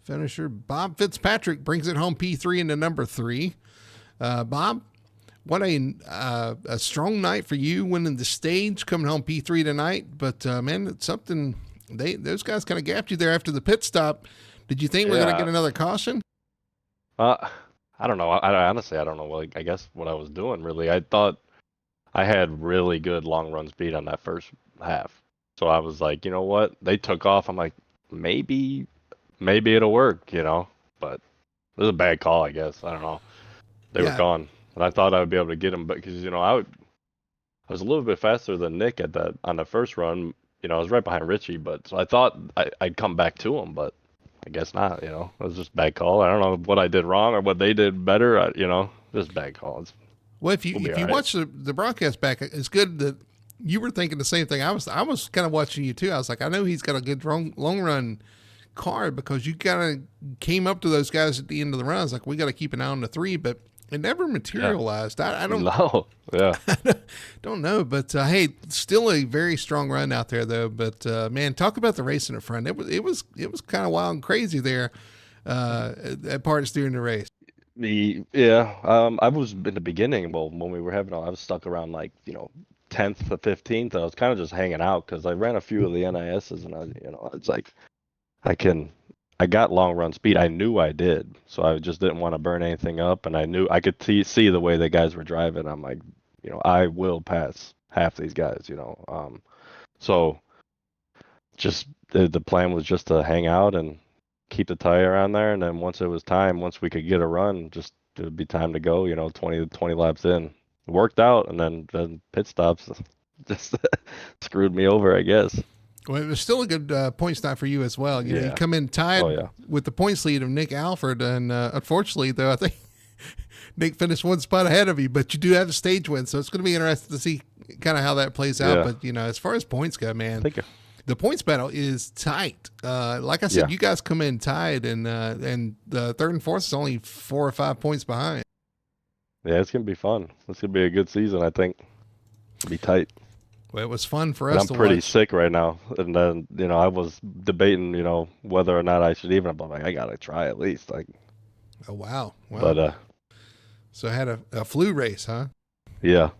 finisher. Bob Fitzpatrick brings it home, P3 into number 3. Bob, what a strong night for you, winning the stage, coming home P3 tonight. But, man, it's something, those guys kind of gapped you there after the pit stop. Did you think we're going to get another caution? I don't know. I honestly, I don't know. Like, I guess what I was doing, really. I thought I had really good long run speed on that first half. So I was like, you know what? They took off. I'm like, maybe it'll work, you know? But it was a bad call, I guess. I don't know. They were gone. And I thought I would be able to get them, but because, you know, I was a little bit faster than Nick on the first run. You know, I was right behind Richie, but so I thought I'd come back to him, but I guess not, you know. It was just a bad call. I don't know what I did wrong or what they did better, you know. Just bad calls. Well, if you watch the broadcast back, it's good that you were thinking the same thing. I was kind of watching you too. I was like, I know he's got a good long run car, because you kind of came up to those guys at the end of the run. I was like, we got to keep an eye on the 3, but it never materialized. Yeah. I don't know. Yeah. Don't know, but hey, still a very strong run out there though. But man, talk about the race in the front. It was kind of wild and crazy there at parts during the race. I was in the beginning. Well, when we were having, I was stuck around like 10th to 15th. I was kind of just hanging out because I ran a few of the NISs, and it's like I can I got long run speed. I knew I did, so I just didn't want to burn anything up, and I knew I could see the way the guys were driving. I'm like, I will pass half these guys. So just the plan was just to hang out and keep the tire on there, and then once it was time, once we could get a run, just it would be time to go. 20 laps in, it worked out, and then pit stops just screwed me over, I guess. Well, it was still a good point stop for you as well. You Yeah. come in tied Oh, yeah. with the points lead of Nick Alford, and unfortunately, though, I think Nick finished one spot ahead of you, but you do have the stage win, so it's going to be interesting to see kind of how that plays out. Yeah. But, as far as points go, man, Thank you. the points battle is tight. Like I said, Yeah. you guys come in tied, and the third and fourth is only 4 or 5 points behind. Yeah, it's gonna be fun. It's gonna be a good season, I think. It'll be tight. Well, it was fun for But us I'm to pretty watch. sick right now, and then I was debating, whether or not I should even. I'm like, I gotta try at least, like. Oh, wow. But So I had a flu race, huh? yeah,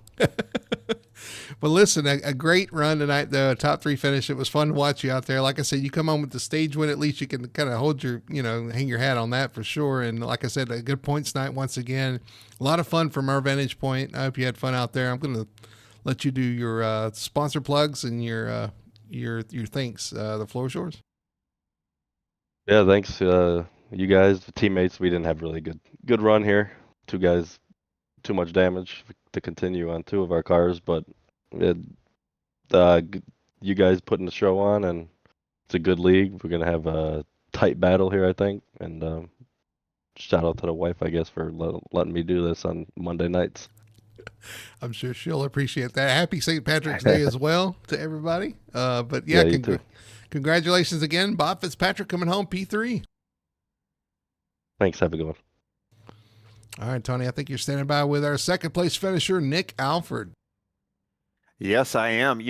Well, listen, a great run tonight, though. A top 3 finish. It was fun to watch you out there. Like I said, you come home with the stage win. At least you can kind of hold your, hang your hat on that for sure. And like I said, a good points night once again. A lot of fun from our vantage point. I hope you had fun out there. I'm going to let you do your sponsor plugs and your thanks. The floor is yours. yeah. Thanks, you guys, the teammates. We didn't have really good run here. 2 guys, too much damage to continue on 2 of our cars, but it, you guys putting the show on, and it's a good league. We're gonna have a tight battle here, I think, and shout out to the wife, I guess, for letting me do this on Monday nights. I'm sure she'll appreciate that. Happy St. Patrick's Day as well to everybody. But Yeah, you too. Congratulations again, Bob Fitzpatrick coming home P3. Thanks. Have a good one. All right, Tony, I think you're standing by with our second place finisher, Nick Alford. Yes, I am.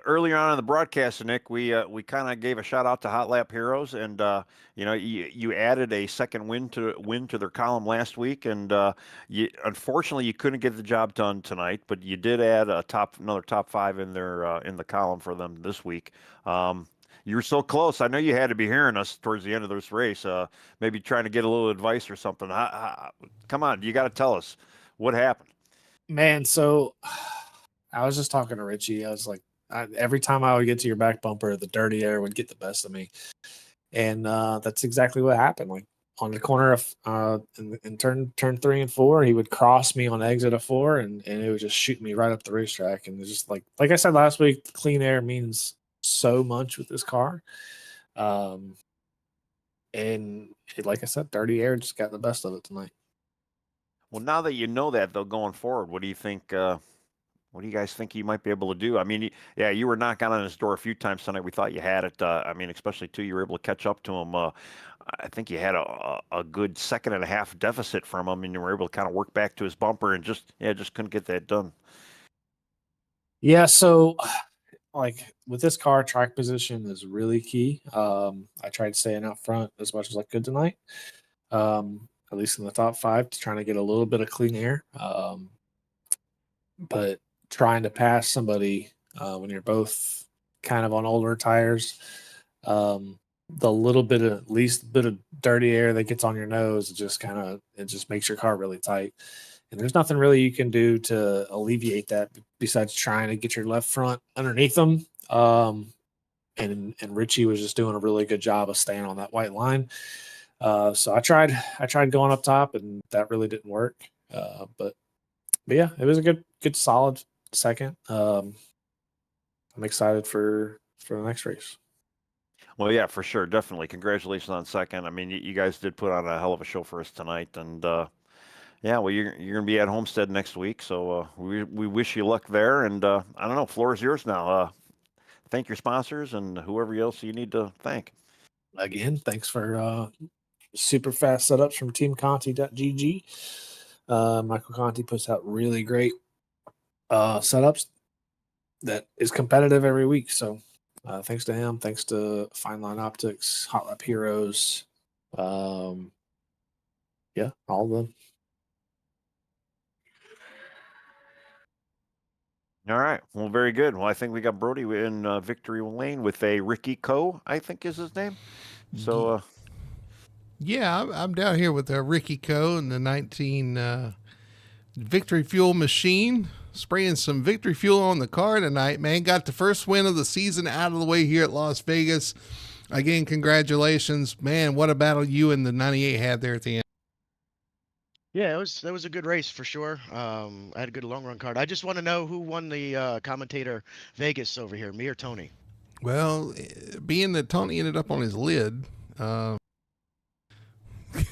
Earlier on in the broadcast, Nick, we kind of gave a shout out to Hot Lap Heroes, and you added a second win to their column last week, and unfortunately you couldn't get the job done tonight, but you did add another top 5 in their in the column for them this week. You were so close. I know you had to be hearing us towards the end of this race, maybe trying to get a little advice or something. Come on, you got to tell us what happened. Man, so I was just talking to Richie. I was like, every time I would get to your back bumper, the dirty air would get the best of me. And that's exactly what happened. Like on the corner of in turn 3 and 4, he would cross me on exit of 4, and it would just shoot me right up the racetrack. And it's just like I said last week, clean air means so much with this car. Like I said, dirty air just got the best of it tonight. Well, now that you know that, though, going forward, what do you think? What do you guys think you might be able to do? I mean, yeah, you were knocking on his door a few times tonight. We thought you had it. I mean, especially too, you were able to catch up to him. I think you had a good second and a half deficit from him, and you were able to kind of work back to his bumper, and just couldn't get that done. Yeah, so like with this car, track position is really key. I tried staying out front as much as I could tonight, at least in the top 5, to trying to get a little bit of clean air. But trying to pass somebody when you're both kind of on older tires, the little bit of dirty air that gets on your nose, it just makes your car really tight. And there's nothing really you can do to alleviate that besides trying to get your left front underneath them. And Richie was just doing a really good job of staying on that white line. So I tried going up top, and that really didn't work. But yeah, it was a good solid second. I'm excited for the next race. Well, yeah, for sure, definitely. Congratulations on second. I mean, you guys did put on a hell of a show for us tonight, and yeah, well, you're going to be at Homestead next week, so we wish you luck there. And I don't know, floor is yours now. Thank your sponsors and whoever else you need to thank. Again, thanks for super fast setups from teamconti.gg. Michael Conti puts out really great setups that is competitive every week. So thanks to him. Thanks to Fine Line Optics, Hot Lap Heroes. Yeah, all of them. All right. Well, very good. Well, I think we got Brody in victory lane with a Ricky Coe, I think is his name. So Yeah, I'm down here with Ricky Coe and the 19 Victory Fuel machine, spraying some Victory Fuel on the car tonight, man. Got the first win of the season out of the way here at Las Vegas. Again, congratulations. Man, what a battle you and the 98 had there at the end. Yeah, that was a good race for sure. I had a good long run card. I just want to know who won the commentator Vegas over here, me or Tony? Well, being that Tony ended up on his lid,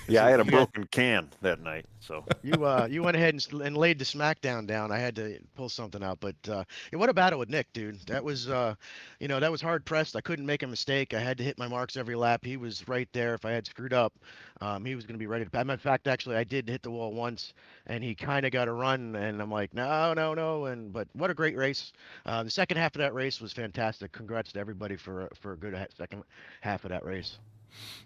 Yeah, I had a broken can that night, so You went ahead and laid the smackdown down. I had to pull something out, but yeah, what a battle with Nick, dude. That was that was hard pressed. I couldn't make a mistake. I had to hit my marks every lap. He was right there. If I had screwed up, he was going to be ready to. Matter of fact, actually, I did hit the wall once, and he kind of got a run, and I'm like, no, no, no. But what a great race. The second half of that race was fantastic. Congrats to everybody for a good second half of that race.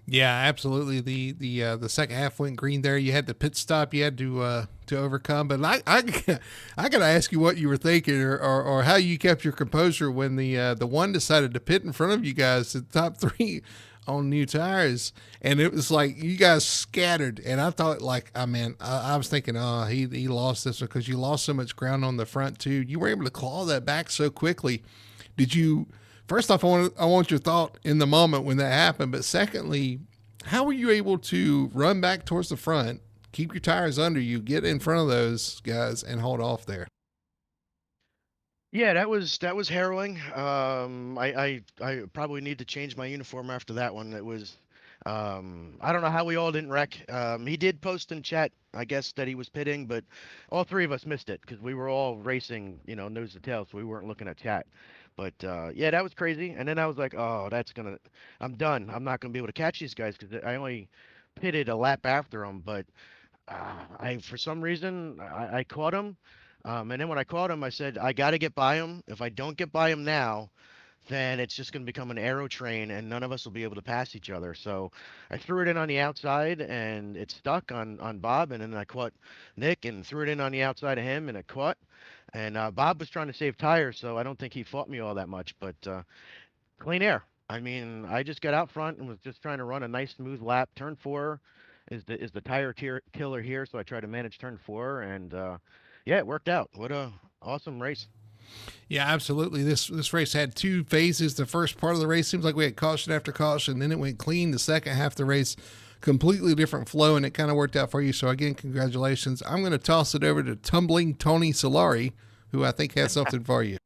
yeah, absolutely. The second half went green there. You had the pit stop you had to overcome. But I got to ask you what you were thinking or how you kept your composure when the one decided to pit in front of you guys, the top three on new tires, and it was like you guys scattered. And I thought, like, I was thinking, oh, he lost this one because you lost so much ground on the front too. You were able to claw that back so quickly. Did you? First off, I want your thought in the moment when that happened. But secondly, how were you able to run back towards the front, keep your tires under you, get in front of those guys, and hold off there? Yeah, that was harrowing. I probably need to change my uniform after that one. It was I don't know how we all didn't wreck. He did post in chat, I guess, that he was pitting, but all three of us missed it because we were all racing, nose to tail, so we weren't looking at chat. But yeah, that was crazy. And then I was like, oh, I'm done. I'm not gonna be able to catch these guys because I only pitted a lap after them, but I for some reason I caught him, and then when I caught him, I said I got to get by him. If I don't get by him now, then it's just going to become an arrow train, and none of us will be able to pass each other. So I threw it in on the outside, and it stuck on Bob, and then I caught Nick and threw it in on the outside of him, and it caught. And Bob was trying to save tires, so I don't think he fought me all that much, but clean air. I mean, I just got out front and was just trying to run a nice smooth lap. Turn four is the killer here, so I tried to manage turn four, and yeah, it worked out. What a awesome race! Yeah, absolutely. This race had two phases. The first part of the race seems like we had caution after caution, then it went clean. The second half of the race, completely different flow, and it kind of worked out for you. So again, congratulations. I'm going to toss it over to Tumbling Tony Solari, who I think has something for you.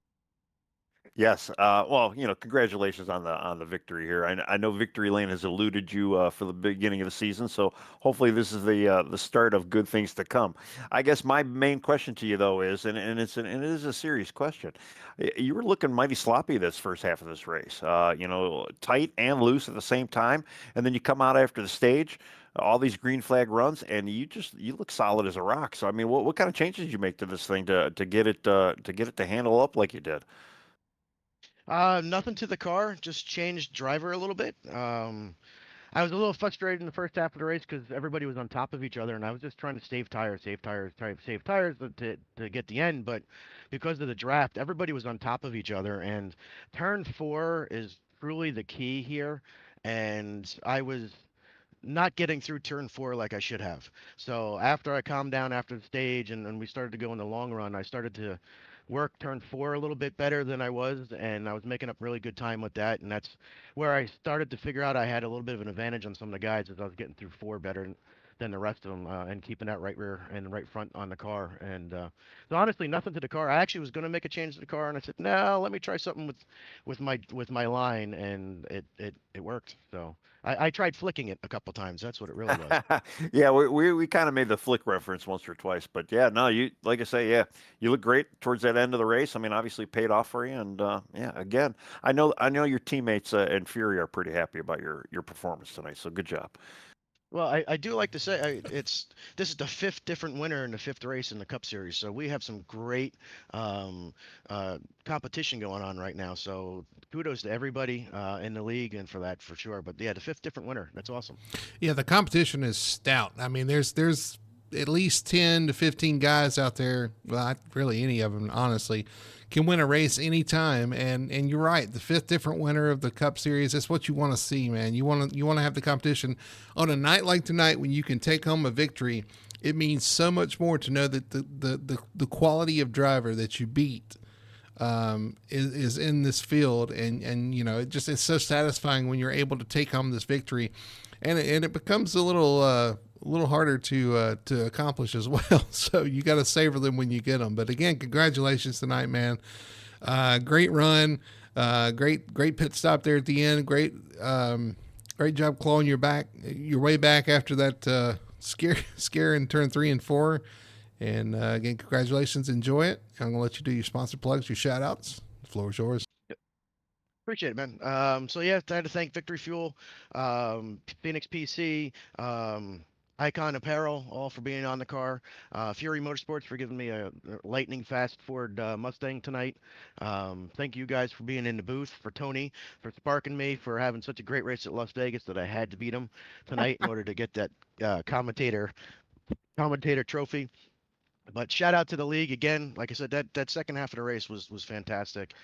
yes. Well, congratulations on the victory here. I know Victory Lane has eluded you for the beginning of the season, so hopefully this is the start of good things to come. I guess my main question to you though is, and it is a serious question. You were looking mighty sloppy this first half of this race. Tight and loose at the same time, and then you come out after the stage. All these green flag runs, and you look solid as a rock. So I mean, what kind of changes did you make to this thing to get it to handle up like you did? Nothing to the car, just changed driver a little bit. I was a little frustrated in the first half of the race because everybody was on top of each other, and I was just trying to try to save tires to get the end. But because of the draft, everybody was on top of each other, and turn four is truly the key here. And I was not getting through turn four like I should have. So after I calmed down after the stage and we started to go in the long run, I started to work turn four a little bit better than I was, and I was making up really good time with that. And that's where I started to figure out I had a little bit of an advantage on some of the guys as I was getting through four better than the rest of them, and keeping that right rear and right front on the car. And so honestly, nothing to the car. I actually was going to make a change to the car, and I said, no, let me try something with my line, and it worked. So I tried flicking it a couple times. That's what it really was. Yeah, we kind of made the flick reference once or twice, but yeah, no, you like I say, yeah, you look great towards that end of the race. I mean, obviously paid off for you, and yeah, again, I know your teammates and Fury are pretty happy about your performance tonight. So good job. Well, I do like to say this is the fifth different winner in the fifth race in the Cup Series, so we have some great um, competition going on right now. So kudos to everybody in the league and for that for sure. But yeah, the fifth different winner, that's awesome. Yeah, the competition is stout. I mean, there's at least 10 to 15 guys out there, well, not really any of them, honestly, can win a race anytime. And you're right, the 5th different winner of the Cup Series, that's what you want to see, man. You want to have the competition on a night like tonight when you can take home a victory. It means so much more to know that the quality of driver that you beat is in this field, and you know, it's so satisfying when you're able to take home this victory, and it becomes a little harder to accomplish as well. So you got to savor them when you get them. But again, congratulations tonight, man. Great run, great pit stop there at the end. Great job clawing your way back after that scare in turn 3 and 4. And again, congratulations. Enjoy it. I'm going to let you do your sponsor plugs, your shout outs. The floor is yours. Appreciate it, man. So yeah, I had to thank Victory Fuel, Phoenix PC, Icon Apparel, all for being on the car. Fury Motorsports for giving me a lightning fast Ford Mustang tonight. Thank you guys for being in the booth, for Tony, for sparking me, for having such a great race at Las Vegas that I had to beat him tonight in order to get that commentator trophy. But shout out to the league again. Like I said, that second half of the race was fantastic.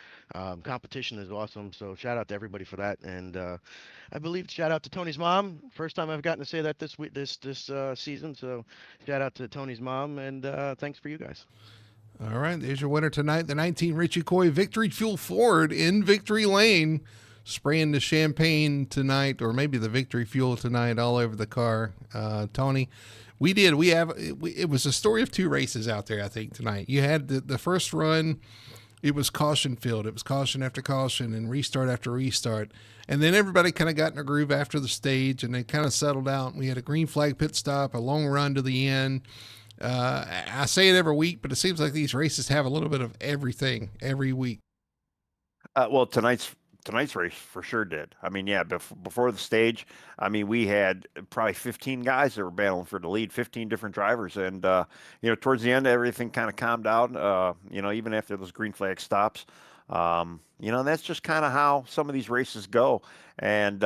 Competition is awesome. So shout out to everybody for that. And I believe shout out to Tony's mom. First time I've gotten to say that this season. So shout out to Tony's mom, and thanks for you guys. All right, there's your winner tonight, the 19 Richie Coy Victory Fuel Ford in Victory Lane, spraying the champagne tonight, or maybe the Victory Fuel tonight all over the car. Tony. It was a story of 2 races out there, I think, tonight. You had the first run, it was caution filled. It was caution after caution and restart after restart. And then everybody kind of got in a groove after the stage, and they kind of settled out. We had a green flag pit stop, a long run to the end. I say it every week, but it seems like these races have a little bit of everything every week. Well, tonight's race for sure did. I mean, yeah, before the stage, I mean, we had probably 15 guys that were battling for the lead, 15 different drivers. And, you know, towards the end, everything kind of calmed down, you know, even after those green flag stops. You know, that's just kind of how some of these races go. And,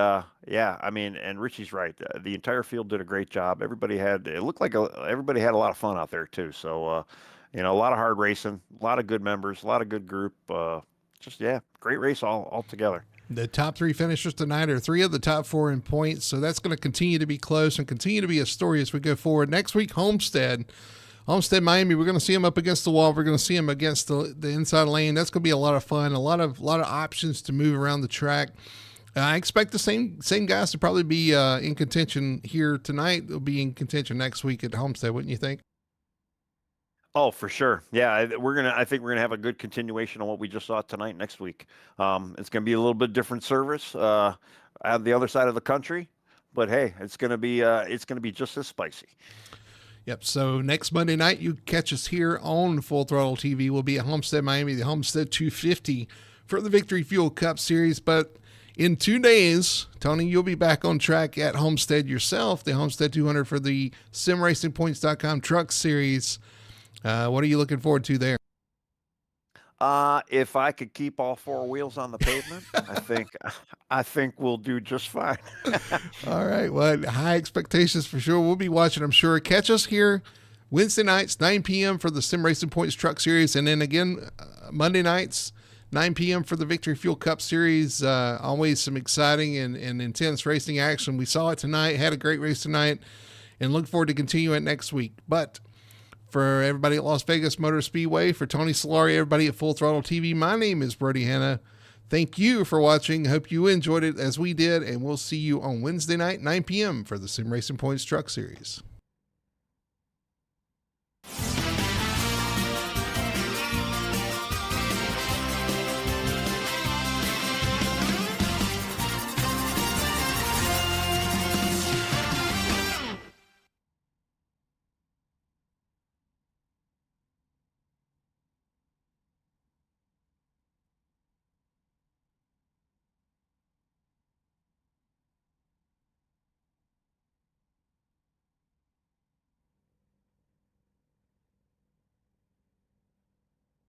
yeah, I mean, and Richie's right. The entire field did a great job. It looked like everybody had a lot of fun out there too. So, you know, a lot of hard racing, a lot of good members, a lot of good group, yeah, great race all together. The top 3 finishers tonight are 3 of the top 4 in points, so that's going to continue to be close and continue to be a story as we go forward. Next week, Homestead, Miami. We're going to see them up against the wall. We're going to see them against the inside lane. That's going to be a lot of fun. A lot of options to move around the track. I expect the same guys to probably be in contention here tonight. They'll be in contention next week at Homestead, wouldn't you think? Oh, for sure. Yeah, I think we're gonna have a good continuation on what we just saw tonight next week. It's gonna be a little bit different service on the other side of the country, but hey, it's gonna be just as spicy. Yep. So next Monday night, you catch us here on Full Throttle TV. We'll be at Homestead, Miami, the Homestead 250 for the Victory Fuel Cup Series. But in 2 days, Tony, you'll be back on track at Homestead yourself, the Homestead 200 for the SimRacingPoints.com Truck Series. What are you looking forward to there? If I could keep all 4 wheels on the pavement, I think we'll do just fine. All right. Well, high expectations for sure. We'll be watching, I'm sure. Catch us here Wednesday nights, 9 p.m. for the Sim Racing Points Truck Series. And then again, Monday nights, 9 p.m. for the Victory Fuel Cup Series. Always some exciting and intense racing action. We saw it tonight, had a great race tonight, and look forward to continuing it next week. But for everybody at Las Vegas Motor Speedway, for Tony Solari, everybody at Full Throttle TV, my name is Brody Hanna. Thank you for watching. Hope you enjoyed it as we did, and we'll see you on Wednesday night, 9 p.m. for the Sim Racing Points Truck Series.